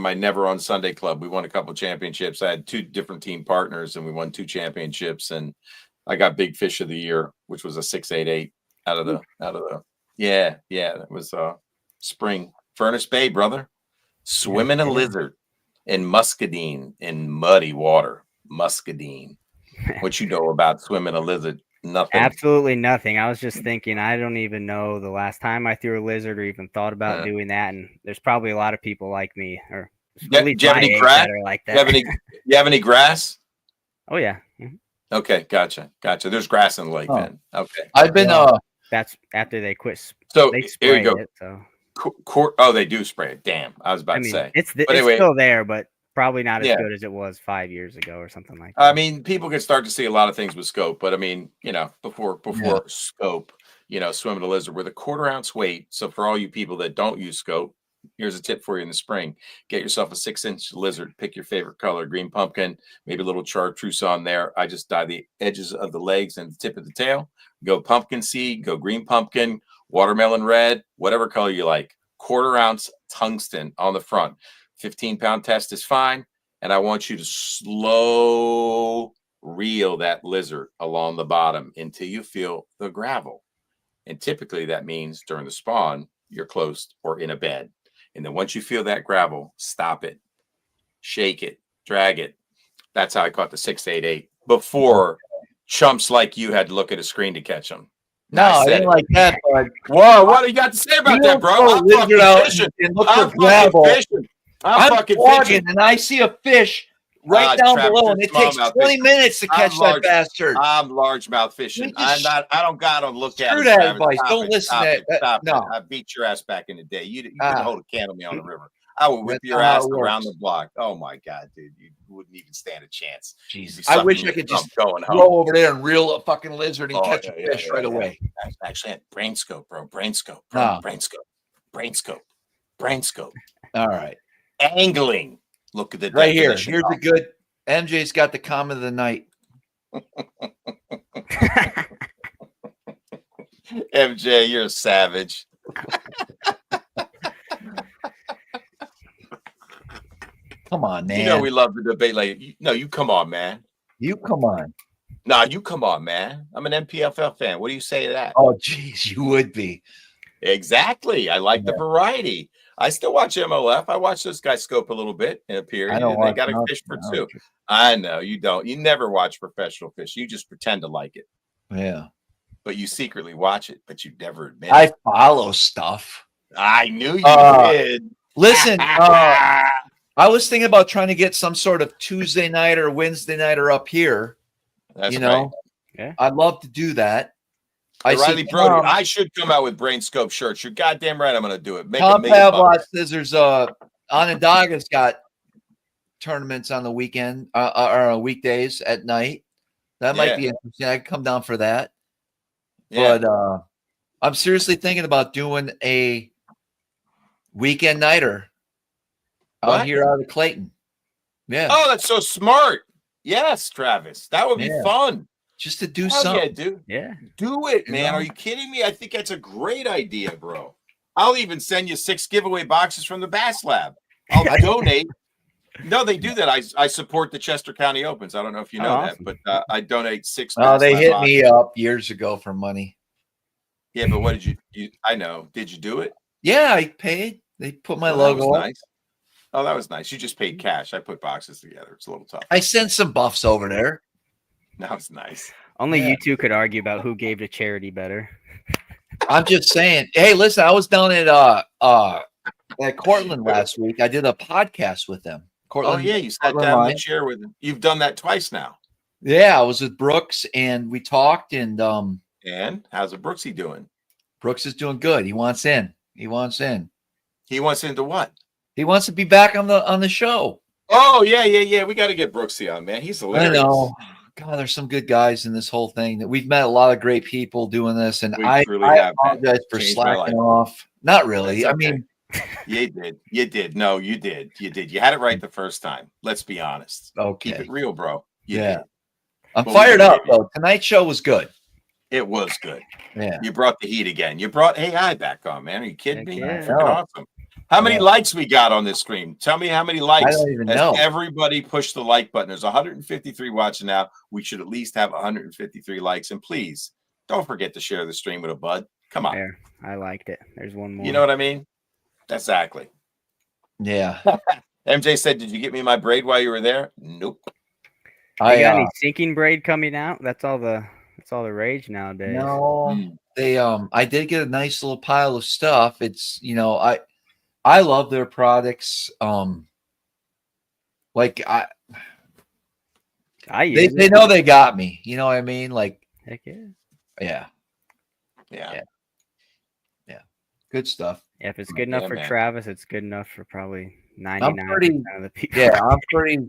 my Never on Sunday club. We won a couple championships. I had 2 different team partners, and we won 2 championships, and I got big fish of the year, which was a 688 out of the that was spring Furnace Bay, brother. Swimming a lizard in muscadine, in muddy water. Muscadine. What you know about swimming a lizard? Nothing. Absolutely nothing. I was just thinking, I don't even know the last time I threw a lizard or even thought about doing that. And there's probably a lot of people like me, or at least do you have any grass? Like that. You have any grass? Oh yeah. Okay, gotcha. There's grass in the lake then. Okay. I've been that's after they quit. So they spray here you go. It, so. They do spray it. Damn, I was about to say it's still there, but probably not as good as it was 5 years ago or something like that. I mean, people can start to see a lot of things with scope, but I mean, before scope, swimming a lizard with a 1/4 ounce weight. So for all you people that don't use scope, here's a tip for you in the spring: get yourself a 6-inch lizard. Pick your favorite color, green pumpkin, maybe a little chartreuse on there. I just dye the edges of the legs and the tip of the tail. Go pumpkin seed, go green pumpkin, watermelon red, whatever color you like. 1/4 ounce tungsten on the front. 15-pound test is fine. And I want you to slow reel that lizard along the bottom until you feel the gravel. And typically that means during the spawn, you're close or in a bed. And then once you feel that gravel, stop it, shake it, drag it. That's how I caught the 688 before chumps like you had to look at a screen to catch them. No, I didn't like that. But whoa, what do you got to say about that, bro? I'm fucking fishing. I'm fucking fishing, and I see a fish right down below, and it takes 20 minutes to catch that bastard. I'm largemouth fishing. I don't gotta look at it. Screw that advice. Don't listen to it. Stop it. I beat your ass back in the day. You couldn't hold a can on me on the river. I will whip That's your not how ass it around works. the block. Oh my god, dude, you wouldn't even stand a chance. Jesus, I wish I could just going go home. over there and reel a fucking lizard and catch a fish right away. Actually, brain scope, bro. Brain scope, bro. No. Brain scope. Brain scope. Brain scope. All right. Angling. Look at the Right here. definition. Here's a good. MJ's got the comment of the night. MJ, you're a savage. Come on, man. You know we love the debate. Like, you come on, man. You come on. Nah, you come on, man. I'm an MPFL fan. What do you say to that? Oh, geez, you would be. Exactly. I like the variety. I still watch MLF. I watch this guy scope a little bit in a period. And they got a fish for two. I know you don't. You never watch professional fish. You just pretend to like it. Yeah. But you secretly watch it, but you never admit I it. follow stuff. I knew you did. Listen, I was thinking about trying to get some sort of Tuesday night or Wednesday nighter up here. That's right. Yeah. I'd love to do that. Riley Brody, I should come out with brain scope shirts. You're goddamn right. I'm going to do it. Tom Pavlov says there's Onondaga's got tournaments on the weekend or weekdays at night. That might be interesting. I could come down for that. Yeah. But I'm seriously thinking about doing a weekend nighter out here out of Clayton. Yeah. Oh, that's so smart. Yes, Travis. That would be fun. Just to do something. Yeah, dude. Yeah. Do it, man. Are you kidding me? I think that's a great idea, bro. I'll even send you 6 giveaway boxes from the Bass Lab. I'll donate. No, they do that. I support the Chester County Opens. I don't know if you know that, but I donate 6. Oh, they hit me up years ago for money. Yeah, but what did you I know. Did you do it? Yeah, I paid. They put my logo up. Nice. Oh, that was nice. You just paid cash. I put boxes together. It's a little tough. I sent some buffs over there. That was nice. Only you two could argue about who gave to charity better. I'm just saying. Hey, listen, I was down at Cortland last week. I did a podcast with them. Cortland, oh yeah, you sat down in the chair with them. You've done that twice now. Yeah, I was with Brooks and we talked and how's it Brooksy doing? Brooks is doing good. He wants in. He wants in. He wants into what? He wants to be back on the show. Oh yeah. We got to get Brooksy on, man. He's hilarious. I know. God, there's some good guys in this whole thing. That we've met a lot of great people doing this, and I apologize for slacking off. Not really. I mean, you did. No, you did. You had it right the first time. Let's be honest. Okay, keep it real, bro. I'm fired up though. Tonight's show was good. It was good. Yeah, you brought the heat again. You brought AI back on, man. Are you kidding me? Yeah. Freaking awesome. How many likes we got on this screen? Tell me how many likes. I don't even know. Everybody push the like button. There's 153 watching now. We should at least have 153 likes. And please don't forget to share the stream with a bud. Come on. There. I liked it. There's one more. You know what I mean? Exactly. Yeah. MJ said, "Did you get me my braid while you were there?" Nope. You got any sinking braid coming out? That's all the rage nowadays. No. They I did get a nice little pile of stuff. It's I love their products. Like they know they got me. You know what I mean? Like heck yeah. Good stuff. Yeah, if it's good enough for Travis, it's good enough for probably 99% of the people. Yeah, I'm pretty.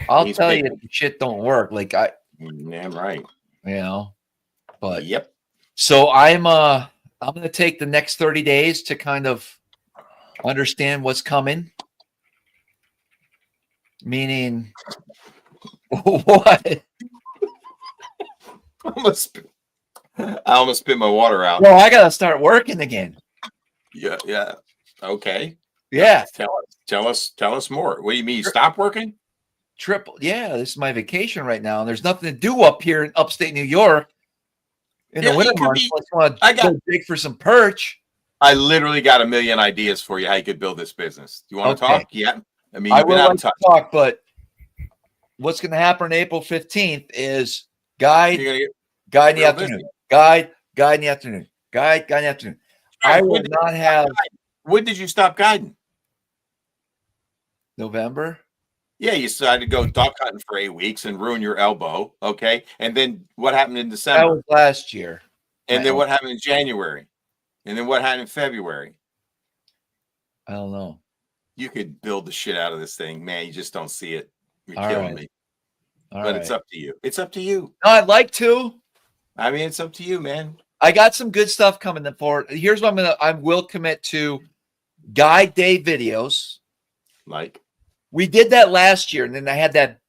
I'll tell you, if the shit don't work. Like damn right. You know, but yep. So I'm going to take the next 30 days to kind of understand what's coming. Meaning what? I almost spit my water out. Well, I got to start working again. Yeah. Okay. Yeah. Tell us more. What do you mean? You stop working? Yeah, this is my vacation right now, and there's nothing to do up here in upstate New York. In the winter months, I go dig for some perch. I literally got a million ideas for you how you could build this business. Do you want to talk? Yeah. I mean, I would like to talk, but what's going to happen on April 15th is guide in the afternoon. Guide in the afternoon. Guide in the afternoon. I will not have. When did you stop guiding? November. Yeah, you decided to go duck hunting for 8 weeks and ruin your elbow. Okay. And then what happened in December? That was last year. And then what happened in January? And then what happened in February? I don't know. You could build the shit out of this thing, man. You just don't see it. You're All killing right. me. All But right. it's up to you. It's up to you. No, I'd like to. I mean, it's up to you, man. I got some good stuff coming forward. Here's what I will commit to guide day videos. Like we did that last year, and then I had that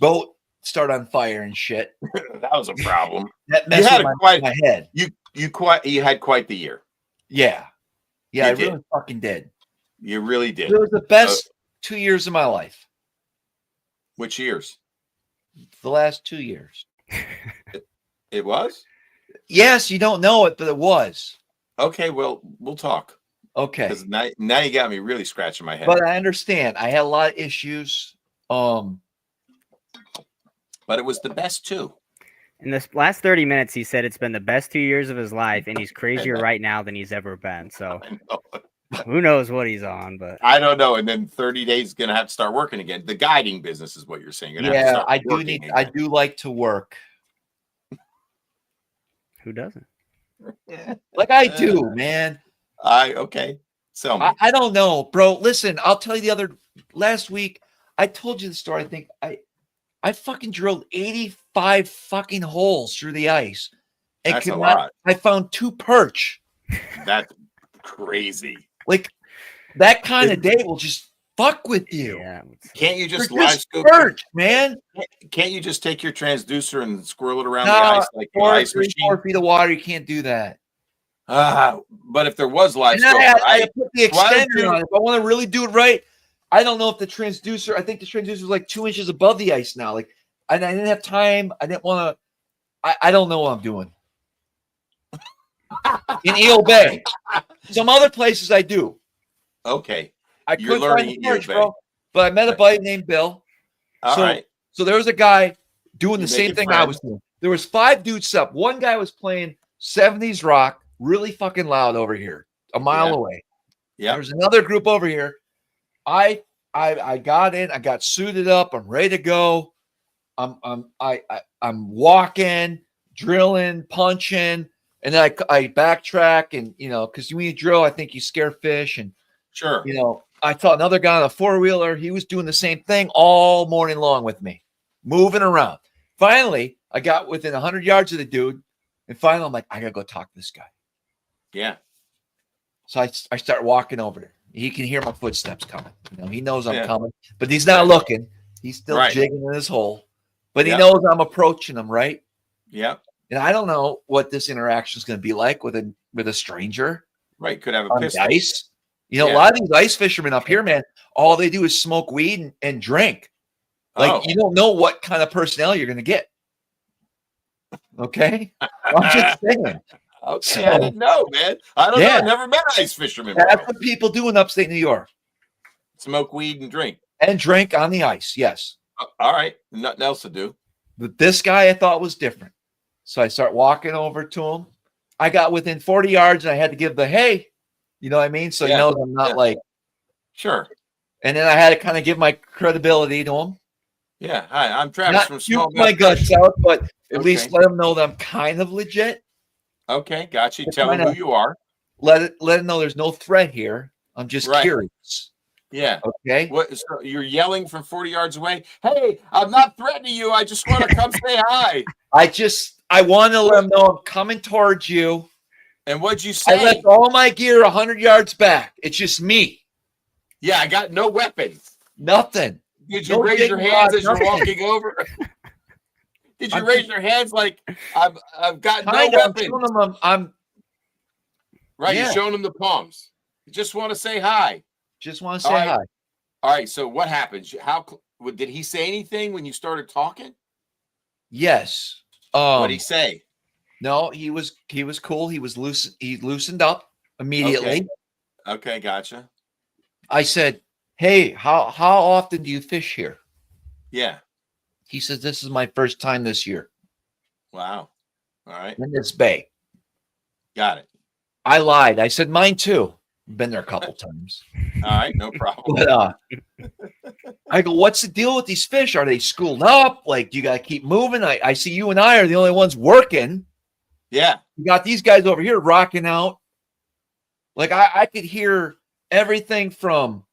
boat start on fire and shit. That was a problem. That messed with my head. You had quite the year. Yeah. Yeah, You I did. really fucking did. You really did. It was the best 2 years of my life. Which years? The last 2 years. It was? Yes, you don't know it, but it was. Okay, well, we'll talk. Okay. Because now you got me really scratching my head. But I understand. I had a lot of issues. But it was the best too. In this last 30 minutes, he said it's been the best 2 years of his life, and he's crazier right now than he's ever been. So who knows what he's on, but I don't know. And then 30 days is gonna have to start working again. The guiding business is what you're saying. Yeah, I do like to work. who doesn't? Like I do, man. Okay. So I don't know, bro. Listen, I'll tell you last week, I told you the story. I think I fucking drilled 85 fucking holes through the ice. And that's a lot. I found 2 perch. That's crazy. Like that kind of day will just fuck with you. Yeah. Can't you just They're live just scope perch, man? Can't you just take your transducer and swirl it around the ice like an ice machine? 4 feet of water, you can't do that. But if there was live And scope, I put the Why don't extender on it. If I want to really do it right, I don't know if the transducer. I think the transducer is like 2 inches above the ice now. Like, and I didn't have time. I didn't want to. I don't know what I'm doing. In Eel Bay, some other places I do. Okay, I you're couldn't find learning the Eel perch, Bay. bro. But I met a buddy named Bill. All right. So there was a guy doing You the same making thing I was doing. There was 5 dudes up. One guy was playing 70s rock, really fucking loud over here, a mile away. Yeah. There's another group over here. I got in. I got suited up. I'm ready to go. I'm walking, drilling, punching, and then I backtrack, and because when you drill, I think you scare fish, and sure. I saw another guy on a 4-wheeler. He was doing the same thing all morning long with me, moving around. Finally, I got within 100 yards of the dude, and finally, I'm like, I gotta go talk to this guy. Yeah. So I start walking over there. He can hear my footsteps coming. He knows I'm coming, but he's not looking. He's still jigging in his hole, but he knows I'm approaching him, right? Yeah. And I don't know what this interaction is going to be like with a stranger. Right. Could have a on pistol. ice. A lot of these ice fishermen up here, man, all they do is smoke weed and drink. Like you don't know what kind of personnel you're going to get. Okay. I'm just saying. Okay, I didn't know, man. I don't know. I never met ice fishermen. That's what people do in upstate New York. Smoke weed and drink. And drink on the ice, yes. All right. Nothing else to do. But this guy I thought was different. So I start walking over to him. I got within 40 yards and I had to give the hey. You know what I mean? So he knows I'm not like. Sure. And then I had to kind of give my credibility to him. Yeah. Hi, I'm Travis Not from shoot SmallmouthCrush. my guts out, but at least let him know that I'm kind of legit. Okay, got you. Tell him who you are. Let him know there's no threat here. I'm just curious. Yeah. Okay. What? So you're yelling from 40 yards away. Hey, I'm not threatening you. I just want to come say hi. I want to let him know I'm coming towards you. And what'd you say? I left all my gear 100 yards back. It's just me. Yeah, I got no weapons. Nothing. Did you raise your hands as you're walking over? Did you raise your hands like I've got no weapons? I'm right. You're showing them the palms. You just want to say hi. Just want to say hi. All right. So what happened? Did he say anything when you started talking? Yes. What did he say? No, he was cool. He was loose. He loosened up immediately. Okay, gotcha. I said, "Hey, how often do you fish here?" Yeah. He says, "This is my first time this year." Wow. All right. In this bay. Got it. I lied. I said, "Mine too. Been there a couple times." All right, no problem. But I go, "What's the deal with these fish? Are they schooled up? Like, you got to keep moving? I see you and I are the only ones working." Yeah. You got these guys over here rocking out. Like I could hear everything from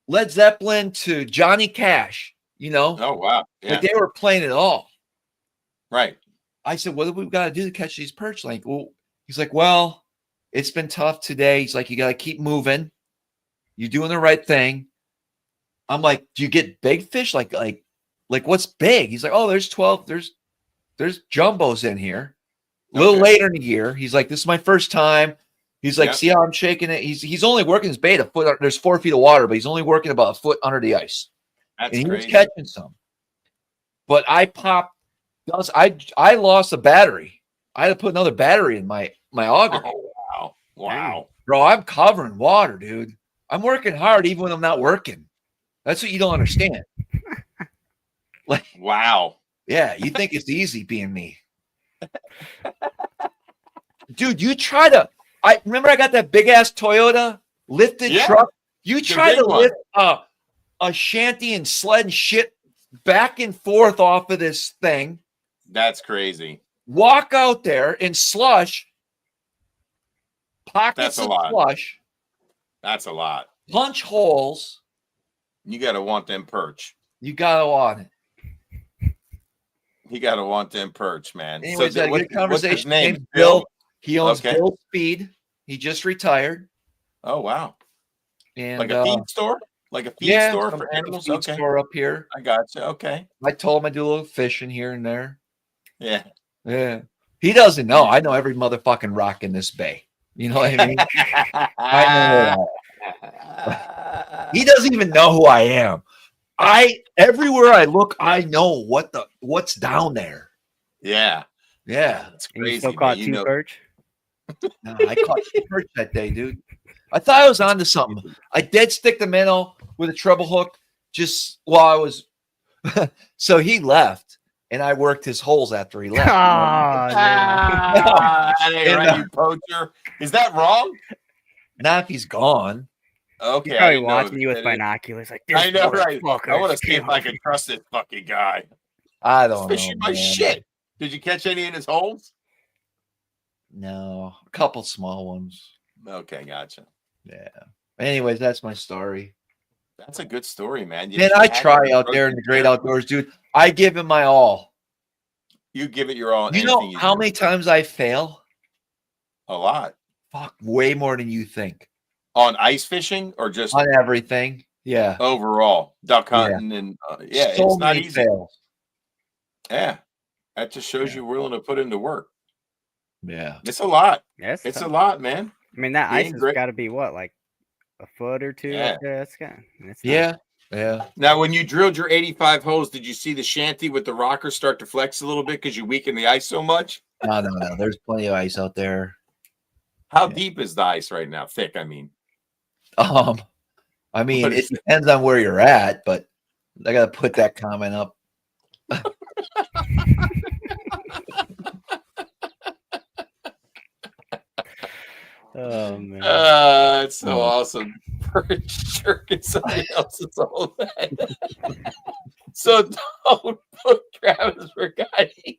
Led Zeppelin to Johnny Cash, you know? Oh, wow. Yeah. Like they were playing it all. Right. I said, what do we got to do to catch these perch? Like, well, he's like, well, it's been tough today. He's like, you got to keep moving. You're doing the right thing. I'm like, do you get big fish? Like what's big? He's like, oh, there's 12. There's jumbos in here. A little later in the year, he's like, this is my first time. He's like, see how I'm shaking it? He's only working his bait a foot. There's 4 feet of water, but he's only working about a foot under the ice. That's and he crazy. was catching some. But I popped. I lost a battery. I had to put another battery in my auger. Oh, wow. Bro, I'm covering water, dude. I'm working hard even when I'm not working. That's what you don't understand. Like, wow. Yeah, you think it's easy being me. Dude, you try to I got that big ass Toyota lifted truck. You try to lift a shanty and sled and shit back and forth off of this thing. That's crazy. Walk out there in slush, pockets of slush. That's a lot. Punch holes. You got to want them perch. You got to want it. You got to want them perch, man. Anyways, so good conversation. What's his name? Bill. He owns Bill Speed. He just retired. Oh, wow. And like a feed store? Like a feed store for animals? Feed store up here. I got you. Okay. I told him I do a little fishing here and there. Yeah. Yeah. He doesn't know. I know every motherfucking rock in this bay. You know what I mean? I know. He doesn't even know who I am. Everywhere I look, I know what's down there. Yeah. Yeah. It's crazy. You still caught 2 perch? No, I caught 2 perch that day, dude. I thought I was onto something. I did stick the minnow with a treble hook just while I was. So he left, and I worked his holes after he left. You poacher. Is that wrong? Not if he's gone. Okay. He's probably watching you with binoculars. Like, I know, right? Fucker. I want to see if I can trust this fucking guy. I don't know. Fishing my shit. Did you catch any in his holes? No, a couple small ones. Okay, gotcha. Yeah. Anyways, that's my story. That's a good story, man. Man, I try out there in the great outdoors, dude. I give it my all. You give it your all. You know how many times I fail? A lot. Fuck, way more than you think. On ice fishing or just on everything? Yeah. Overall, duck hunting and so it's not easy. Fails. Yeah, that just shows you're willing to put into work. Yeah, it's a lot. Yes, it's a lot, man. I mean, that ice has got to be what, like a foot or 2? Yeah, that's yeah. Now, when you drilled your 85 holes, did you see the shanty with the rocker start to flex a little bit because you weakened the ice so much? No. There's plenty of ice out there. How deep is the ice right now? Thick, I mean. I mean, it depends on where you're at, but I got to put that comment up. Oh man, it's so awesome. Jerking somebody else's whole thing. So don't put Travis for guiding.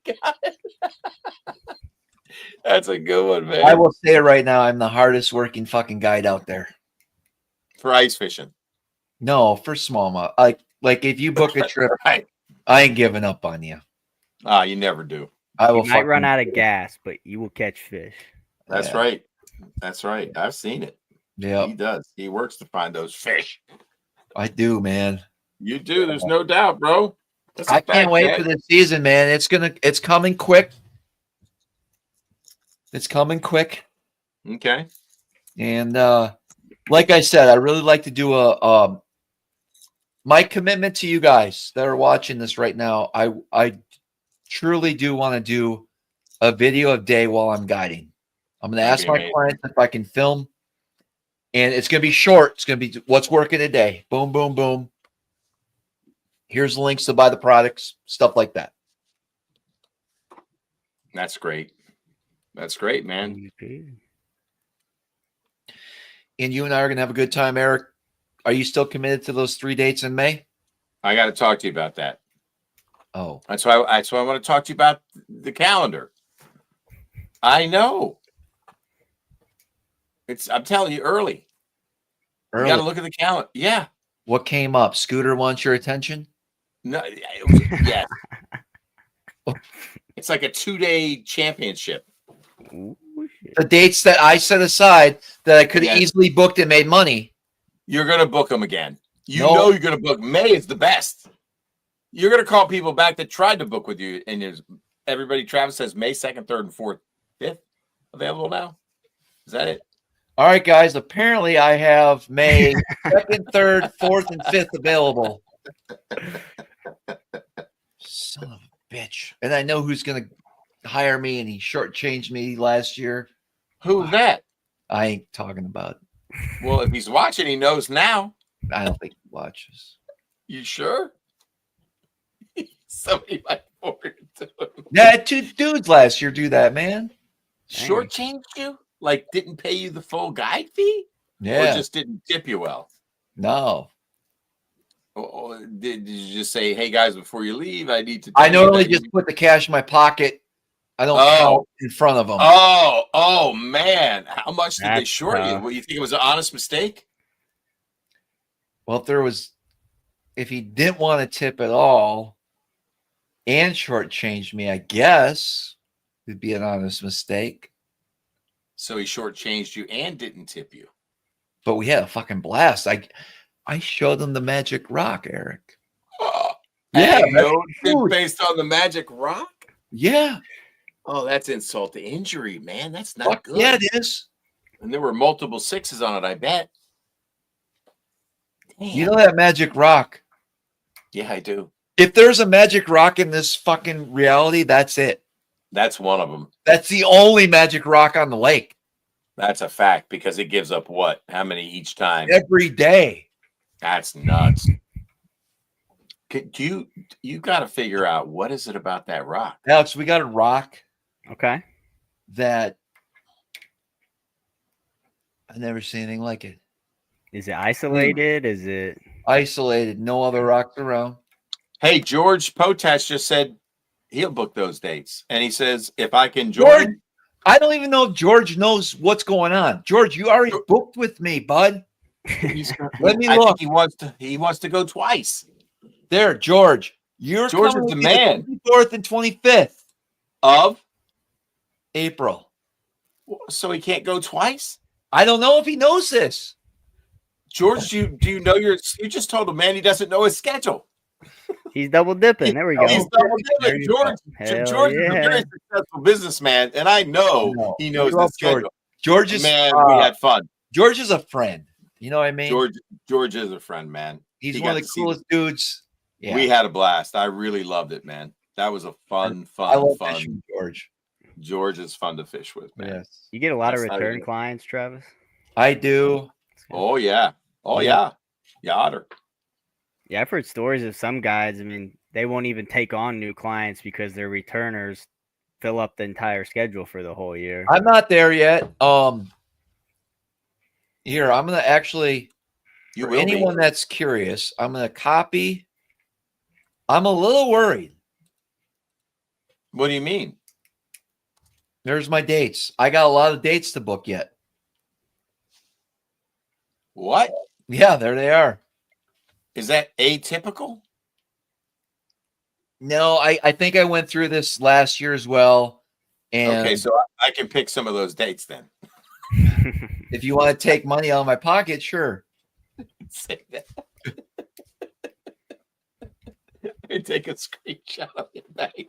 That's a good one, man. I will say it right now. I'm the hardest working fucking guide out there. For ice fishing? No, for smallmouth. Like if you book a trip, right. I ain't giving up on you. You never do. I will. You might run out of gas, but you will catch fish. That's right. That's right. I've seen it. Yeah, he does. He works to find those fish. I do, man. You do. There's no doubt, bro. I can't wait for this season, man. It's coming quick. It's coming quick. Okay. And like I said, I really like to do my commitment to you guys that are watching this right now. I truly do want to do a video a day while I'm guiding. I'm going to ask my clients if I can film, and it's going to be short. It's going to be what's working today. Boom, boom, boom. Here's the links to buy the products, stuff like that. That's great. That's great, man. And you and I are going to have a good time, Eric. Are you still committed to those 3 dates in May? I got to talk to you about that. Oh. That's why I want to talk to you about the calendar. I know. I'm telling you early. You got to look at the calendar. Yeah. What came up? Scooter wants your attention? No, it was, yes. It's like a 2-day championship. Ooh, The dates that I set aside that I could have easily booked and made money. You're going to book them again. You No. know you're going to book. May is the best. You're going to call people back that tried to book with you. And there's everybody, Travis says May 2nd, 3rd, and 4th, 5th available now. Is that it? All right, guys. Apparently, I have May 2nd, 3rd, 4th, and 5th available. Son of a bitch. And I know who's going to hire me, and he shortchanged me last year. Who's that? I ain't talking about it. Well, if he's watching, he knows now. I don't think he watches. You sure? Somebody might forward it to him. Yeah, I had 2 dudes last year do that, man. Shortchanged you? Like didn't pay you the full guide fee? Yeah. Or just didn't tip you well? No. Or did you just say, hey guys, before you leave, I need to I normally just put the cash in my pocket. I don't count in front of them. Oh man. How much did they That's short you? tough. Well, you think it was an honest mistake? Well, if he didn't want to tip at all and shortchanged me, I guess it'd be an honest mistake. So he shortchanged you and didn't tip you. But we had a fucking blast. I showed them the magic rock, Eric. Yeah, Yeah, no tip dude. based on the magic rock. Yeah. Oh, that's insult to injury, man. That's not Fuck good. yeah, it is. And there were multiple 6s on it, I bet. Damn. You know that magic rock. Yeah, I do. If there's a magic rock in this fucking reality, that's it. That's one of them. That's the only magic rock on the lake. That's a fact because it gives up what? How many each time? Every day. That's nuts. You got to figure out what is it about that rock? Alex, we got a rock Okay. that I've never seen anything like it. Is it isolated? Is it Isolated, no other rocks around. Hey, George Potash just said he'll book those dates, and he says if I can George, join. I don't even know if George knows what's going on. George, you already booked with me, bud. Let me I look. think he wants to go twice. There, George. You're George coming is the with me man. 24th and 25th Of April. so he can't go twice. I don't know if he knows this. George, do you know you just told him, man, he doesn't know his schedule. he's double dipping? There we go. He's double There dipping. you George Hell is a yeah. very successful businessman, and I know he knows I love the schedule. George is Man, we had fun. George is a friend. You know what I mean? George is a friend, man. He's he one got of the to see coolest dudes. Yeah. We had a blast. I really loved it, man. That was a fun. I love fishing, George. George is fun to fish with, man. Yes. You get a lot of That's how return you- clients, Travis. I do. Oh yeah. Oh yeah. Yachter. Yeah, I've heard stories of some guys. I mean, they won't even take on new clients because their returners fill up the entire schedule for the whole year. I'm not there yet. Here, I'm gonna actually You for will anyone be. that's curious, I'm gonna copy. I'm a little worried. What do you mean? There's my dates. I got a lot of dates to book yet. What? Yeah, there they are. Is that atypical? No, I think I went through this last year as well. And Okay, so I can pick some of those dates then. if you want to take money out of my pocket, sure. Say that. Take a screenshot of your bag.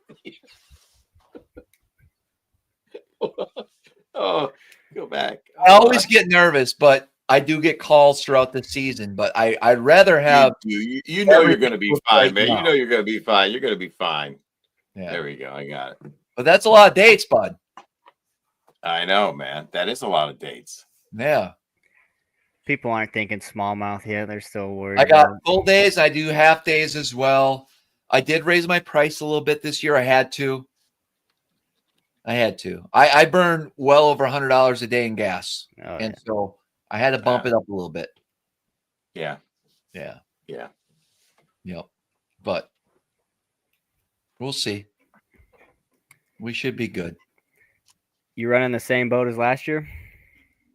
Oh, go back. I always get nervous, but I do get calls throughout the season. But I'd rather have. You know you're going to be fine, man. now. You know you're going to be fine. You're going to be fine. Yeah. There we go. I got it. But that's a lot of dates, bud. I know, man. That is a lot of dates. Yeah. People aren't thinking smallmouth yet. They're still worried. I got about- full days. I do half days as well. I did raise my price a little bit this year. I had to. I burn well over $100 a day in gas. Oh, And so I had to bump it up a little bit. Yeah. Yeah. Yeah. Yep. But we'll see. We should be good. You running the same boat as last year?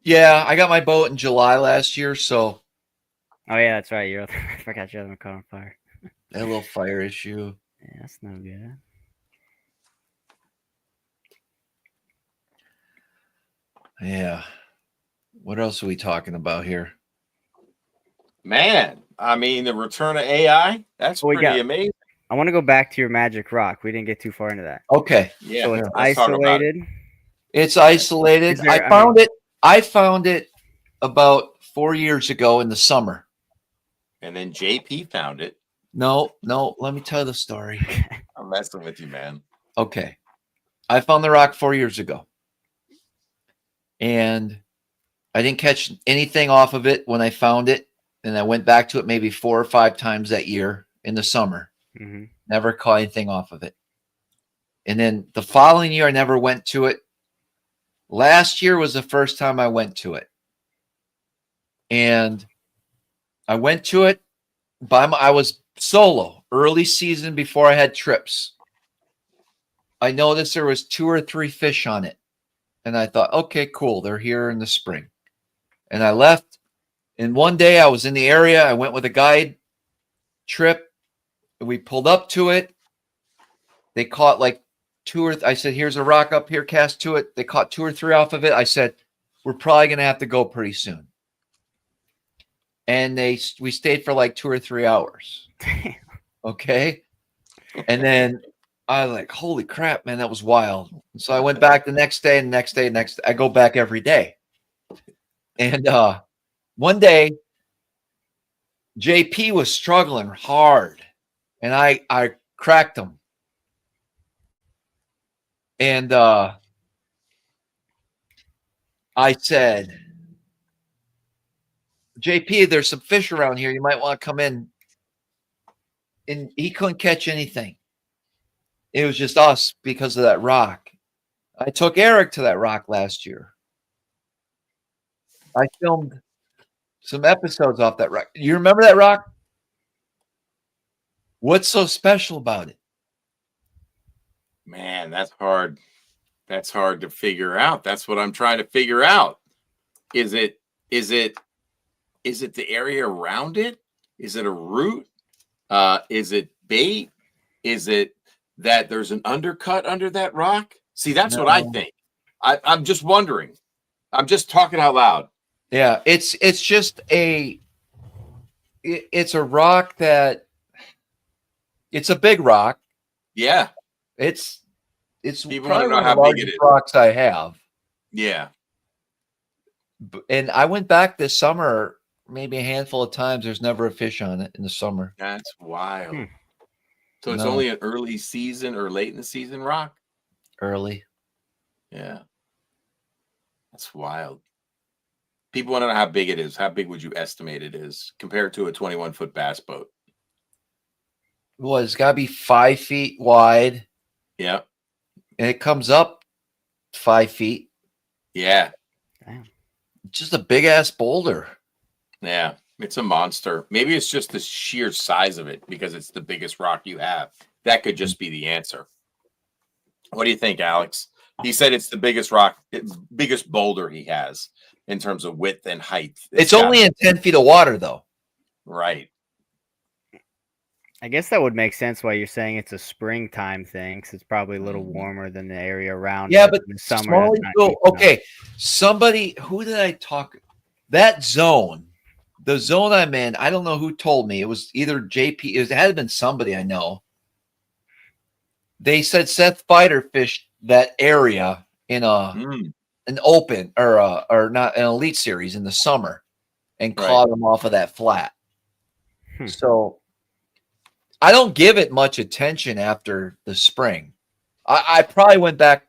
Yeah, I got my boat in July last year, so Oh yeah, that's right. I forgot your other one caught on fire. That little fire issue. Yeah, that's no good. Yeah. What else are we talking about here? Man, I mean, the return of AI, that's pretty amazing. I want to go back to your magic rock. We didn't get too far into that. Okay. Yeah. So it's let's talk about isolated. It's isolated. I found it about 4 years ago in the summer. And then JP found it. No, let me tell the story. I'm messing with you, man. Okay. I found the rock 4 years ago. And I didn't catch anything off of it when I found it. And I went back to it maybe 4 or 5 times that year in the summer. Mm-hmm. Never caught anything off of it. And then the following year, I never went to it. Last year was the first time I went to it. And I went to it I was solo, early season before I had trips. I noticed there was 2 or 3 fish on it. And I thought, okay, cool. They're here in the spring. And I left. And one day I was in the area. I went with a guide trip. We pulled up to it. They caught like 2 or I said, here's a rock up here, cast to it. They caught 2 or 3 off of it. I said, we're probably going to have to go pretty soon. And we stayed for like 2 or 3 hours. Okay. And then I was like, holy crap, man, that was wild. So I went back the next day and next day. I go back every day. And one day, JP was struggling hard. And I cracked him. And I said, JP, there's some fish around here. You might want to come in. And he couldn't catch anything. It was just us because of that rock. I took Eric to that rock last year. I filmed some episodes off that rock. You remember that rock? What's so special about it? Man, that's hard. That's hard to figure out. That's what I'm trying to figure out. Is it the area around it? Is it a root? Is it bait? Is it that there's an undercut under that rock? See, that's what I think. I'm just wondering. I'm just talking out loud. Yeah, it's just it's a rock that it's a big rock. Yeah. It's people probably don't know one of how the big largest it is. rocks I have. Yeah. And I went back this summer maybe a handful of times. There's never a fish on it in the summer. That's wild. So it's only an early season or late in the season rock? Early. Yeah. That's wild. People want to know how big it is. How big would you estimate it is compared to a 21-foot bass boat? Well, it's got to be 5 feet wide. Yeah. And it comes up 5 feet. Yeah. Damn. Just a big ass boulder. Yeah. It's a monster. Maybe it's just the sheer size of it because it's the biggest rock you have. That could just be the answer. What do you think, Alex? He said it's the biggest rock, biggest boulder he has in terms of width and height. It's only in 10 feet of water, though. Right. I guess that would make sense why you're saying it's a springtime thing, because it's probably a little warmer than the area around. Yeah, but in the summer. Okay, somebody, who did I talk? That zone, the zone I'm in, I don't know who told me. It was either JP. It had been somebody I know. They said Seth Fighter fished that area in an open or not an elite series in the summer and caught them off of that flat. So I don't give it much attention after the spring. I probably went back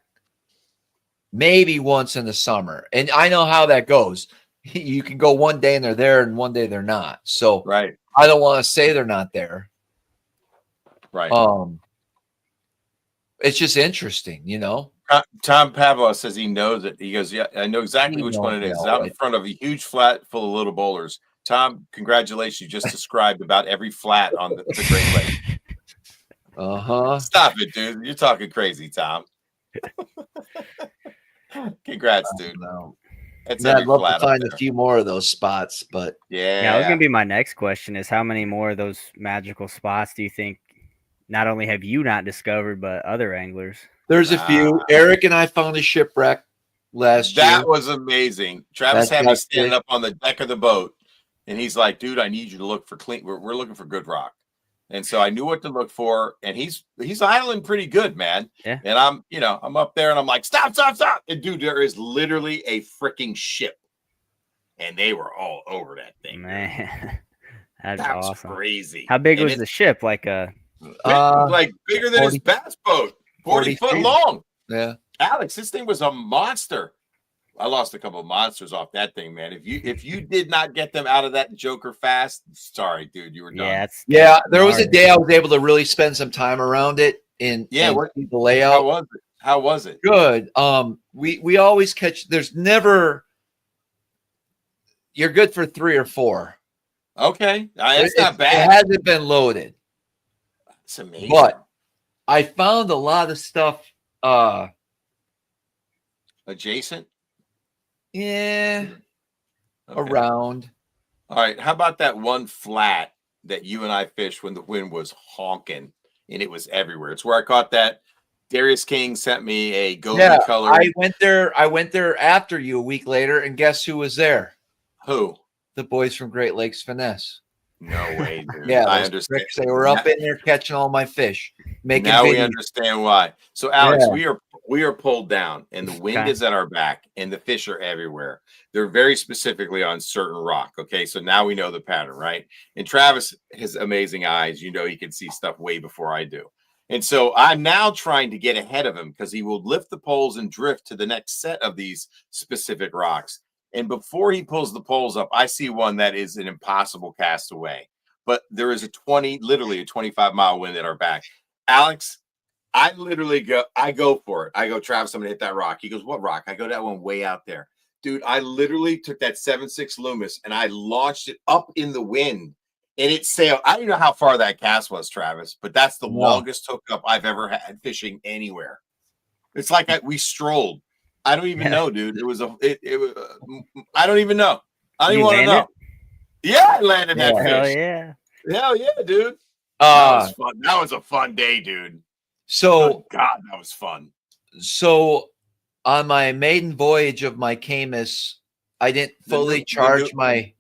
maybe once in the summer, and I know how that goes. You can go one day and they're there, and one day they're not. So right, I don't want to say they're not there. Right. It's just interesting, you know. Tom Pavlos says he knows it. He goes, "Yeah, I know exactly which one it is. It's out in front of a huge flat full of little boulders." Tom, congratulations! You just described about every flat on the Great Lake. Stop it, dude! You're talking crazy, Tom. Congrats, dude. It's Yeah, every I'd love flat to up find a there. few more of those spots, but Yeah. Yeah, that was gonna be my next question is how many more of those magical spots do you think not only have you not discovered, but other anglers? there's a few. Eric and I found a shipwreck last year. That was amazing. Travis That had me got standing fish. up on the deck of the boat, and he's like, "Dude, I need you to look for clean. We're looking for good rock." And so I knew what to look for, and he's idling pretty good, man. Yeah. And I'm up there, and I'm like, "Stop, stop, stop!" And dude, there is literally a freaking ship, and they were all over that thing. Man, that's That was awesome. crazy. How big And was the ship? Like a like bigger than 40 his bass boat, 40 foot feet. long. Yeah. Alex, this thing was a monster. I lost a couple of monsters off that thing, man. If you did not get them out of that joker fast, sorry, dude, you were done. Yeah, there was a day I was able to really spend some time around it and see the layout. How was it? How was it? Good. We always catch. There's never. You're good for 3 or 4. Okay, that's not bad. It hasn't been loaded. It's amazing. But I found a lot of stuff. Adjacent. Yeah. Okay. Around. All right. How about that one flat that you and I fished when the wind was honking and it was everywhere? It's where I caught that. Darius King sent me a golden color. I went there after you a week later, and guess who was there? Who? The boys from Great Lakes Finesse. No way, dude. Yeah, I understand. They were up in there catching all my fish. Now we videos. understand why. So, Alex, Yeah. we are pulled down, and the wind Okay. is at our back, and the fish are everywhere. They're very specifically on certain rock. Okay, so now we know the pattern, right? And Travis has amazing eyes. You know, he can see stuff way before I do. And so I'm now trying to get ahead of him because he will lift the poles and drift to the next set of these specific rocks. And before he pulls the poles up, I see one that is an impossible cast away. But there is literally a 25-mile wind at our back. Alex, I go for it. I go, Travis, I'm gonna hit that rock. He goes, what rock? I go, that one way out there. Dude, I literally took that 7.6 Loomis and I launched it up in the wind. And it sailed. I don't know how far that cast was, Travis, but that's the longest hookup I've ever had fishing anywhere. It's like we strolled. I don't even know, dude. It was I don't even know. I don't even want to know. Yeah, I landed that fish. Hell yeah. Hell yeah, dude. That was fun. That was a fun day, dude. So God, that was fun. So on my maiden voyage of my Camus, I didn't fully charge my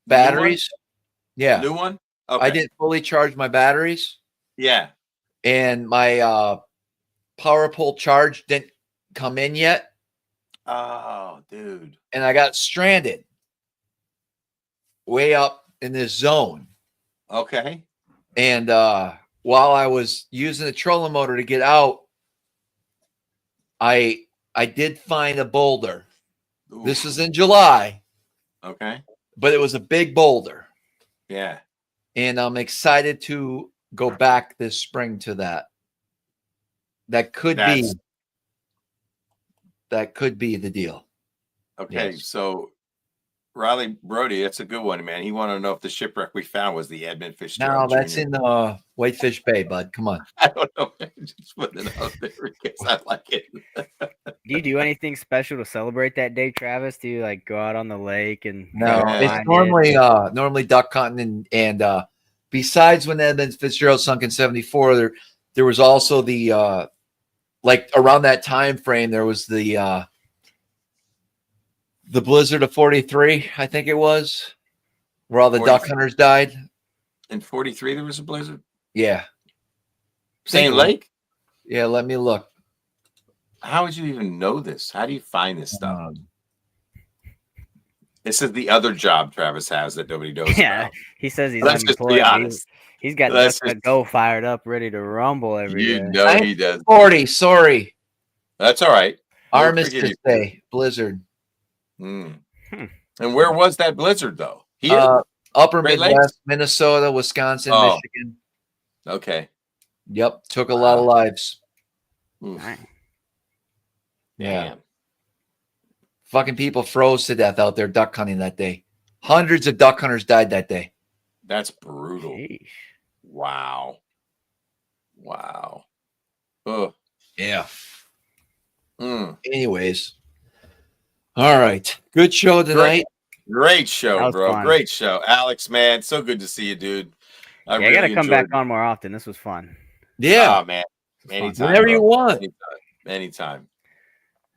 batteries. Yeah. New one? Okay. I didn't fully charge my batteries. Yeah. And my power pole charge didn't come in yet. Oh, dude. And I got stranded way up in this zone. Okay. And while I was using the trolling motor to get out, I did find a boulder. Ooh. This was in July. Okay. But it was a big boulder. Yeah. And I'm excited to go back this spring to that. That could be the deal. Okay, yes. So Riley Brody, that's a good one, man. He wanted to know if the shipwreck we found was the Edmund Fitzgerald. No, that's in Whitefish Bay, bud. Come on. I don't know. Just putting it out there because I like it. Do you do anything special to celebrate that day, Travis? Do you like go out on the lake and no? It's normally duck hunting and besides when Edmund Fitzgerald sunk in '74, there was also the like around that time frame there was the blizzard of 43, I think it was, where all the duck hunters died. In 43, there was a blizzard? Yeah. Same lake? Yeah, let me look. How would you even know this? How do you find this stuff? This is the other job Travis has that nobody knows about. He says he's Let's just be honest. He's got the go fired up, ready to rumble every day. You know he does. 40, sorry. That's all right. Armistice Day, blizzard. And where was that blizzard, though? Here? Upper Midwest, Minnesota, Wisconsin, Michigan. Okay. Yep. Took a lot of lives. Nice. Yeah. Damn. Fucking people froze to death out there duck hunting that day. Hundreds of duck hunters died that day. That's brutal. Jeez. Wow. Ugh. Yeah. Anyways. All right. Good show tonight. Great show, That was bro. fun. Great show. Alex, man, so good to see you, dude. I I really gotta come back enjoyed it. on more often. This was fun. Yeah. Oh, man. Anytime. Whenever bro. you want. Anytime.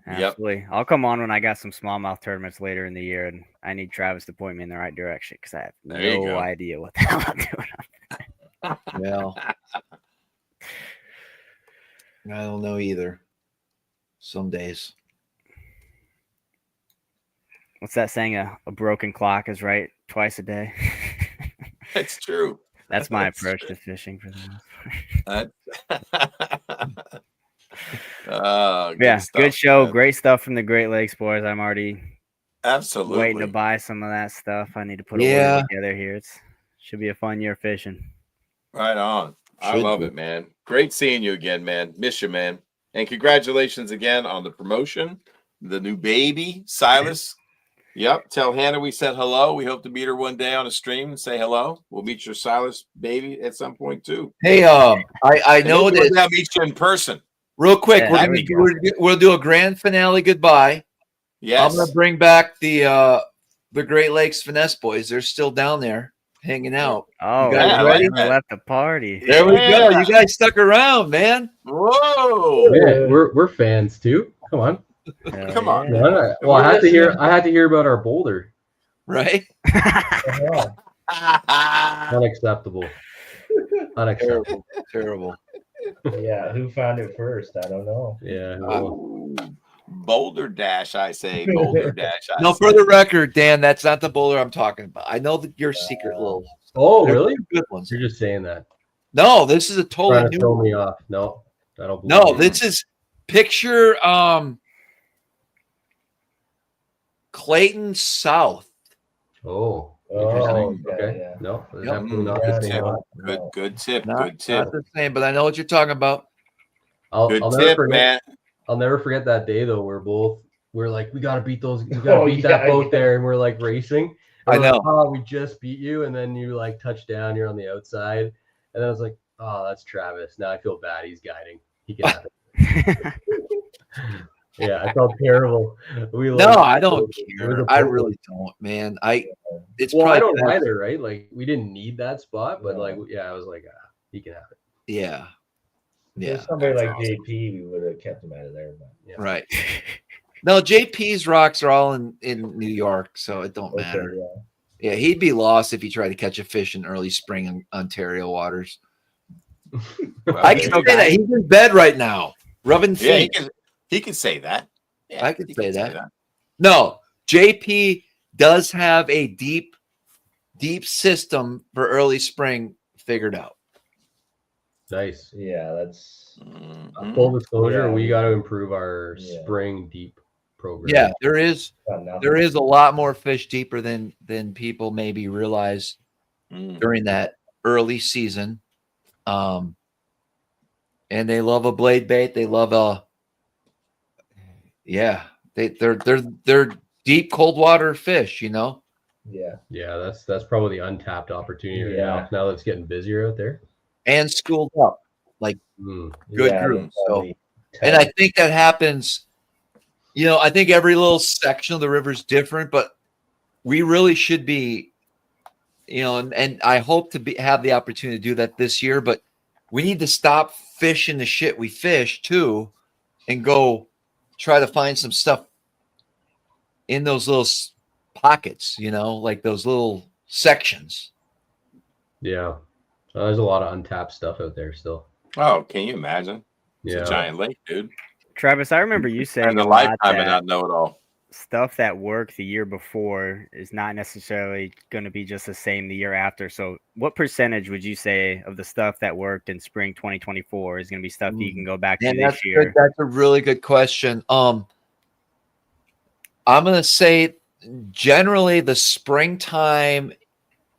Absolutely. Yep. I'll come on when I got some smallmouth tournaments later in the year, and I need Travis to point me in the right direction because I have There you no go. idea what the hell I'm doing. Well, I don't know either. Some days. What's that saying? A broken clock is right twice a day. It's true. That's my That's approach true. to fishing for the most. Good stuff, good show. man. Great stuff from the Great Lakes boys. I'm already Absolutely waiting to buy some of that stuff. I need to put a order together here. Should be a fun year fishing. Right on. I Should love be. it, man. Great seeing you again, man. Miss you, man. And congratulations again on the promotion, the new baby, Silas. Yep. Tell Hannah we said hello. We hope to meet her one day on a stream and say hello. We'll meet your Silas baby at some point too. Hey, I know that that. I'll meet you in person. Real quick, Yeah, we'll do a grand finale goodbye. Yes. I'm gonna bring back the Great Lakes Finesse boys. They're still down there hanging out. Oh, you guys yeah, ready? I left the party. There we go. You guys stuck around, man. Whoa. Yeah, we're fans too. Come on. Come on. Well, I had to hear about our boulder. Right? Unacceptable. Unacceptable. Terrible. Yeah, who found it first? I don't know. Yeah. Boulder Dash, I say. Boulder Dash. I No, say. for the record, Dan, that's not the boulder I'm talking about. I know that your secret little. Oh, really? Good ones. You're just saying that. No, this is a totally Trying to new throw one. me off. No, I don't believe No, you. this is picture Clayton South. Oh. Oh, Okay. yeah. No, Yep. definitely not Good the same tip. one. Good tip. Not, Good tip. not the same, but I know what you're talking about. I'll Good never tip, forget. man. I'll never forget that day though. We're like, we gotta beat those. We gotta beat that boat there, and we're like racing. I know. Like, oh, we just beat you, and then you like touch down. You're on the outside, and then I was like, oh, that's Travis. Now I feel bad. He's guiding. He can have it. Yeah, I felt terrible. I don't care. I really don't, man. It's well, I probably don't either, right? Like we didn't need that spot, but like, yeah, I was like, he can have it. Yeah. Yeah. Yeah. Somebody like JP, we would have kept him out of there. But Yeah. Right. No, JP's rocks are all in New York, so it don't matter. Okay, Yeah, he'd be lost if he tried to catch a fish in early spring in Ontario waters. Well, I can say that he's in bed right now, rubbing Yeah, feet. he can say that. Yeah, I could he say can that. No, JP does have a deep system for early spring figured out. Nice. yeah, that's Mhm. Full disclosure, Yeah. we got to improve our Yeah. spring deep program. Yeah, there is nothing. a lot more fish deeper than people maybe realize during that early season. And they love a blade bait. They love they're deep cold water fish, you know. Yeah, that's probably the untapped opportunity right now. Now that it's getting busier out there and schooled up, like good Yeah, group. So, probably and I think that happens. You know, I think every little section of the river is different, but we really should be, you know, and I hope to have the opportunity to do that this year. But we need to stop fishing the shit we fish too, and go try to find some stuff in those little pockets, you know, like those little sections. Yeah, there's a lot of untapped stuff out there still. Oh, can you imagine? It's Yeah. a giant lake, dude. Travis, I remember you saying In a a lot lifetime and that not know it all. stuff that worked the year before is not necessarily going to be just the same the year after. So what percentage would you say of the stuff that worked in spring 2024 is going to be stuff that you can go back to that's this year? good. That's a really good question. I'm going to say generally the springtime,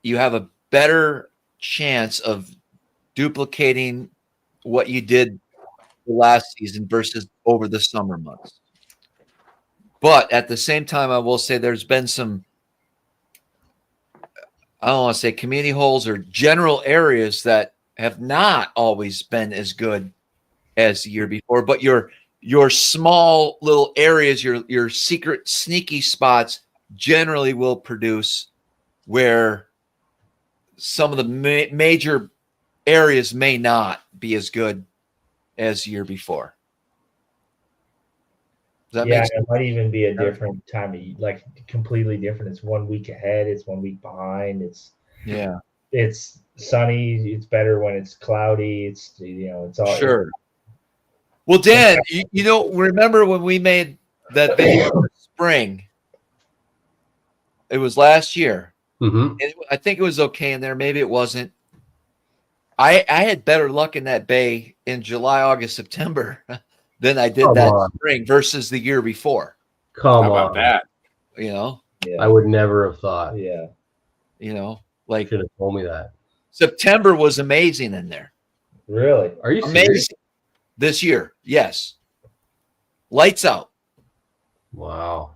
you have a better chance of duplicating what you did last season versus over the summer months. But at the same time, I will say there's been some, I don't want to say community holes or general areas that have not always been as good as the year before, but your your small little areas, your secret sneaky spots generally will produce where some of the major areas may not be as good as year before. Does that make sense? It might even be a different time of, like completely different. It's 1 week ahead. It's 1 week behind. It's sunny. It's better when it's cloudy. It's it's all sure. Well, Dan, remember when we made that video in the spring? It was last year. Mm-hmm. I think it was okay in there. Maybe it wasn't. I had better luck in that bay in July, August, September than I did spring versus the year before. How about that? I would never have thought. Yeah. Like should have told me that. September was amazing in there. Really? Are you amazing serious? This year? Yes. Lights out. Wow.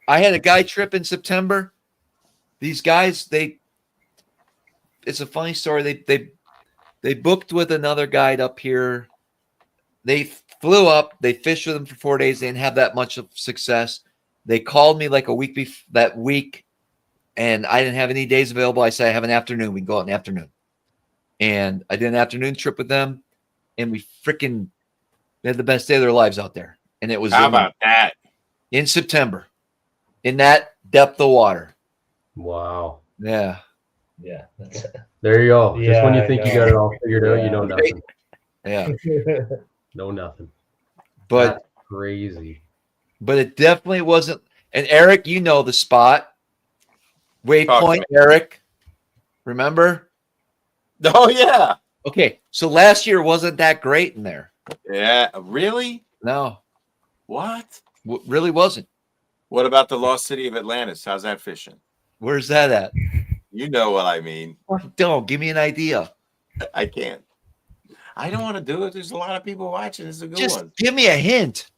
I had a guy trip in September. These guys, it's a funny story. They booked with another guide up here. They flew up. They fished with them for 4 days. They didn't have that much of success. They called me like a week that week, and I didn't have any days available. I said, I have an afternoon. We can go out in the afternoon. And I did an afternoon trip with them, and we had the best day of their lives out there. And it was how about that? In September, in that depth of water. Wow. Yeah. Yeah. There you go. Yeah, just when you think you got it all figured out, you know nothing. Yeah. No, nothing. But that's crazy. But it definitely wasn't. And Eric, you know the spot. Waypoint, Eric. Remember? Oh, yeah. Okay. So last year wasn't that great in there. Yeah. Really? No. What? Really wasn't. What about the lost city of Atlantis? How's that fishing? Where's that at? You know what I mean. Don't give me an idea. I can't. I don't want to do it. There's a lot of people watching. It's a good one. Give me a hint.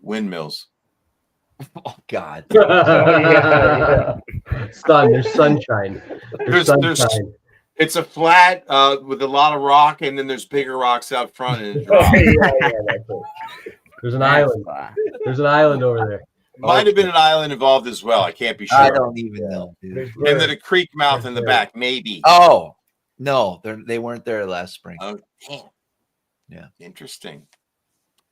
Windmills. Oh God. Sun. There's sunshine. There's sunshine. It's a flat with a lot of rock, and then there's bigger rocks out front. And there's an island. There's an island over there. Might have been an island involved as well. I can't be sure. I don't even know, dude. And then a creek mouth in the back, maybe. Oh no, they weren't there last spring. Oh, damn. Yeah. Interesting.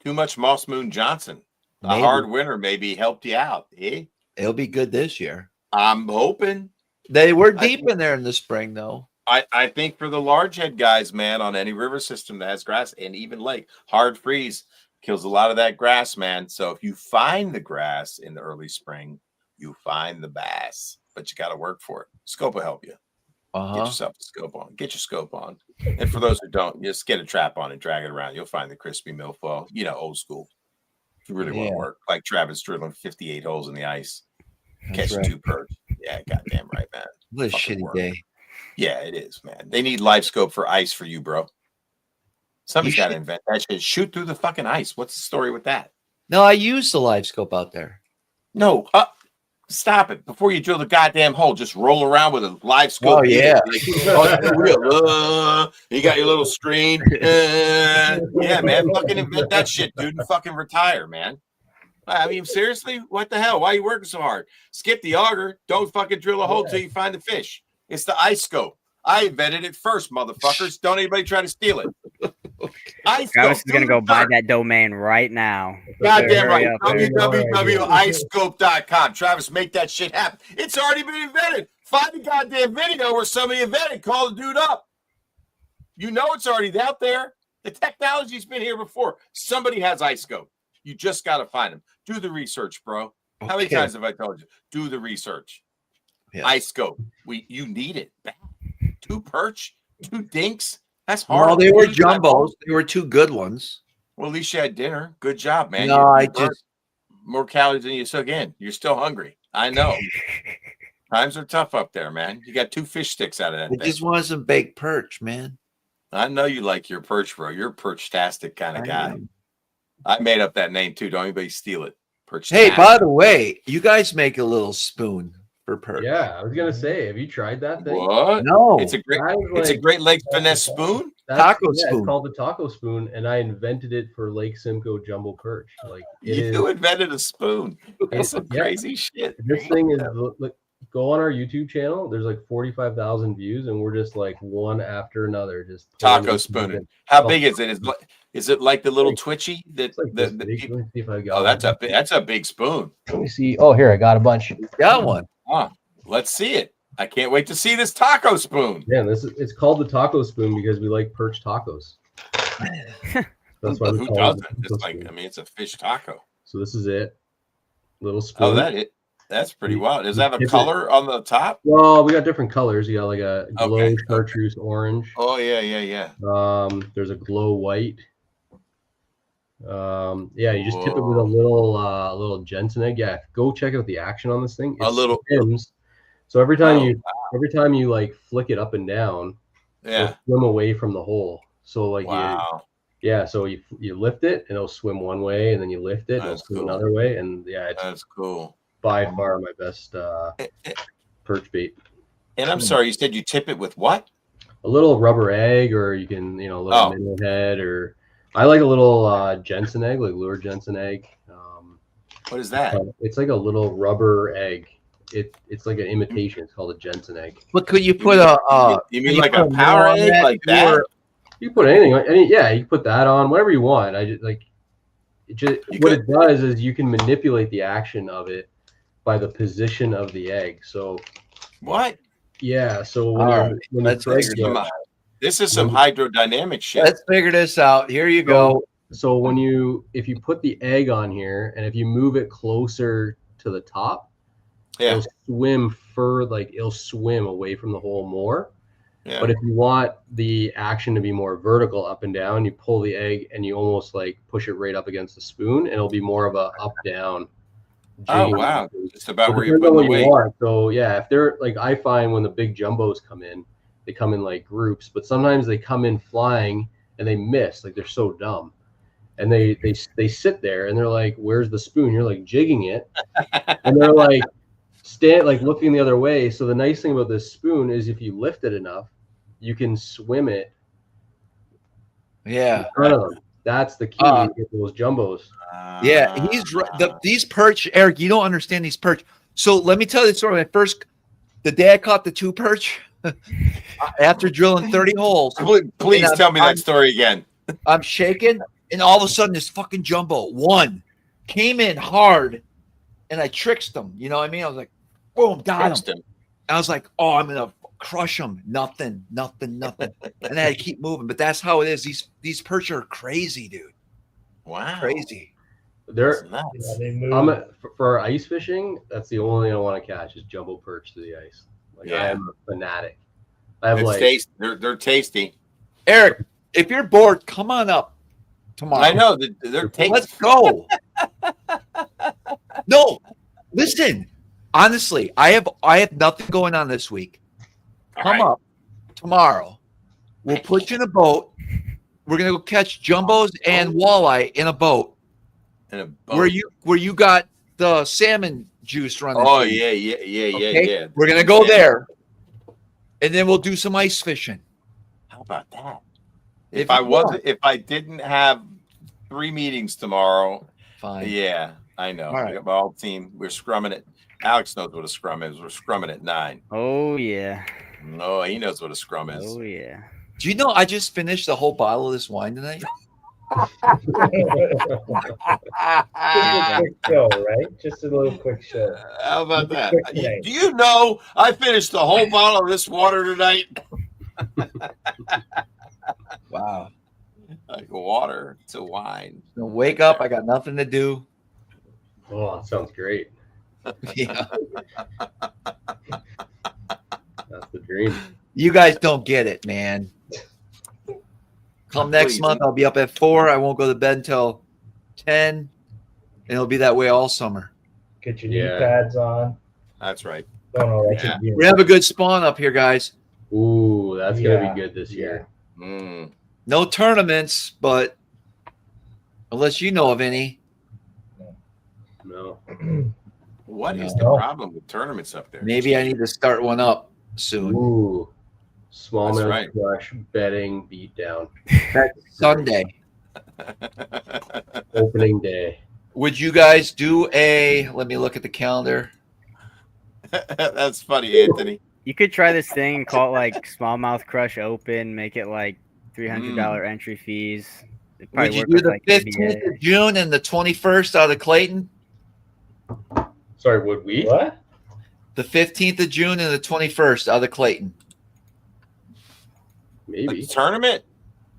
Too much Moss Moon Johnson. Maybe. A hard winter maybe helped you out. Eh? It'll be good this year. I'm hoping. They were deep in there in the spring, though. I think for the large head guys, man, on any river system that has grass and even lake, hard freeze kills a lot of that grass, man. So if you find the grass in the early spring, you find the bass, but you got to work for it. Scope will help you. Get yourself a scope on. Get your scope on. And for those who don't, just get a trap on and drag it around. You'll find the crispy milfoil, old school. If you really want to work, like Travis drilling 58 holes in the ice. Catch 2 perch. Yeah, goddamn right, man. What a shitty day. Yeah, it is, man. They need live scope for ice for you, bro. Somebody's got to invent that shit. Shoot through the fucking ice. What's the story with that? No, I used the live scope out there. No, stop it. Before you drill the goddamn hole, just roll around with a live scope. Oh, yeah. You got your little screen. Yeah, man. Fucking invent that shit, dude, and fucking retire, man. I mean, seriously? What the hell? Why are you working so hard? Skip the auger. Don't fucking drill a hole till you find the fish. It's the ice scope. I invented it first, motherfuckers. Don't anybody try to steal it. Travis is going to go buy that domain right now. Goddamn right. www.icescope.com. Travis, make that shit happen. It's already been invented. Find the goddamn video where somebody invented. Call the dude up. You know it's already out there. The technology's been here before. Somebody has ice scope. You just got to find them. Do the research, bro. Okay. How many times have I told you? Do the research. Yeah. Ice scope. You need it. 2 perch, 2 dinks. That's hard. Well, they were jumbos. They were 2 good ones. Well, at least you had dinner. Good job, man. No, I just more calories than you took in. You're still hungry. I know. Times are tough up there, man. You got 2 fish sticks out of that. I just wanted some baked perch, man. I know you like your perch, bro. You're a perch-tastic kind of guy. I made up that name too. Don't anybody steal it. Perch. Hey, by the way, you guys make a little spoon for perch. Yeah, I was gonna say, have you tried that thing? What? No. It's a Great Lakes finesse spoon. taco It's spoon. called the taco spoon, and I invented it for Lake Simcoe jumbo perch. Like you invented a spoon. That's some crazy shit. This thing is like, go on our YouTube channel. There's like 45,000 views, and we're just like one after another, just taco spooning. How big is it? Is it like the little twitchy that? Like let me see if I got. Oh, that's a big spoon. Let me see. Oh, here I got a bunch. Got one. Let's see it. I can't wait to see this taco spoon. Yeah, it's called the taco spoon because we like perch tacos. That's why who doesn't? It's like, I mean, it's a fish taco. So this is it. Little spoon. Oh, that's pretty wild. Does that have a color on the top? Well, we got different colors. You got like a glow chartreuse orange. Oh yeah. There's a glow white. Yeah, you just tip it with a little Jensen egg. Yeah, go check out the action on this thing. It swims. So every time you like flick it up and down, it'll swim away from the hole. So like so you lift it and it'll swim one way, and then you lift it and it'll swim another way, and that's cool. By far my best perch bait. And I'm sorry, you said you tip it with what? A little rubber egg, or you can a little minnow head, or I like a little Jensen egg, like lure Jensen egg. What is that? It's like a little rubber egg. It's like an imitation. It's called a Jensen egg. But could you put you mean like a power egg like that? You put anything. You can put that on whatever you want. I just like what it does is you can manipulate the action of it by the position of the egg. So what? Yeah. So this is some hydrodynamic shit. Let's figure this out. Here you go. So if you put the egg on here, and if you move it closer to the top, it'll swim it'll swim away from the hole more. Yeah. But if you want the action to be more vertical, up and down, you pull the egg and you almost like push it right up against the spoon, and it'll be more of a up down. Oh wow! Just about where you're putting the weight. So yeah, if they're like, I find when the big jumbos come in, they come in like groups, but sometimes they come in flying and they miss, like they're so dumb, and they sit there and they're like, "Where's the spoon?" You're like jigging it, and they're like looking the other way. So the nice thing about this spoon is if you lift it enough, you can swim it. Yeah. In front of them. That's the key to get those jumbos. Yeah, he's right. These perch, Eric, you don't understand these perch. So let me tell you the story. The day I caught the 2 perch, after drilling 30 holes. Please tell me that story again. I'm shaking, and all of a sudden this fucking jumbo, one, came in hard, and I tricked him. You know what I mean? I was like, boom, got him. I was like, oh, I'm going to crush them. Nothing. And I had to keep moving. But that's how it is. These perch are crazy, dude. Wow. Crazy. They're nuts. For ice fishing, that's the only thing I want to catch is jumbo perch to the ice. Like I am a fanatic. They're tasty. Eric, if you're bored, come on up tomorrow. I know they're tasty. Let's go. No, listen. Honestly, I have nothing going on this week. Come up tomorrow. We'll put you in a boat. We're gonna go catch jumbos and walleye in a boat. Where you got the salmon juice running. Oh yeah. We're gonna go there, and then we'll do some ice fishing. How about that? If I didn't have 3 meetings tomorrow, fine. Yeah, I know. All right. I got my whole team. We're scrumming it. Alex knows what a scrum is. We're scrumming at 9. Oh yeah. No, he knows what a scrum is. Oh yeah. Do you know I just finished the whole bottle of this wine tonight? Just a quick show, right? Just a little quick show. How about that? Do you know I finished the whole bottle of this water tonight? Wow. Like water to wine. So wake up. I got nothing to do. Oh, that sounds great. Yeah. That's the dream. You guys don't get it, man. Come next month, I'll be up at 4. I won't go to bed until 10, and it'll be that way all summer. Get your knee pads on. That's right. We have a good spawn up here, guys. Ooh, that's gonna be good this year. No tournaments, but unless you know of any. No. What is the problem with tournaments up there? Maybe I need to start one up soon. Ooh. Smallmouth Crush betting beatdown. That's Sunday. Opening day. Would you guys do a? Let me look at the calendar. That's funny, Anthony. You could try this thing and call it like Smallmouth Crush Open. Make it like $300 entry fees. Would you do the 15th of June and the 21st out of Clayton? Sorry, would we? What? The 15th of June and the 21st out of Clayton. Maybe. A tournament?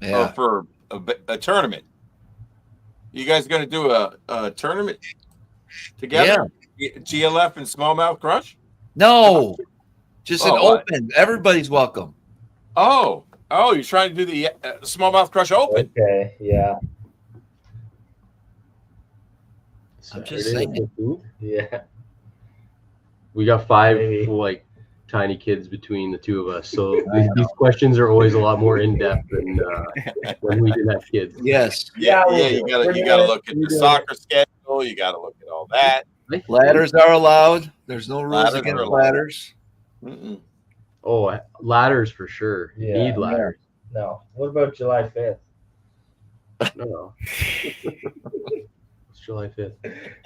Yeah. Or for a tournament? You guys going to do a tournament together? Yeah. GLF and Smallmouth Crush? No. Just an open. Everybody's welcome. Oh, you're trying to do the Smallmouth Crush Open. Okay, yeah. I'm just saying. Yeah. We got 5 like tiny kids between the two of us, so these questions are always a lot more in depth than when we didn't have kids. Yes. Yeah. You gotta look at the soccer schedule. You gotta look at all that. Ladders are allowed. There's no rules against ladders. Mm-mm. Oh, ladders for sure. You need ladders. No. What about July 5th? No. It's July 5th.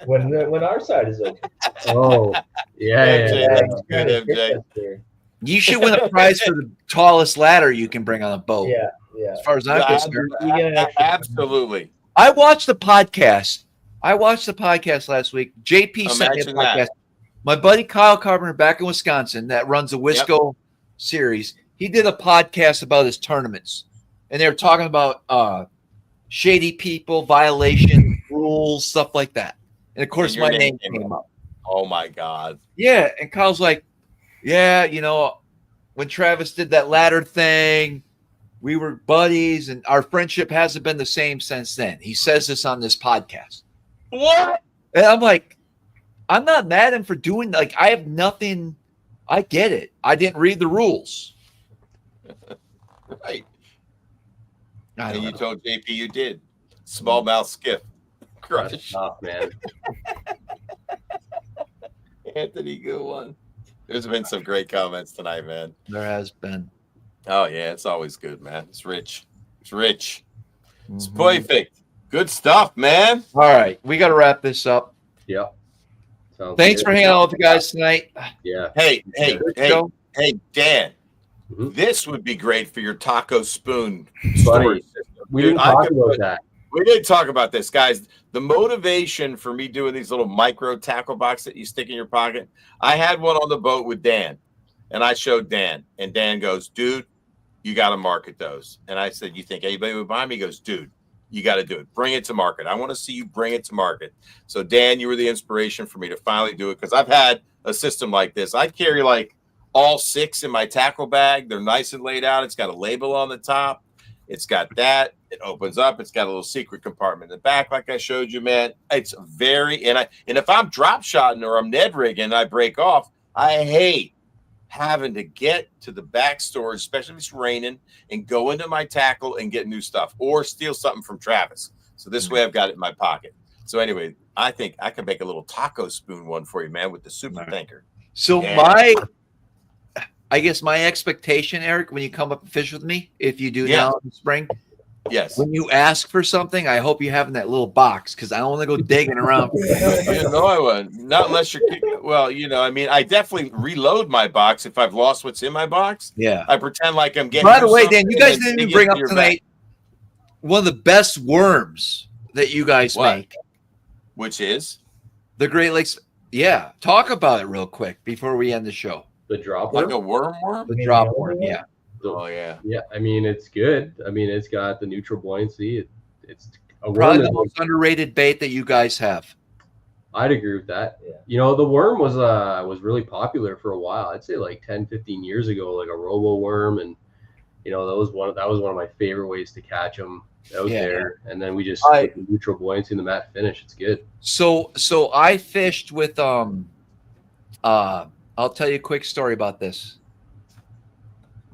When our side is open. Oh, yeah. That's good, MJ. You should win a prize for the tallest ladder you can bring on a boat. Yeah. As far as I'm concerned. Absolutely. I watched the podcast. Last week. JP sent me a podcast. That. My buddy Kyle Carpenter back in Wisconsin that runs a Wisco series. He did a podcast about his tournaments. And they were talking about shady people, violation, rules, stuff like that. And of course, my name came up. Oh my God. Yeah. And Kyle's like, yeah, when Travis did that ladder thing, we were buddies and our friendship hasn't been the same since then. He says this on this podcast. What? And I'm like, I'm not mad at him for doing like I have nothing. I get it. I didn't read the rules. Right. And you told JP you did. Smallmouth skiff. Crush. Off, man. Anthony, good one. There's been some great comments tonight, man. There has been. Oh, yeah. It's always good, man. It's rich. It's perfect. Good stuff, man. All right. We got to wrap this up. Yep. Thanks for hanging out with the guys tonight. Yeah. Hey, Dan. This would be great for your taco spoon story system. We didn't talk about that. We did talk about this, guys. The motivation for me doing these little micro tackle box that you stick in your pocket, I had one on the boat with Dan, and I showed Dan, and Dan goes, dude, you got to market those. And I said, you think anybody would buy me? He goes, dude, you got to do it. Bring it to market. I want to see you bring it to market. So, Dan, you were the inspiration for me to finally do it because I've had a system like this. I carry like all 6 in my tackle bag. They're nice and laid out. It's got a label on the top. It's got that. It opens up. It's got a little secret compartment in the back, like I showed you, man. It's very and if I'm drop shotting or I'm Ned rigging and I break off, I hate having to get to the back storage, especially if it's raining, and go into my tackle and get new stuff or steal something from Travis. So this way I've got it in my pocket. So anyway, I think I can make a little taco spoon one for you, man, with the super tanker. So I guess my expectation, Eric, when you come up and fish with me, if you do now in the spring, when you ask for something, I hope you have in that little box because I don't want to go digging around. No, I wouldn't. Not unless you're I definitely reload my box if I've lost what's in my box. Yeah. I pretend like I'm getting. By the way, Dan, you guys didn't even bring up tonight one of the best worms that you guys make. Which is? The Great Lakes. Yeah. Talk about it real quick before we end the show. The drop like worm? a worm? The drop worm, yeah. Oh yeah. Yeah, I mean it's good. I mean it's got the neutral buoyancy. It's a probably the most underrated bait that you guys have. I'd agree with that. Yeah. The worm was really popular for a while. I'd say like 10, 15 years ago, like a robo worm, and that was one of my favorite ways to catch them out there. And then we just put the neutral buoyancy in the matte finish. It's good. So I fished with I'll tell you a quick story about this.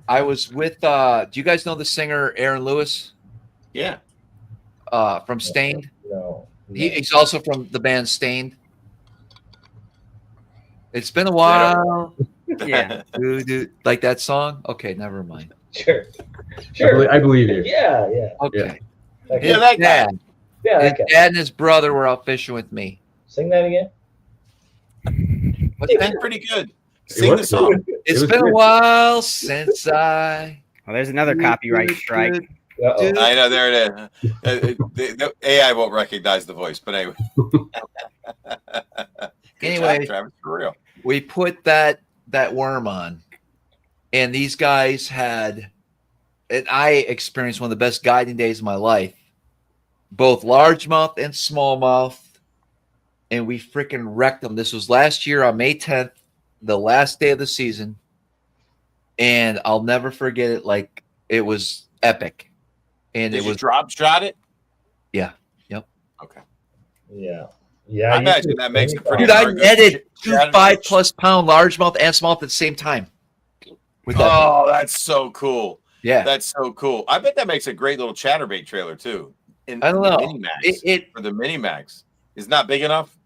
I was with do you guys know the singer Aaron Lewis? Yeah. From Stained? No. He's also from the band Stained. It's been a while. Yeah. Like that song? Okay, never mind. Sure. I believe you. Yeah, yeah. Okay. Yeah, that guy. Yeah, His that guy. dad and his brother were out fishing with me. Sing that again. What's that? Pretty good. Sing the song. It's been a while since I. Well, there's another copyright strike. I know, there it is. The AI won't recognize the voice, but anyway. Anyway, Travis, for real. We put that worm on, and these guys had, and I experienced one of the best guiding days of my life, both largemouth and smallmouth, and we freaking wrecked them. This was last year on May 10th, the last day of the season, and I'll never forget it. Like, it was epic. And Did it you was drop shot it? Yeah. Yep. Okay. Yeah. I imagine that makes it pretty. Dude, I netted 2 5+ pound largemouth and smallmouth at the same time. That's so cool. Yeah, that's so cool. I bet that makes a great little chatterbait trailer too. I don't know. For the mini max is not big enough.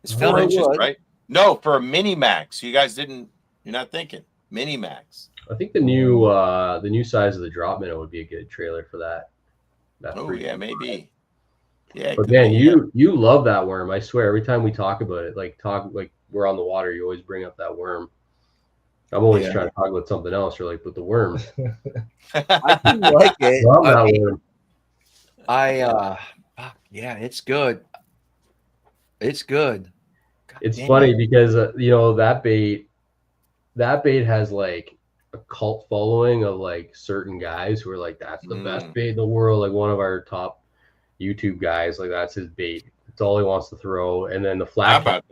It's 4 No, inches, right? No, for a mini max. You guys didn't. You're not thinking mini max. I think the new size of the drop minnow would be a good trailer for that. Yeah, maybe. Yeah, but man, you love that worm. I swear, every time we talk about it, like we're on the water, you always bring up that worm. I'm always trying to talk about something else. You're like, but the worm. I do like it. Love that worm. Yeah, it's good. It's good. It's funny because that bait has like a cult following of like certain guys who are like, that's the best bait in the world. Like one of our top YouTube guys, like that's his bait. It's all he wants to throw. And then the flat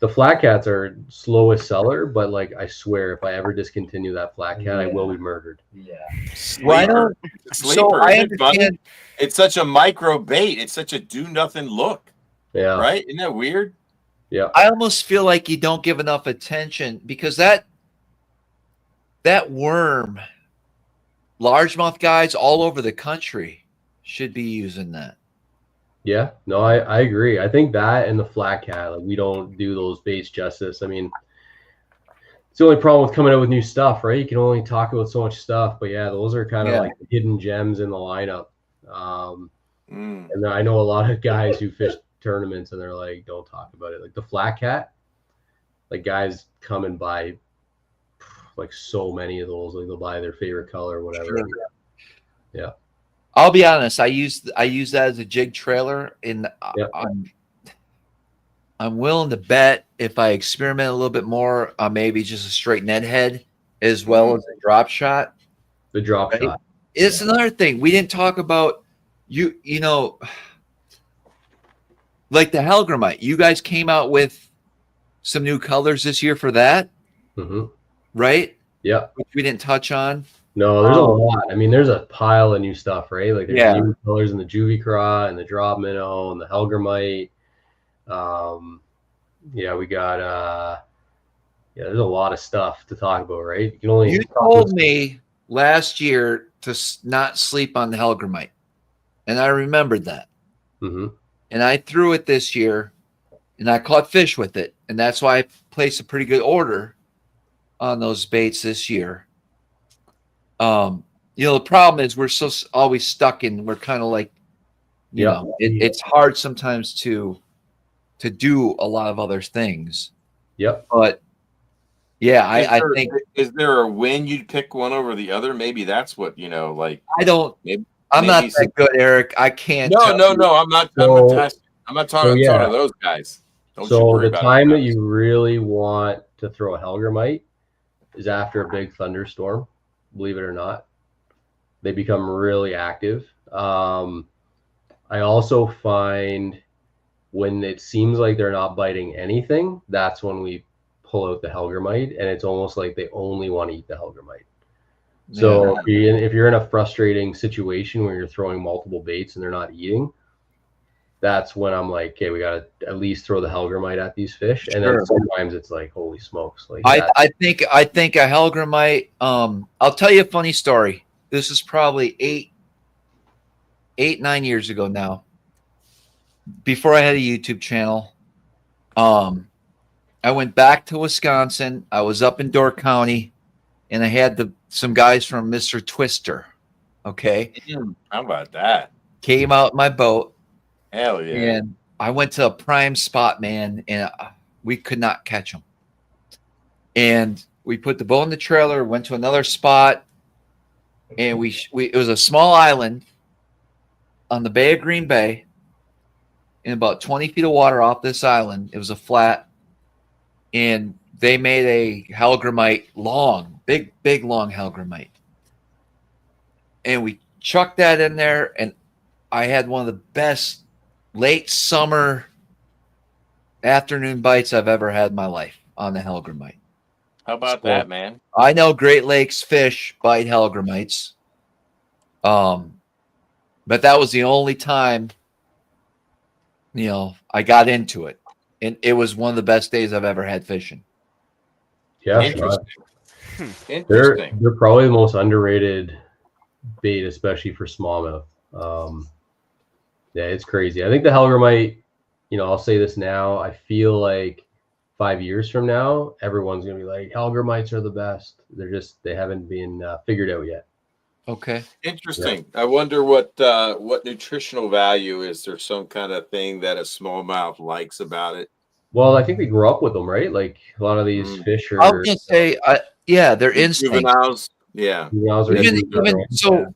the flat cats are slowest seller, but like I swear if I ever discontinue that flat cat, I will be murdered. Yeah. Sleeper. So I understand. It's such a micro bait. It's such a do nothing look. Yeah. Right? Isn't that weird? Yeah. I almost feel like you don't give enough attention because that worm, largemouth guys all over the country should be using that. Yeah, no, I agree. I think that and the flat cat, like we don't do those baits justice. I mean, it's the only problem with coming out with new stuff, right? You can only talk about so much stuff, but yeah, those are kind of like the hidden gems in the lineup. And then I know a lot of guys who fish tournaments and they're like, don't talk about it. Like the flat cat, like guys come and buy like so many of those, like they'll buy their favorite color or whatever. Sure. Yeah. I'll be honest. I use that as a jig trailer, and I'm willing to bet if I experiment a little bit more, maybe just a straight net head as well as a drop shot. The drop shot. It's another thing we didn't talk about. You know, like the Hellgrammite. You guys came out with some new colors this year for that, right? Yeah, which we didn't touch on. No, there's a lot. I mean, there's a pile of new stuff, right? Like there's new colors in the Juvie Craw and the drop minnow and the Hellgrammite. We got there's a lot of stuff to talk about, right? You told me last year to not sleep on the Hellgrammite, and I remembered that. And I threw it this year, and I caught fish with it, and that's why I placed a pretty good order on those baits this year. The problem is we're so always stuck in. We're kind of like, you know, it's hard sometimes to do a lot of other things. Yep. But yeah, I think. Is there a win you'd pick one over the other? Maybe that's what like. I don't. I'm not that good, Eric. I can't. No. I'm not. I'm not talking to those guys. Don't you worry about it. So the time that you really want to throw a Hellgrammite is after a big thunderstorm. Believe it or not, they become really active. I also find when it seems like they're not biting anything, that's when we pull out the Hellgrammite, and it's almost like they only want to eat the Hellgrammite. So if you're in a frustrating situation where you're throwing multiple baits and they're not eating, that's when I'm like, okay, we got to at least throw the Hellgrammite at these fish. And then sometimes it's like, holy smokes. Like I think a Hellgrammite, I'll tell you a funny story. This is probably 9 years ago now. Before I had a YouTube channel, I went back to Wisconsin. I was up in Door County, and I had some guys from Mr. Twister. Okay. How about that? Came out my boat. Hell yeah. And I went to a prime spot, man, and we could not catch them. And we put the boat in the trailer, went to another spot, and it was a small island on the Bay of Green Bay, in about 20 feet of water off this island. It was a flat, and they made a hellgrammite, big long hellgrammite. And we chucked that in there, and I had one of the best late summer afternoon bites I've ever had in my life on the hellgrammite. How about that, man? I know Great Lakes fish bite hellgrammites. But that was the only time, I got into it. And it was one of the best days I've ever had fishing. Yeah. Interesting. They're probably the most underrated bait, especially for smallmouth. Yeah, it's crazy. I think the hellgrammite, I'll say this now, I feel like 5 years from now, everyone's going to be like, hellgrammites are the best. They haven't been figured out yet. Okay. Interesting. Yeah. I wonder what nutritional value is there, some kind of thing that a smallmouth likes about it? Well, I think they grow up with them, right? Like a lot of these fish are. I was going to say, they're instincts. Juveniles. Yeah. Juveniles are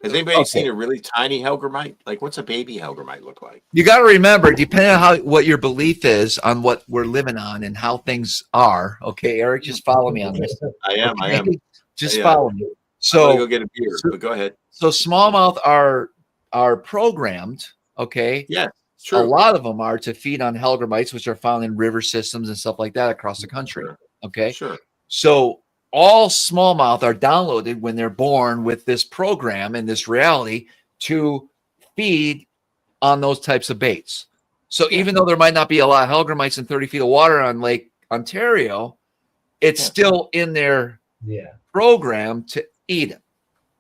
has anybody seen a really tiny hellgrammite? Like, what's a baby hellgrammite look like? You got to remember, depending on what your belief is on what we're living on and how things are. Okay, Eric, just follow me on this. I am. Just follow me. So I'm gonna go get a beer, but go ahead. So smallmouth are programmed. Okay. Yeah, true. A lot of them are to feed on hellgrammites, which are found in river systems and stuff like that across the country. Sure. Okay. Sure. So all smallmouth are downloaded when they're born with this program and this reality to feed on those types of baits. So even though there might not be a lot of hellgrammites in 30 feet of water on Lake Ontario, it's still in their program to eat it.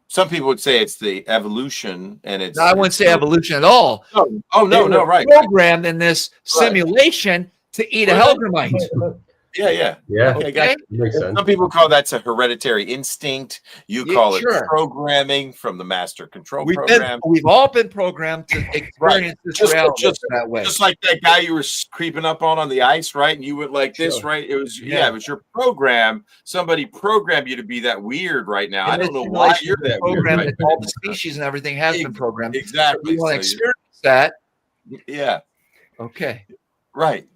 Some people would say it's the evolution, and it's. No, I wouldn't say evolution at all. No, right. Programmed in this simulation to eat a hellgrammite. Yeah. Okay, gotcha. Makes sense. Some people call that a hereditary instinct. You call it programming from the master control program. We've all been programmed to experience this reality that way. Just like that guy you were creeping up on the ice, right? And you went like this, right? It was it was your program. Somebody programmed you to be that weird right now. I don't know why you're that weird. Right? All the species and everything has been programmed. Exactly. So you want to experience that? Yeah. Okay. Right.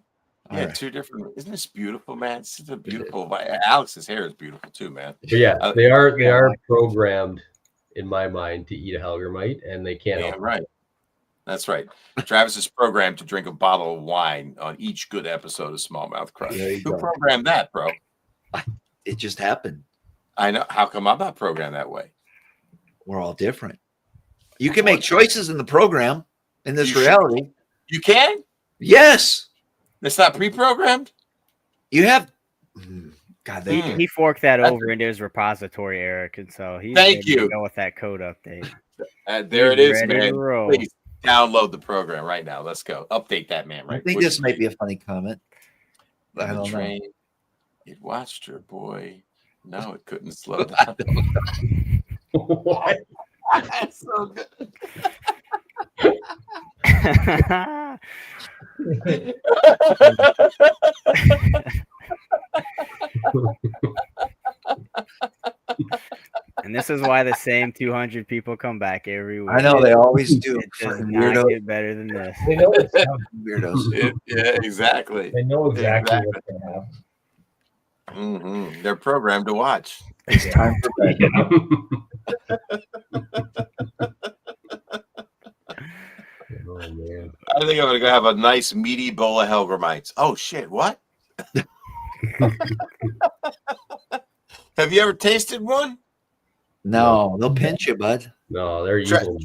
Yeah, right. Two different. Isn't this beautiful, man? It's a beautiful. Alex's hair is beautiful too, man. But yeah, they are programmed, in my mind, to eat a hellgrammite, and they can't. Yeah, right. That's right. Travis is programmed to drink a bottle of wine on each good episode of Smallmouth Crush. Who programmed that, bro? It just happened. I know. How come I'm not programmed that way? We're all different. You can make choices in the program in this reality. You can? Yes. It's not pre-programmed? You have God, he forked that over into his repository, Eric, and so he's thank you. Go with that code update. There it is, man. Please download the program right now. Let's go. Update that, man. Right. I think this might be a funny comment. I don't know. It watched her, boy. No, it couldn't slow down. What? That's so good. And this is why the same 200 people come back every week. I know they always do. It does not get better than this. They know it's weirdos. Yeah, exactly. They know exactly what's going to happen. Mm-hmm. They're programmed to watch. It's time for bed. Oh, man. I think I'm gonna go have a nice meaty bowl of hellgrammites. Oh shit! What? Have you ever tasted one? No, they'll pinch you, bud. No, they're evil.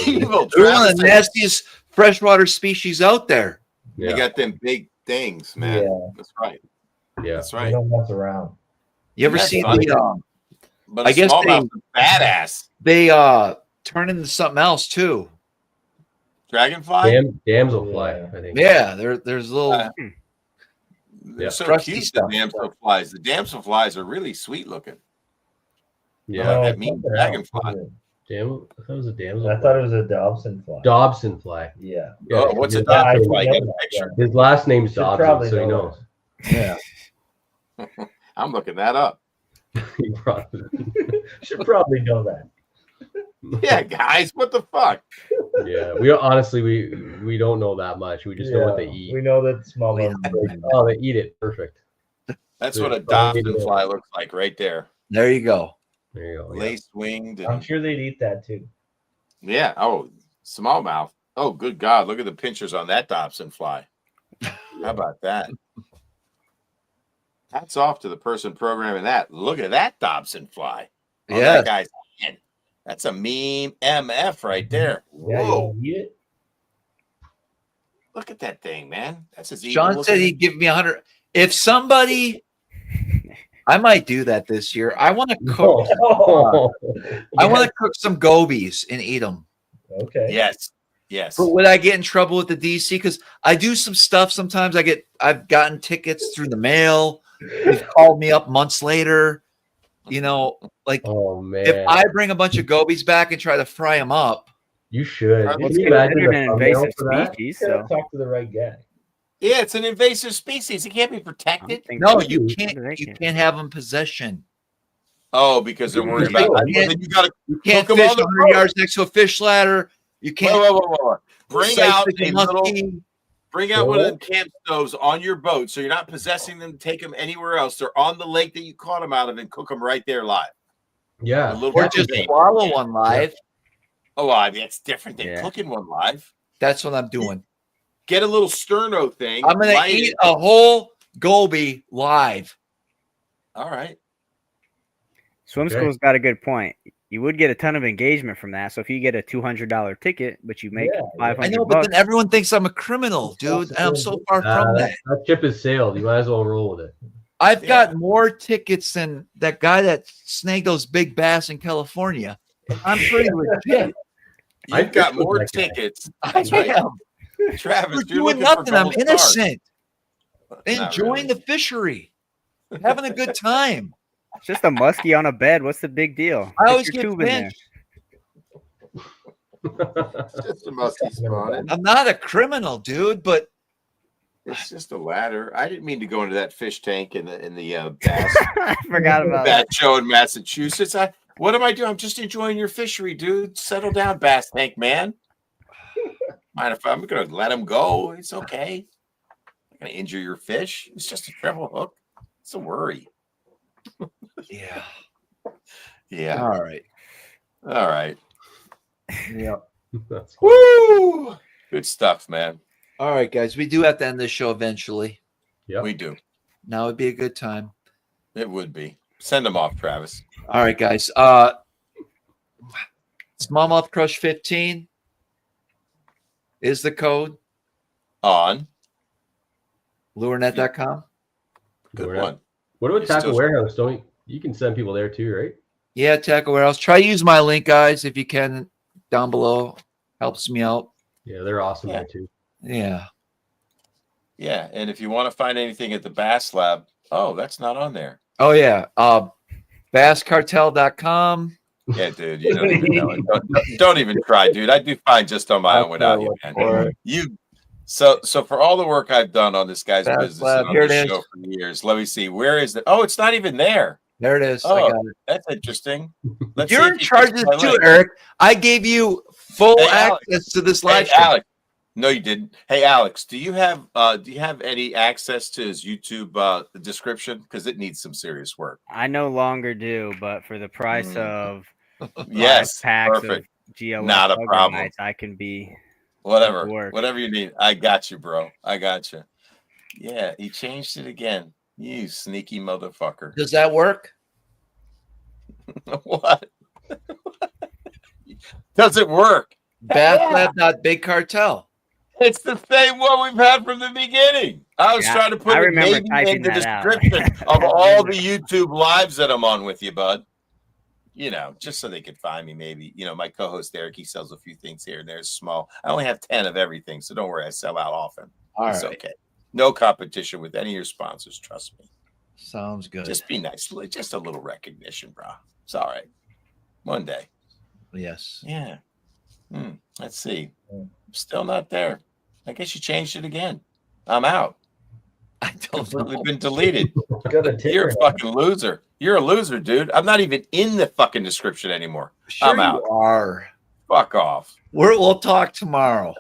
Evil. They're one of the nastiest freshwater species out there. Yeah. You got them big things, man. Yeah. That's right. Yeah, that's They right. don't mess around. You ever That's see funny. the? But I guess smallmouth is badass. they turn into something else too. Dragonfly? Damselfly, I think. Yeah, there's little. They're so crusty cute, stuff. the damselflies. The damselflies are really sweet looking. Yeah. Like that mean dragonfly. I thought it was a damsel. I thought it was a Dobson fly. Dobson fly. Yeah. Oh, what's a his Dobson last fly? name- You got a picture? His last name's Should Dobson, probably so he know knows. Yeah. I'm looking that up. He probably- Should probably know that. Yeah, guys, what the fuck? yeah, we honestly we don't know that much. We just know what they eat. We know that smallmouth. Oh, they eat it. Perfect. That's what a Dobson fly looks like right there. There you go. There you go. Yeah. Lace winged. I'm sure they'd eat that too. Yeah. Oh, smallmouth. Oh, good God. Look at the pinchers on that Dobson fly. How about that? Hats off to the person programming that. Look at that Dobson fly. Oh, Yeah. That guy's in. That's a meme MF right there. Yeah, you Whoa. wanna eat it? Look at that thing, man. That's his Sean said he'd give me 100. If somebody, I might do that this year. I want to cook. Oh. I want to cook some gobies and eat them. Okay. Yes. Yes. But would I get in trouble with the DC? Because I do some stuff. Sometimes I've gotten tickets through the mail. They've called me up months later. You know, like Oh man. if I bring a bunch of gobies back and try to fry them up, You should. Well, Can It's you imagine considered the an thumbnail invasive for that? species, You so gotta talk to the right guy. Yeah, it's an invasive species. It can't be I don't protected. think no, so. you They can't. You can. can't have them possession. Oh, because they're worried You about. can't- Then you got to You can't Cook 'em fish on the 100 boat. yards next to a fish ladder. You can't. whoa. Bring sight out fish a a little. muskie. Bring out one of them camp stoves on your boat, so you're not possessing them to take them anywhere else. They're on the lake that you caught them out of, and cook them right there live. Yeah. A little Or bit just of bait. swallow one live. Oh, I mean, it's different than Yeah. cooking one live. That's what I'm doing. Get a little sterno thing. I'm gonna light eat it. a whole goby live. All right. Swim Okay. School's got a good point. You would get a ton of engagement from that. So if you get a $200 ticket, but you make Yeah, I 500 know, but bucks, then everyone thinks I'm a criminal, dude. And I'm so far from that. That ship is sailed. You might as well roll with it. I've Yeah. got more tickets than that guy that snagged those big bass in California. I'm pretty legit. You've got fished with more that guy. tickets. I That's right. am. Travis, We're you're doing looking for nothing. I'm gold stars. innocent. Not Enjoying really. the fishery. Having a good time. it's just a muskie on a bed. What's the big deal? I Stick always your get tube in there. pinched. It's just a musky spawning. I'm not a criminal, dude, but It's just a ladder. I didn't mean to go into that fish tank in the bass I forgot about bass that. show in Massachusetts. What am I doing? I'm just enjoying your fishery, dude. Settle down, bass tank man. Mind if I'm going to let him go? It's okay. I'm going to injure your fish. It's just a treble hook. It's a worry. yeah. Yeah. All right. All right. Yeah. That's cool. Woo! Good stuff, man. All right, guys. We do have to end this show eventually. Yep. We do. Now would be a good time. It would be. Send them off, Travis. All right, guys. SmallmouthCrush 15 is the code. On. Lurenet.com. Good We're not- one. What about It's Tackle still- Warehouse? Don't you can send people there too, right? Yeah, Tackle Warehouse. Try to use my link, guys, if you can, down below. Helps me out. Yeah, they're awesome Yeah. there too. Yeah. Yeah. And if you want to find anything at the Bass Lab, oh, that's not on there. Oh, yeah. Basscartel.com. Yeah, dude, you don't even know it. Don't even try, dude. I do fine just on my own without you, man. So for all the work I've done on this guy's Bass business Lab, and on here this it show is. for years, let me see. Where is it? Oh, it's not even there. There it is. I Oh, got it. that's interesting. Let's see You're if in you charge of fix this my too, link. Eric. I gave you full Hey, Alex. access to this Hey, live show. Alex. No, you didn't. Hey, Alex, do you have any access to his YouTube description? Because it needs some serious work. I no longer do, but for the price of Yes, 5 packs perfect. of GLS Not a Bugger problem. Mites, I can be Whatever, work. whatever you need. I got you, bro. I got you. Yeah, he changed it again. You sneaky motherfucker. Does that work? What? Does it work? BassLab.BigCartel. It's the same one we've had from the beginning. I was Yeah, trying to put I it remember maybe typing in the that out. description of all the YouTube lives that I'm on with you, bud. you know, just so they could find me. Maybe, you know, my co-host Eric, he sells a few things here and there's small. I only have 10 of everything, so don't worry. I sell out often. It's okay. No competition with any of your sponsors. Trust me. Sounds good. Just be nice. Just a little recognition, bro. It's all right. One day. Yes. Yeah. Let's see. Still not there. I guess you changed it again. I'm out. I don't know. It's been deleted. You're a fucking loser. You're a loser, dude. I'm not even in the fucking description anymore. Sure I'm out. You are. Fuck off. We'll talk tomorrow.